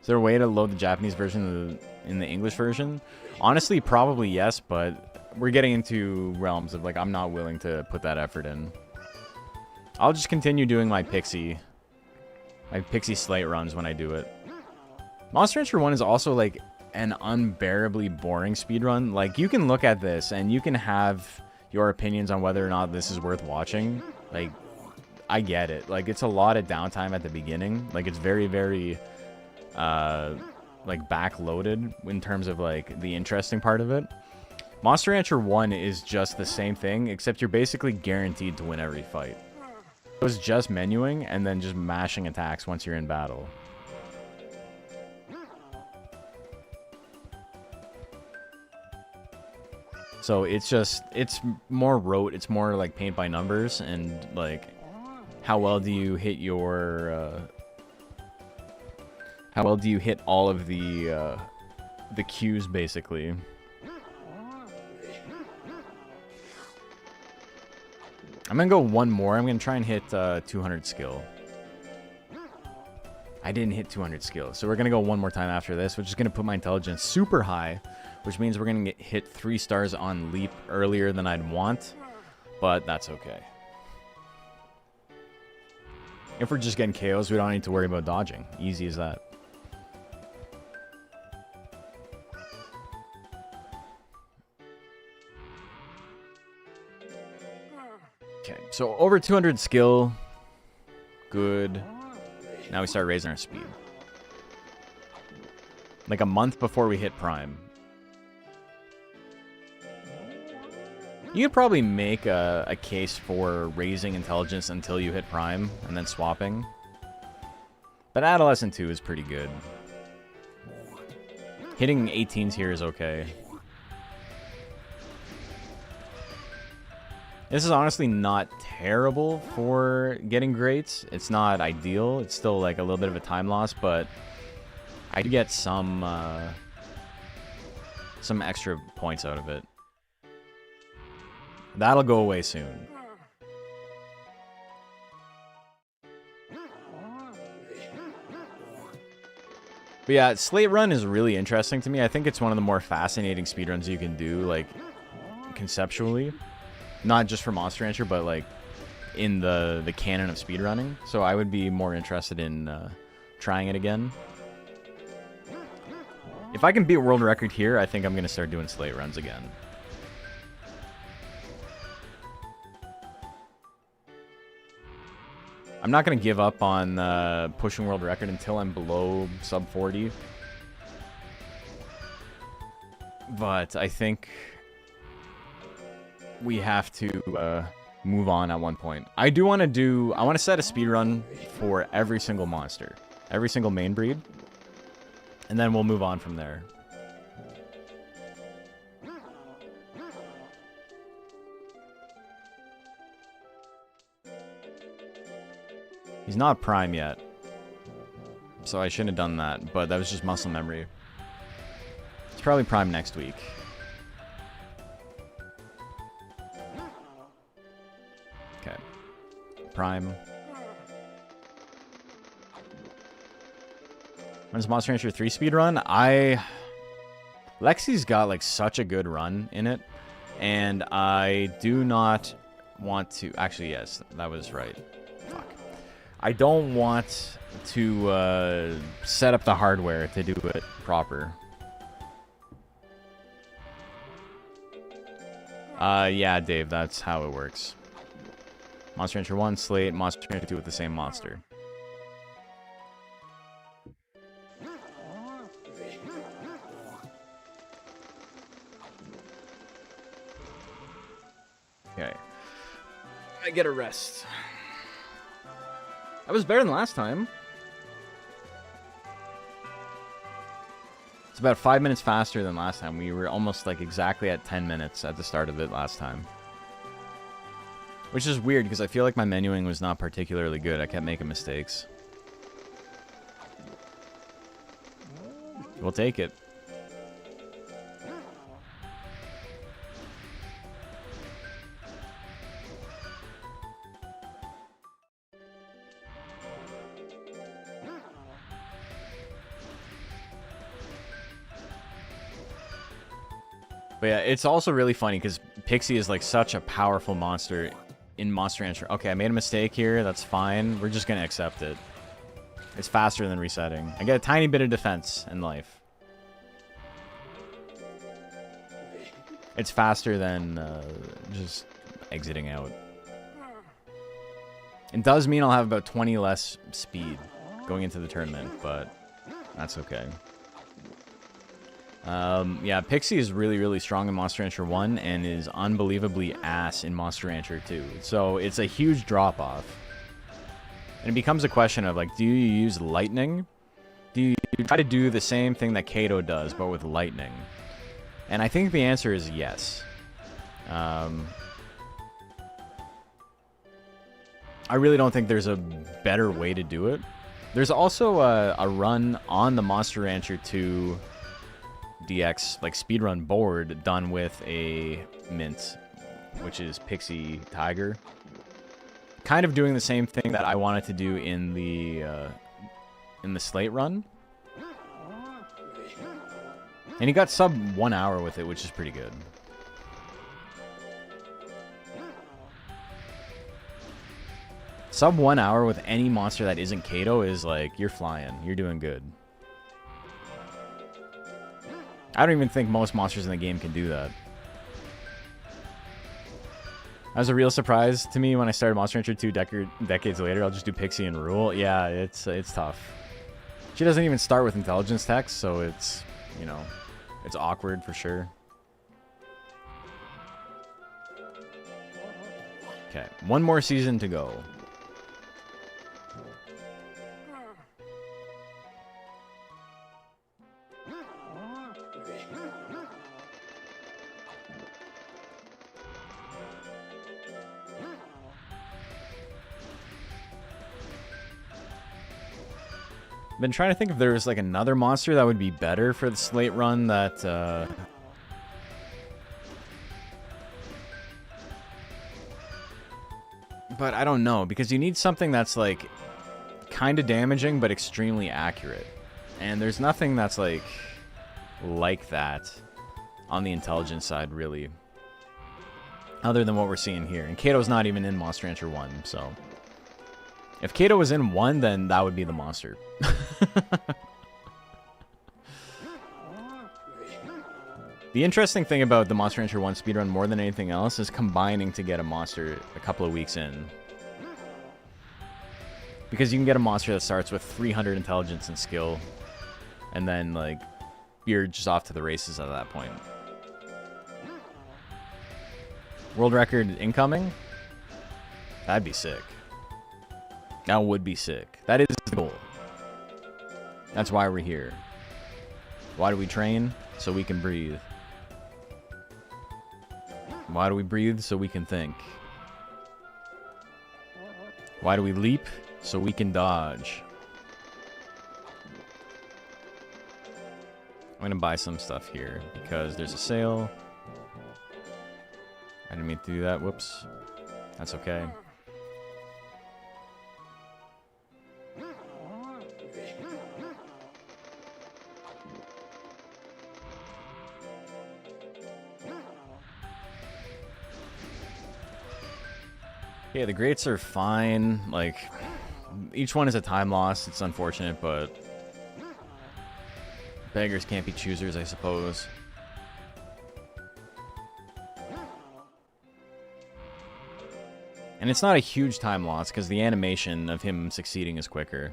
B: Is there a way to load the Japanese version in the English version? Honestly, probably yes, but we're getting into realms of like I'm not willing to put that effort in. I'll just continue doing my Pixie slate runs when I do it. Monster Rancher 1 is also like an unbearably boring speedrun. Like you can look at this and you can have your opinions on whether or not this is worth watching. Like I get it. Like it's a lot of downtime at the beginning. Like it's very, very like backloaded in terms of like the interesting part of it. Monster Rancher 1 is just the same thing, except you're basically guaranteed to win every fight. It was just menuing and then just mashing attacks once you're in battle. So it's more rote, it's more like paint by numbers, and like how well do you hit your how well do you hit all of the cues, basically. I'm gonna go one more. I'm gonna try and hit 200 skill. I didn't hit 200 skill, so we're gonna go one more time after this, which is gonna put my intelligence super high, which means we're gonna hit 3 stars on leap earlier than I'd want, but that's okay. If we're just getting KOs, we don't need to worry about dodging. Easy as that. Okay, so over 200 skill. Good. Now we start raising our speed. Like a month before we hit Prime. You could probably make a case for raising intelligence until you hit Prime and then swapping. But Adolescent 2 is pretty good. Hitting 18s here is okay. This is honestly not terrible for getting greats. It's not ideal. It's still like a little bit of a time loss, but I do get some extra points out of it. That'll go away soon. But yeah, Slate Run is really interesting to me. I think it's one of the more fascinating speedruns you can do, like, conceptually. Not just for Monster Rancher, but, like, in the canon of speedrunning. So I would be more interested in trying it again. If I can beat world record here, I think I'm going to start doing Slate Runs again. I'm not going to give up on pushing world record until I'm below sub 40. But I think we have to move on at one point. I want to set a speedrun for every single monster. Every single main breed. And then we'll move on from there. He's not Prime yet. So I shouldn't have done that, but that was just muscle memory. probably Prime next week. Okay. Prime. When's Monster Rancher 3 speed run? Lexi's got like such a good run in it, and I do not want to. Actually, yes, that was right. Fuck. I don't want to set up the hardware to do it proper. Yeah, Dave, that's how it works. Monster Rancher 1, Slate, Monster Rancher 2 with the same monster. Okay. I get a rest. That was better than last time. It's about 5 minutes faster than last time. We were almost like exactly at 10 minutes at the start of it last time. Which is weird because I feel like my menuing was not particularly good. I kept making mistakes. We'll take it. But yeah, it's also really funny because Pixie is like such a powerful monster in Monster Rancher. Okay, I made a mistake here. That's fine. We're just going to accept it. It's faster than resetting. I get a tiny bit of defense in life. It's faster than just exiting out. It does mean I'll have about 20 less speed going into the tournament, but that's okay. Yeah, Pixie is really, really strong in Monster Rancher 1 and is unbelievably ass in Monster Rancher 2. So it's a huge drop-off. And it becomes a question of, like, do you use lightning? Do you try to do the same thing that Kato does, but with lightning? And I think the answer is yes. I really don't think there's a better way to do it. There's also a run on the Monster Rancher 2 DX like speedrun board done with a mint, which is Pixie Tiger. Kind of doing the same thing that I wanted to do in the Slate run. And he got sub 1 hour with it, which is pretty good. Sub 1 hour with any monster that isn't Kato is like, you're flying. You're doing good. I don't even think most monsters in the game can do that. That was a real surprise to me when I started Monster Rancher 2 decades later. I'll just do Pixie and Rule. Yeah, it's tough. She doesn't even start with intelligence text, so it's, you know, it's awkward for sure. Okay, one more season to go. Been trying to think if there's like another monster that would be better for the Slate run that but I don't know, because you need something that's like kind of damaging but extremely accurate, and there's nothing that's like that on the intelligence side really, other than what we're seeing here. And Kato's not even in Monster Rancher 1, so if Kato was in 1, then that would be the monster. The interesting thing about the Monster Rancher 1 speedrun more than anything else is combining to get a monster a couple of weeks in. Because you can get a monster that starts with 300 intelligence and skill, and then, like, you're just off to the races at that point. World record incoming? That'd be sick. That would be sick. That is the goal. That's why we're here. Why do we train? So we can breathe. Why do we breathe? So we can think. Why do we leap? So we can dodge. gonna buy some stuff here because there's a sale. I didn't mean to do that. Whoops. That's okay. Yeah, the greats are fine. Like, each one is a time loss. It's unfortunate, but beggars can't be choosers, I suppose. And it's not a huge time loss because the animation of him succeeding is quicker.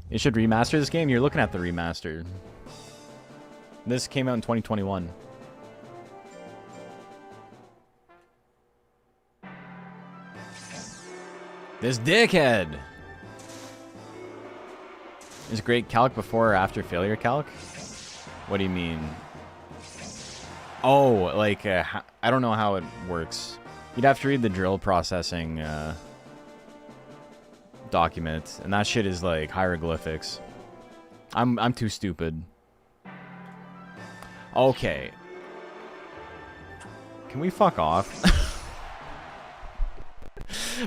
B: You should remaster this game? You're looking at the remaster. This came out in 2021. This dickhead! Is great calc before or after failure calc? What do you mean? Oh, like, I don't know how it works. You'd have to read the drill processing document, and that shit is like hieroglyphics. I'm too stupid. Okay. Can we fuck off?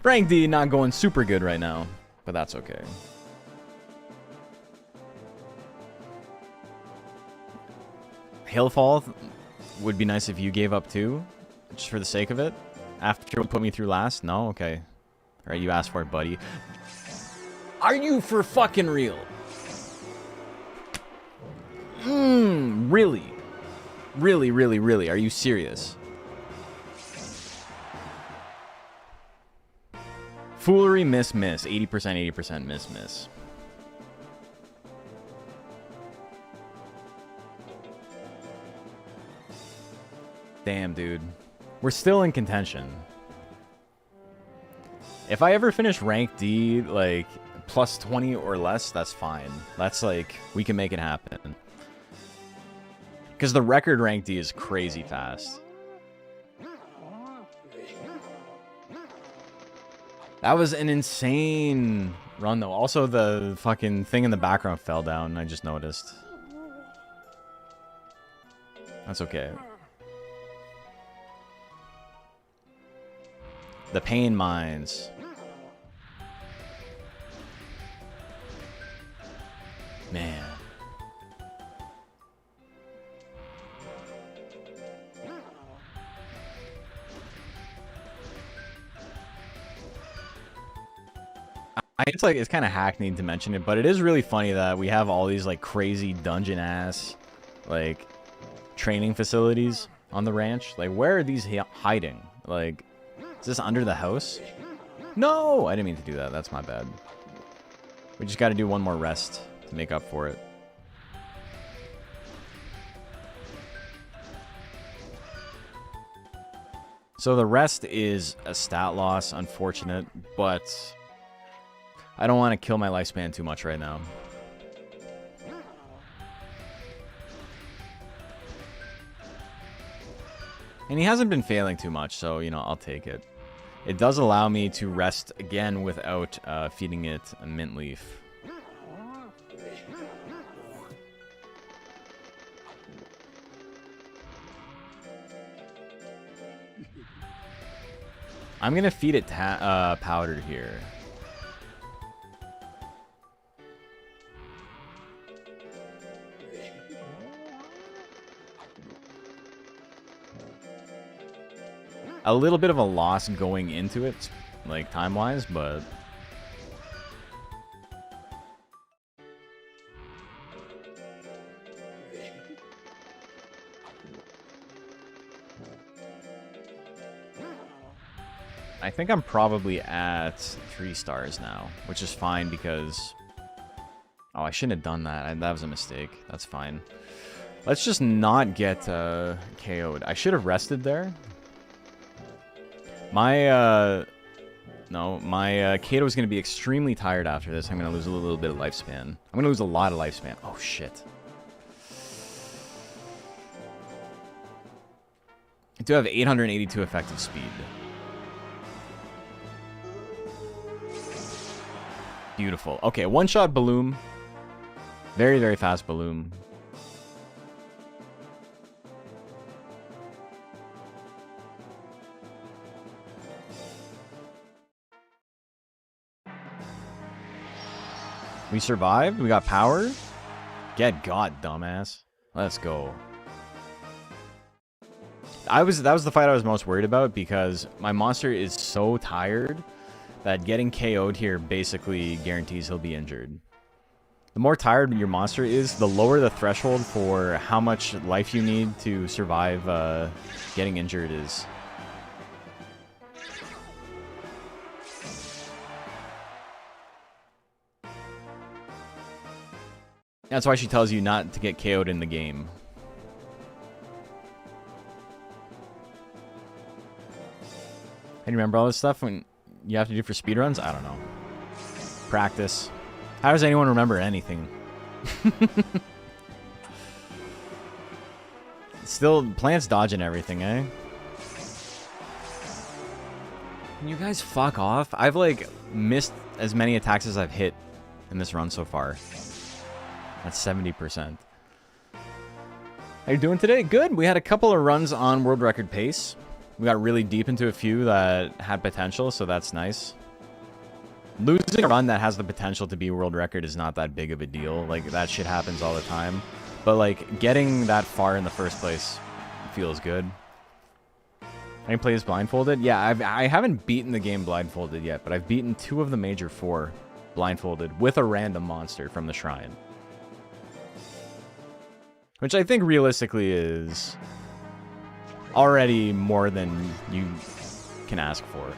B: Rank D not going super good right now, but that's okay. Hailfall would be nice if you gave up too, just for the sake of it. After you put me through last? No? Okay. Alright, you asked for it, buddy. Are you for fucking real? Really? Really, really, really? Are you serious? Foolery, miss, miss. 80%, 80%, miss, miss. Damn, dude. We're still in contention. If I ever finish rank D, like, plus 20 or less, that's fine. That's like, we can make it happen. Because the record rank D is crazy fast. That was an insane run, though. Also, the fucking thing in the background fell down. I just noticed. That's okay. The pain mines. Man. It's like, it's kind of hackneyed to mention it, but it is really funny that we have all these like crazy dungeon ass like training facilities on the ranch. Like, where are these hiding? Like, is this under the house? No, I didn't mean to do that. That's my bad. We just got to do one more rest to make up for it. So the rest is a stat loss, unfortunate, but I don't want to kill my lifespan too much right now. And he hasn't been failing too much, so, you know, I'll take it. It does allow me to rest again without feeding it a mint leaf. I'm going to feed it powder here. A little bit of a loss going into it, like time-wise, but I think I'm probably at 3 stars now, which is fine because... Oh, I shouldn't have done that. That was a mistake. That's fine. Let's just not get KO'd. I should have rested there. My, my Kato is going to be extremely tired after this. I'm going to lose a little bit of lifespan. I'm going to lose a lot of lifespan. Oh, shit. I do have 882 effective speed. Beautiful. Okay, one-shot Balloon. Very, very fast Balloon. We survived. We got power. Get got, dumbass. Let's go. That was the fight I was most worried about because my monster is so tired that getting KO'd here basically guarantees he'll be injured. The more tired your monster is, the lower the threshold for how much life you need to survive getting injured is. That's why she tells you not to get KO'd in the game. And you remember all this stuff when you have to do for speedruns? I don't know. Practice. How does anyone remember anything? Still, plants dodging everything, eh? Can you guys fuck off? I've, like, missed as many attacks as I've hit in this run so far. That's 70%. How you doing today? Good. We had a couple of runs on world record pace. We got really deep into a few that had potential, so that's nice. Losing a run that has the potential to be world record is not that big of a deal. Like, that shit happens all the time. But, like, getting that far in the first place feels good. I can play this blindfolded? Yeah, I haven't beaten the game blindfolded yet, but I've beaten 2 of the major 4 blindfolded with a random monster from the shrine. Which I think realistically is already more than you can ask for.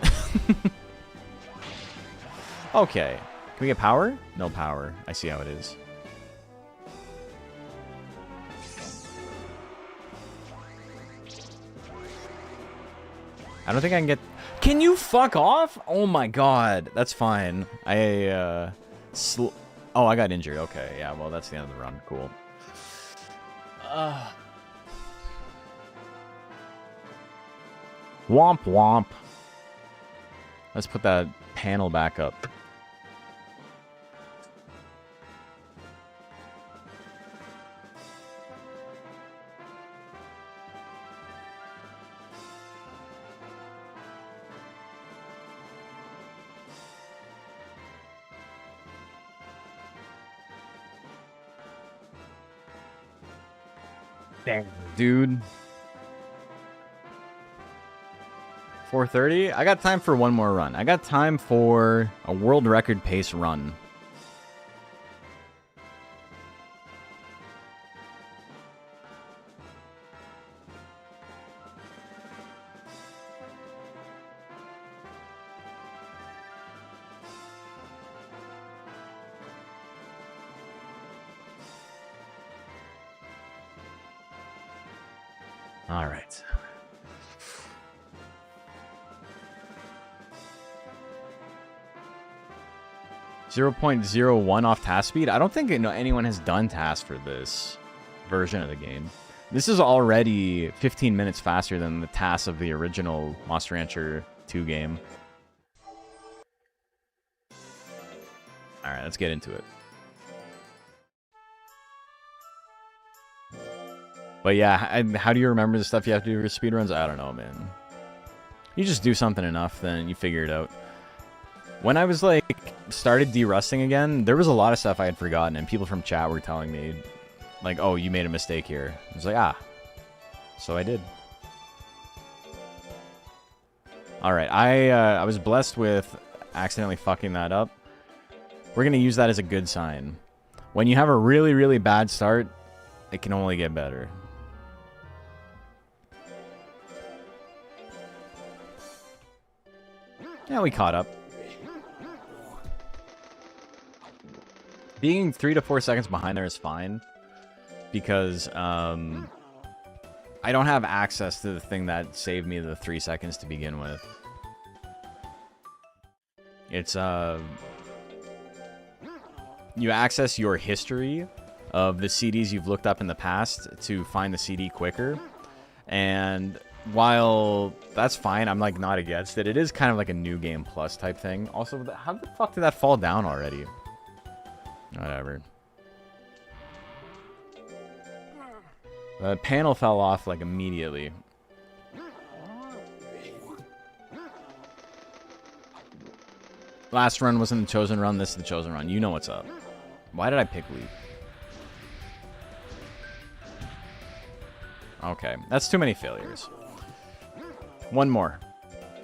B: Okay. Can we get power? No power. I see how it is. I don't think I can get... Can you fuck off? Oh my god. That's fine. Oh, I got injured. Okay, yeah, well, that's the end of the run. Cool. Womp womp. Let's put that panel back up. Damn, dude. 4:30? I got time for one more run. I got time for a world record pace run. All right. .01 off task speed. I don't think anyone has done tasks for this version of the game. This is already 15 minutes faster than the tasks of the original Monster Rancher 2 game. All right, let's get into it. But yeah, how do you remember the stuff you have to do for speedruns? I don't know, man. You just do something enough, then you figure it out. When I was like started de-rusting again, there was a lot of stuff I had forgotten, and people from chat were telling me, like, "Oh, you made a mistake here." I was like, "Ah," so I did. All right, I was blessed with accidentally fucking that up. We're gonna use that as a good sign. When you have a really, really bad start, it can only get better. Yeah, we caught up. Being 3 to 4 seconds behind there is fine, because I don't have access to the thing that saved me the 3 seconds to begin with. It's you access your history of the CDs you've looked up in the past to find the CD quicker, and while that's fine, I'm like not against it. It is kind of like a new game plus type thing. Also, how the fuck did that fall down already? Whatever. The panel fell off like immediately. Last run wasn't the chosen run. This is the chosen run. You know what's up. Why did I pick Leap? Okay, that's too many failures. One more.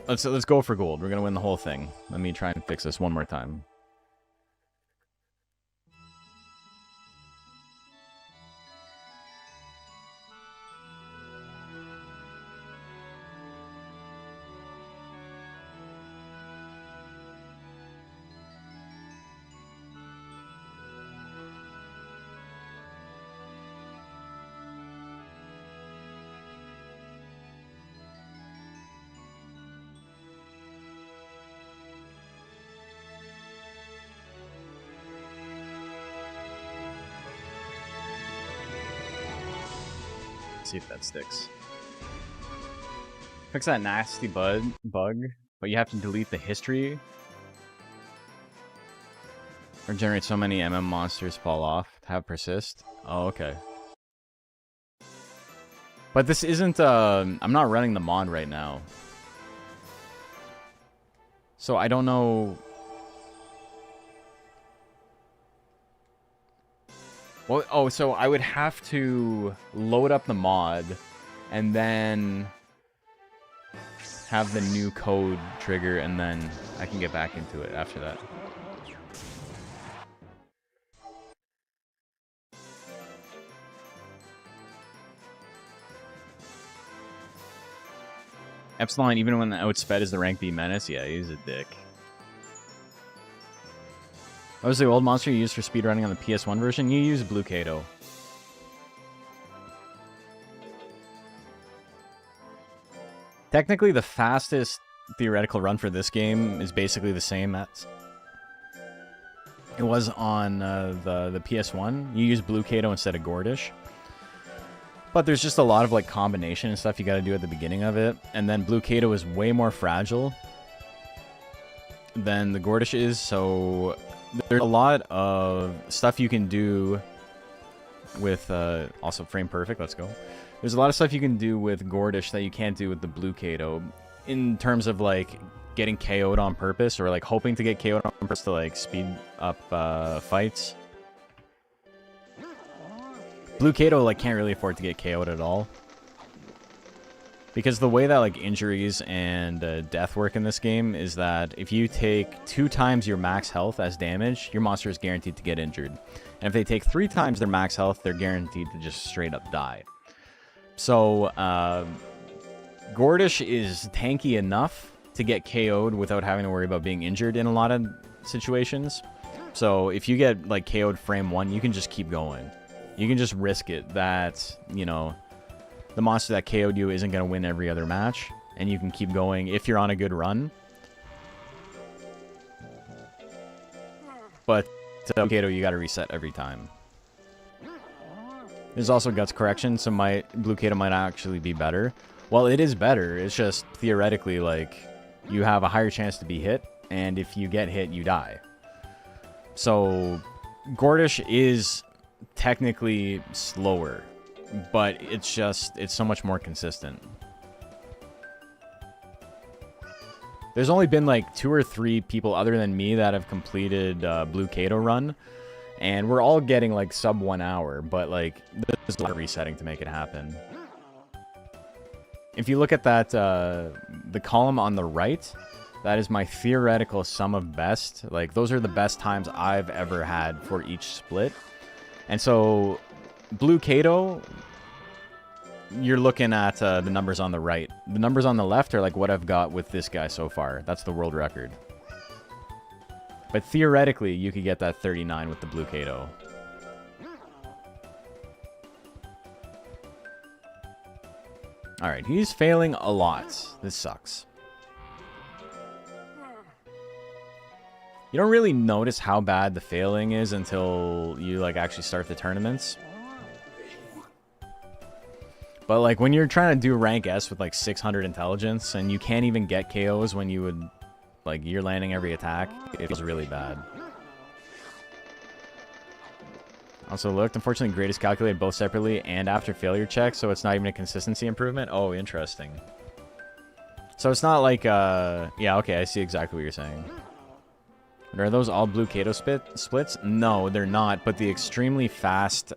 B: Let's go for gold. We're gonna win the whole thing. Let me try and fix this one more time. See if that sticks. Fix that nasty bug, but you have to delete the history. Or generate so many MM monsters fall off to have persist. Oh, okay. But this isn't, I'm not running the mod right now. So I don't know. Well, oh, so I would have to load up the mod and then have the new code trigger, and then I can get back into it after that. Epsilon, even when outsped is the rank B menace, yeah, he's a dick. What was the old monster you used for speedrunning on the PS1 version? You use Blue Kato. Technically, the fastest theoretical run for this game is basically the same as it was on the PS1. You use Blue Kato instead of Gordish. But there's just a lot of like combination and stuff you got to do at the beginning of it. And then Blue Kato is way more fragile than the Gordish is, so there's a lot of stuff you can do with, also Frame Perfect, let's go. There's a lot of stuff you can do with Gordish that you can't do with the Blue Kato, in terms of, like, getting KO'd on purpose, or, like, hoping to get KO'd on purpose to, like, speed up, fights. Blue Kato, like, can't really afford to get KO'd at all. Because the way that, like, injuries and death work in this game is that if you take 2 times your max health as damage, your monster is guaranteed to get injured. And if they take 3 times their max health, they're guaranteed to just straight up die. So, Gordish is tanky enough to get KO'd without having to worry about being injured in a lot of situations. So, if you get, like, KO'd frame 1, you can just keep going. You can just risk it that, you know, the monster that KO'd you isn't going to win every other match, and you can keep going if you're on a good run. But Blue Kato, you got to reset every time. There's also Guts Correction, so Blue Kato might actually be better. Well, it is better. It's just theoretically, like, you have a higher chance to be hit, and if you get hit, you die. So, Gordish is technically slower, but it's so much more consistent. There's only been like 2 or 3 people other than me that have completed Blue Kato run, and we're all getting like sub 1 hour, but like there's a lot of resetting to make it happen. If you look at that, the column on the right, that is my theoretical sum of best. Like, those are the best times I've ever had for each split. And so, Blue Kato, you're looking at the numbers on the right. The numbers on the left are like what I've got with this guy so far. That's the world record. But theoretically, you could get that 39 with the Blue Kato. Alright, he's failing a lot. This sucks. You don't really notice how bad the failing is until you like actually start the tournaments. But like when you're trying to do rank S with like 600 intelligence and you can't even get KOs when you would, like, you're landing every attack, it feels really bad. Also looked. Unfortunately, grade is calculated both separately and after failure check, so it's not even a consistency improvement. Oh, interesting. So it's not like, yeah, okay, I see exactly what you're saying. Are those all blue Kato splits? No, they're not, but the extremely fast,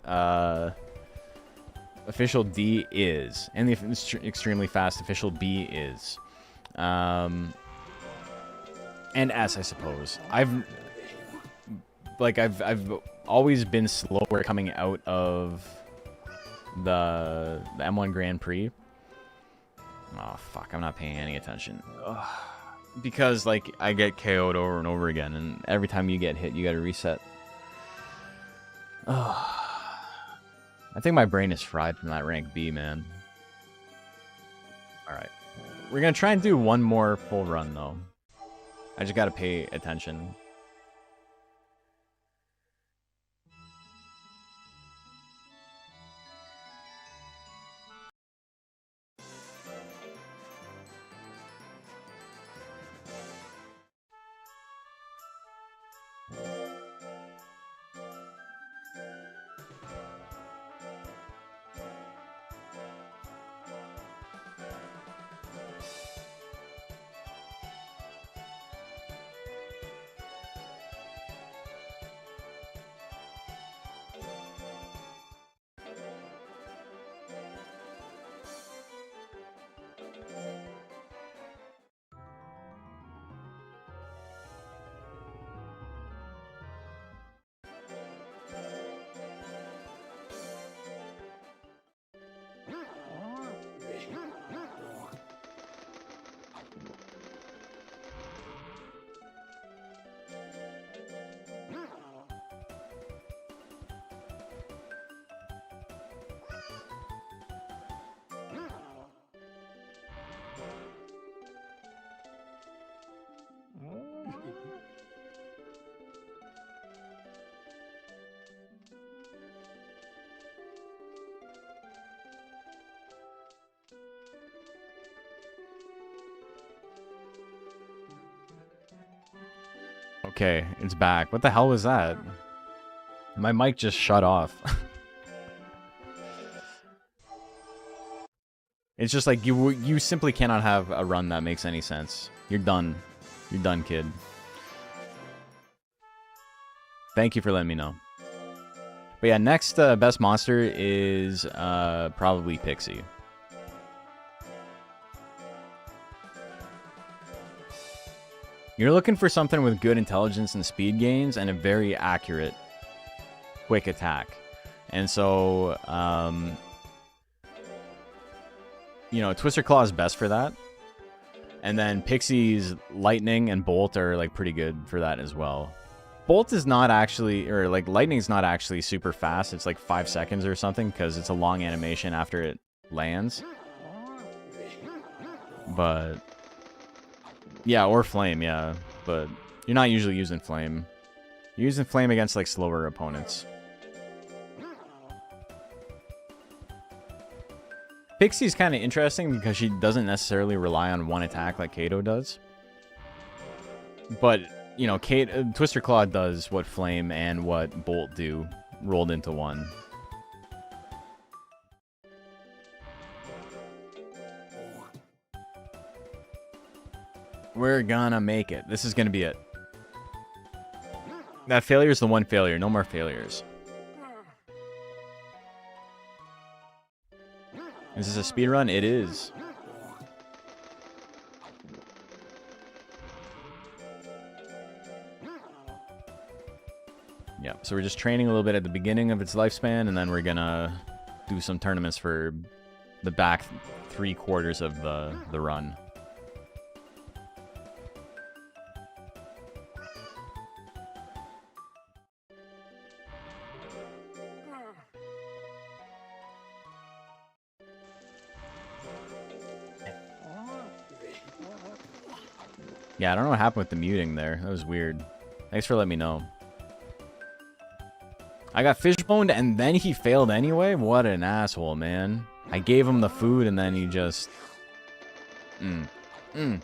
B: official D is. And the extremely fast official B is. And S, I suppose. I've always been slower coming out of the M1 Grand Prix. Oh, fuck, I'm not paying any attention. Ugh. Because, like, I get KO'd over and over again, and every time you get hit, you gotta reset. Ugh. I think my brain is fried from that rank B, man. Alright. We're gonna try and do one more full run, though. I just gotta pay attention. Okay, it's back. What the hell was that? My mic just shut off. It's just like you simply cannot have a run that makes any sense. You're done. You're done, kid. Thank you for letting me know. But yeah, next best monster is probably Pixie. You're looking for something with good intelligence and speed gains and a very accurate, quick attack. And so, you know, Twister Claw is best for that. And then Pixie's Lightning and Bolt are, like, pretty good for that as well. Bolt is not actually, or, like, Lightning's not actually super fast. It's, like, 5 seconds or something because it's a long animation after it lands. But yeah, or Flame, yeah. But you're not usually using Flame. You're using Flame against, like, slower opponents. Pixie's kind of interesting because she doesn't necessarily rely on one attack like Kato does. But, you know, Twister Claw does what Flame and what Bolt do rolled into one. We're gonna make it. This is gonna be it. That failure is the one failure. No more failures. Is this a speed run? It is. Yeah, so we're just training a little bit at the beginning of its lifespan, and then we're gonna do some tournaments for the back 3/4 of the run. Yeah, I don't know what happened with the muting there. That was weird. Thanks for letting me know. I got fishboned and then he failed anyway? What an asshole, man. I gave him the food and then he just... These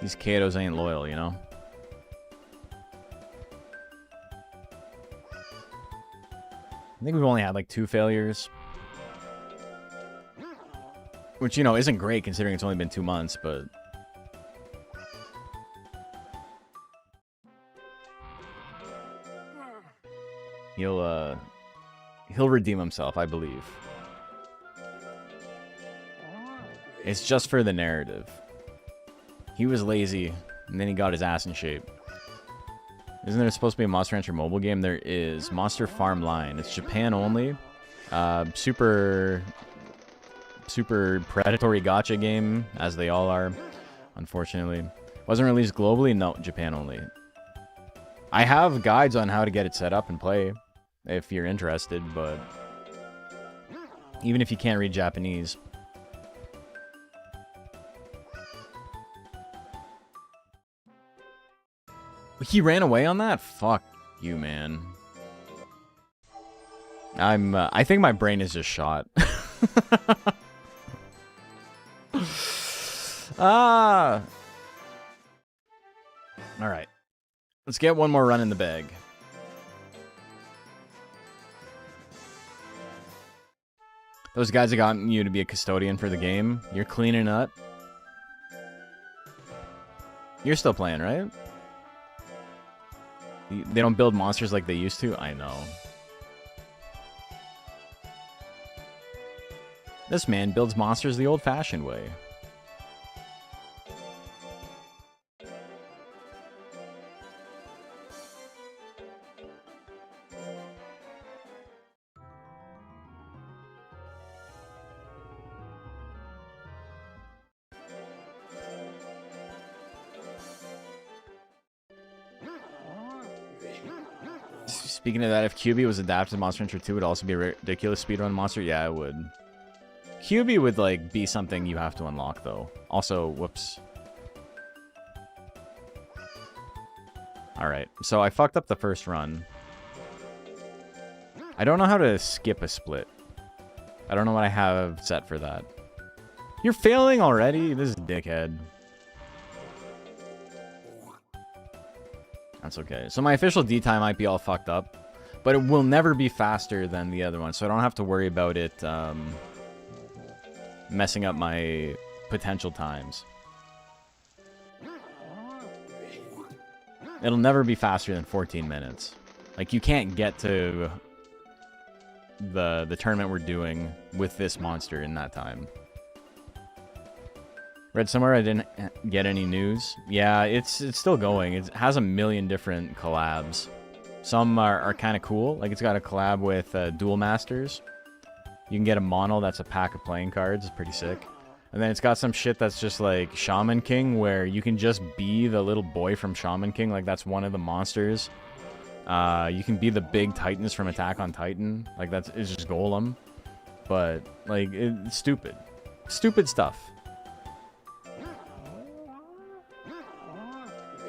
B: Katos ain't loyal, you know? I think we've only had like 2 failures. Which, you know, isn't great considering it's only been 2 months, but... He'll redeem himself, I believe. It's just for the narrative. He was lazy, and then he got his ass in shape. Isn't there supposed to be a Monster Rancher mobile game? There is. Monster Farm Line. It's Japan only. Super predatory gacha game, as they all are, unfortunately. Wasn't released globally? No, Japan only. I have guides on how to get it set up and play, if you're interested, but even if you can't read Japanese. He ran away on that? Fuck you, man. I think my brain is just shot. Ah. All right. Let's get one more run in the bag. Those guys have gotten you to be a custodian for the game. You're cleaning up. You're still playing, right? They don't build monsters like they used to? I know. This man builds monsters the old-fashioned way. Speaking of that, if QB was adapted to Monster Hunter 2, it would also be a ridiculous speedrun monster? Yeah, it would. QB would, like, be something you have to unlock, though. Also, whoops. Alright, so I fucked up the first run. I don't know how to skip a split. I don't know what I have set for that. You're failing already? This is a dickhead. That's okay. So my official D time might be all fucked up, but it will never be faster than the other one, so I don't have to worry about it messing up my potential times. It'll never be faster than 14 minutes. Like, you can't get to the tournament we're doing with this monster in that time. Read somewhere I didn't get any news. Yeah, it's still going. It has a million different collabs. Some are kind of cool. Like, it's got a collab with Duel Masters. You can get a mono that's a pack of playing cards. It's pretty sick. And then it's got some shit that's just like Shaman King, where you can just be the little boy from Shaman King. Like, that's one of the monsters. You can be the big Titans from Attack on Titan. Like, it's just Golem. But, like, it's stupid. Stupid stuff.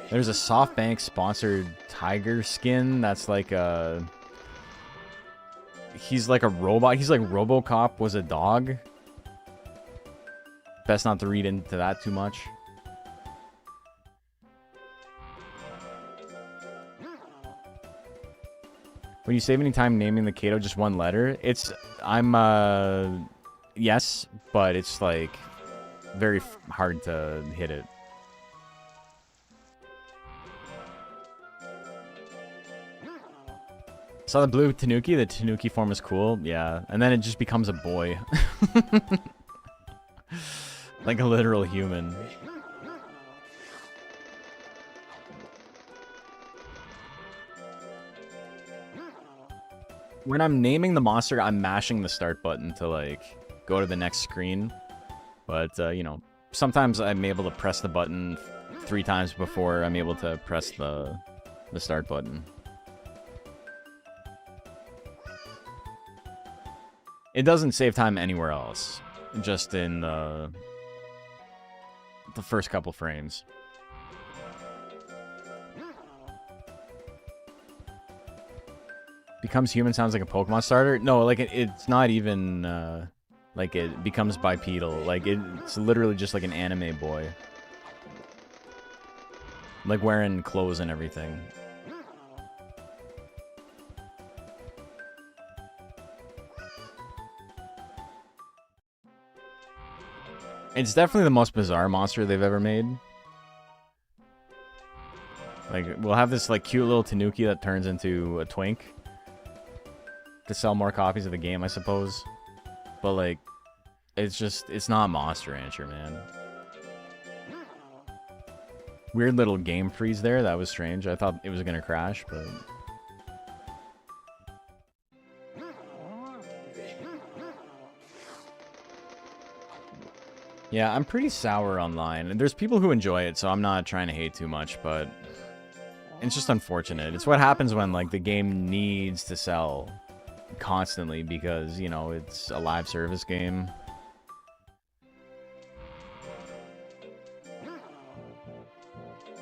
B: There's a SoftBank sponsored tiger skin that's like a... He's like a robot. He's like RoboCop was a dog. Best not to read into that too much. When you save any time naming the Kato just one letter, yes, but it's like very hard to hit it. Saw the blue Tanuki. The Tanuki form is cool. Yeah. And then it just becomes a boy. Like a literal human. When I'm naming the monster, I'm mashing the start button to, like, go to the next screen. But, you know, sometimes I'm able to press the button 3 times before I'm able to press the start button. It doesn't save time anywhere else, just in the first couple frames. Becomes human sounds like a Pokemon starter? No, like it's not even like it becomes bipedal. Like it's literally just like an anime boy. Like wearing clothes and everything. It's definitely the most bizarre monster they've ever made. Like, we'll have this, like, cute little Tanuki that turns into a twink to sell more copies of the game, I suppose. But, like, it's not Monster Rancher, man. Weird little game freeze there. That was strange. I thought it was gonna crash, but... Yeah, I'm pretty sour online. And there's people who enjoy it, so I'm not trying to hate too much, but... It's just unfortunate. It's what happens when, like, the game needs to sell constantly because, you know, it's a live service game.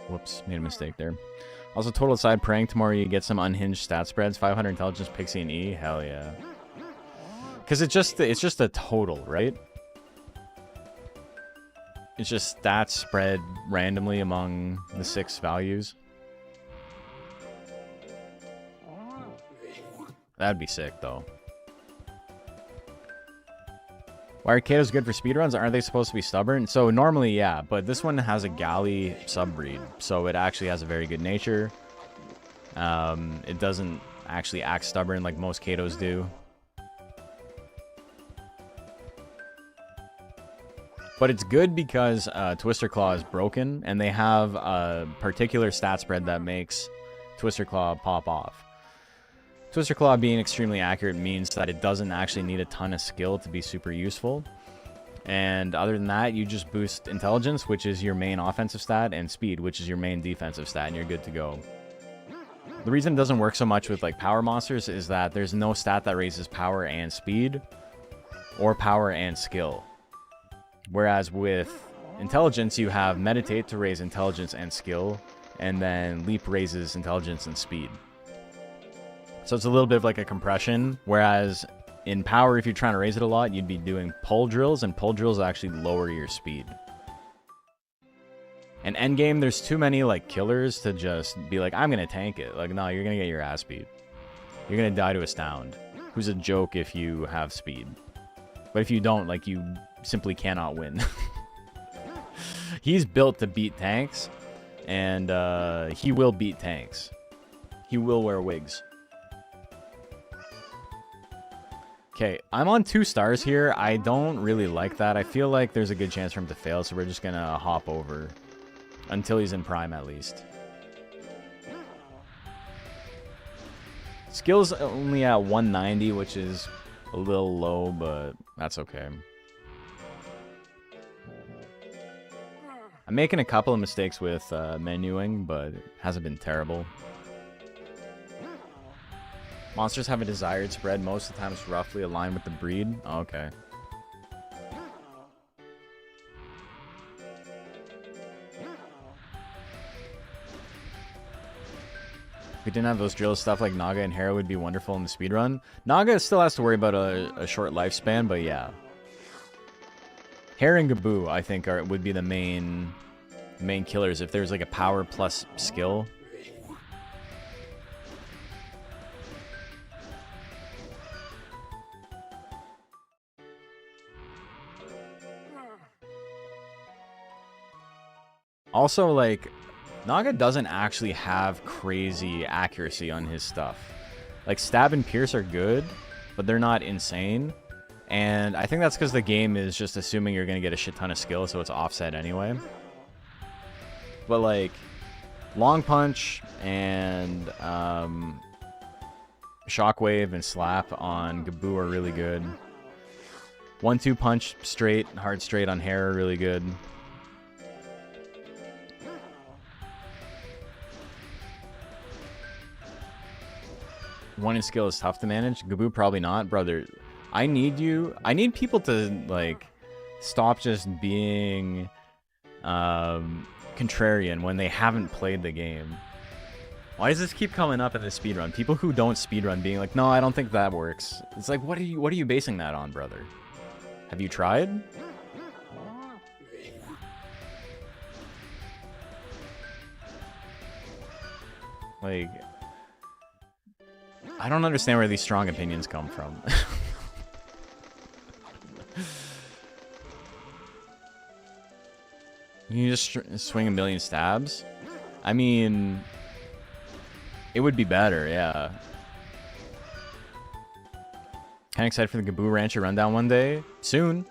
B: Whoops, made a mistake there. Also, total aside, praying tomorrow you get some unhinged stat spreads. 500 intelligence, Pixie, and E. Hell yeah. Because it's just a total, right? It's just stats spread randomly among the 6 values. That'd be sick, though. Why are Kados good for speedruns? Aren't they supposed to be stubborn? So normally, yeah, but this one has a Galley subbreed, so it actually has a very good nature. It doesn't actually act stubborn like most Kados do. But it's good because Twister Claw is broken, and they have a particular stat spread that makes Twister Claw pop off. Twister Claw being extremely accurate means that it doesn't actually need a ton of skill to be super useful. And other than that, you just boost intelligence, which is your main offensive stat, and speed, which is your main defensive stat, and you're good to go. The reason it doesn't work so much with like power monsters is that there's no stat that raises power and speed, or power and skill. Whereas with intelligence, you have meditate to raise intelligence and skill, and then leap raises intelligence and speed. So it's a little bit of like a compression, whereas in power, if you're trying to raise it a lot, you'd be doing pull drills, and pull drills actually lower your speed. And endgame, there's too many like killers to just be like, I'm gonna tank it. Like, no, you're gonna get your ass beat. You're gonna die to Astound, who's a joke if you have speed. But if you don't, like, you simply cannot win. He's built to beat tanks, and he will beat tanks. He will wear wigs. Okay, I'm on 2 stars here. I don't really like that. I feel like there's a good chance for him to fail, so we're just gonna hop over. Until he's in prime, at least. Skill's only at 190, which is a little low, but that's okay. I'm making a couple of mistakes with menuing, but it hasn't been terrible. Monsters have a desired spread. Most of the time it's roughly aligned with the breed. Oh, okay. If we didn't have those drill stuff like Naga and Hera would be wonderful in the speedrun. Naga still has to worry about a short lifespan, but yeah. Hera and Gaboo, I think, would be the main killers if there's like a power plus skill. Also, like, Naga doesn't actually have crazy accuracy on his stuff. Like, Stab and Pierce are good, but they're not insane. And I think that's because the game is just assuming you're going to get a shit ton of skill, so it's offset anyway. But, like, Long Punch and Shockwave and Slap on Gaboo are really good. 1-2 Punch straight, hard straight on Hera are really good. One in skill is tough to manage. Gaboo probably not, brother. I need people to like stop just being contrarian when they haven't played the game. Why does this keep coming up in the speedrun? People who don't speedrun being like, no, I don't think that works. It's like, what are you basing that on, brother? Have you tried? Like, I don't understand where these strong opinions come from. You just swing a million stabs? I mean, it would be better, yeah. Kinda excited for the Gaboo Rancher rundown one day. Soon.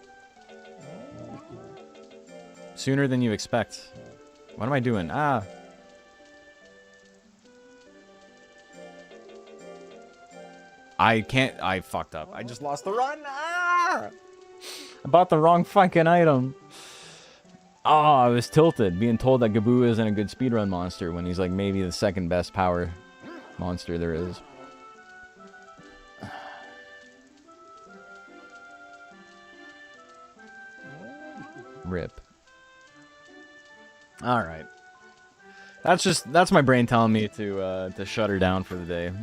B: Sooner than you expect. What am I doing? Ah. I fucked up. I just lost the run. Ah! I bought the wrong fucking item. Oh, I was tilted, being told that Gaboo isn't a good speedrun monster when he's like maybe the second best power monster there is. Rip. All right. That's my brain telling me to shut her down for the day.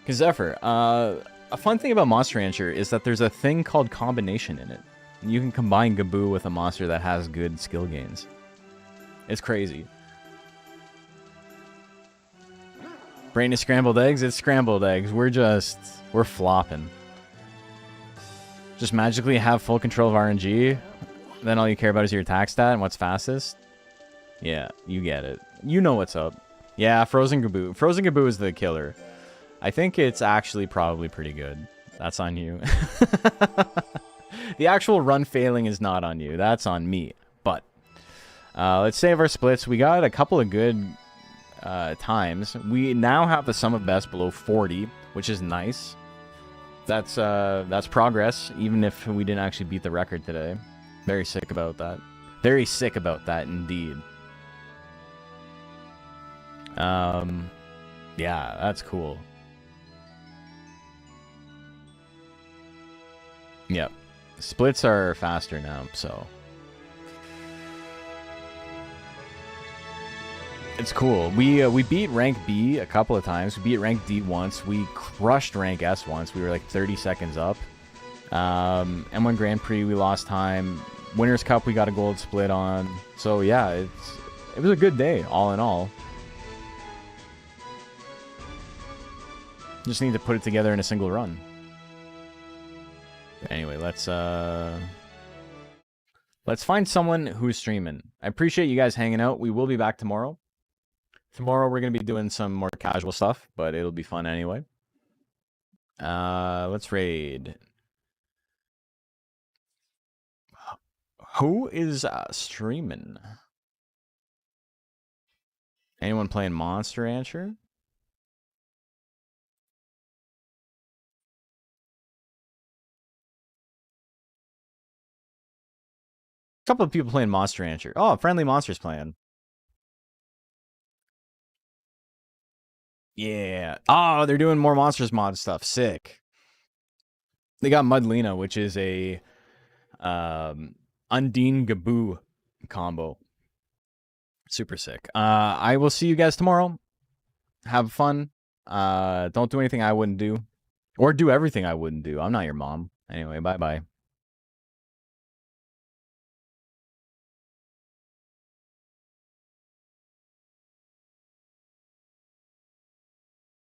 B: Cause Zephyr, a fun thing about Monster Rancher is that there's a thing called combination in it. You can combine Gaboo with a monster that has good skill gains. It's crazy. Brain is scrambled eggs? It's scrambled eggs. We're flopping. Just magically have full control of RNG. Then all you care about is your attack stat and what's fastest. Yeah, you get it. You know what's up. Yeah, Frozen Gaboo. Frozen Gaboo is the killer. I think it's actually probably pretty good. That's on you. The actual run failing is not on you. That's on me. But let's save our splits. We got a couple of good times. We now have the sum of best below 40, which is nice. That's progress, even if we didn't actually beat the record today. Very sick about that. Very sick about that, indeed. Yeah, that's cool. Yep. Splits are faster now, so it's cool. We beat rank B a couple of times. We beat rank D once. We crushed rank S once. We were like 30 seconds up. M1 Grand Prix we lost time. Winners Cup we got a gold split on. So yeah, it was a good day all in all. Just need to put it together in a single run. Anyway, let's find someone who's streaming. I appreciate you guys hanging out. We will be back tomorrow. Tomorrow we're going to be doing some more casual stuff, but it'll be fun anyway. Let's raid. Who is streaming? Anyone playing Monster Rancher? A couple of people playing Monster Rancher. Oh, Friendly Monsters playing. Yeah. Oh, they're doing more Monsters mod stuff. Sick. They got Mudlina, which is a Undine Gaboo combo. Super sick. I will see you guys tomorrow. Have fun. Don't do anything I wouldn't do. Or do everything I wouldn't do. I'm not your mom. Anyway, bye-bye.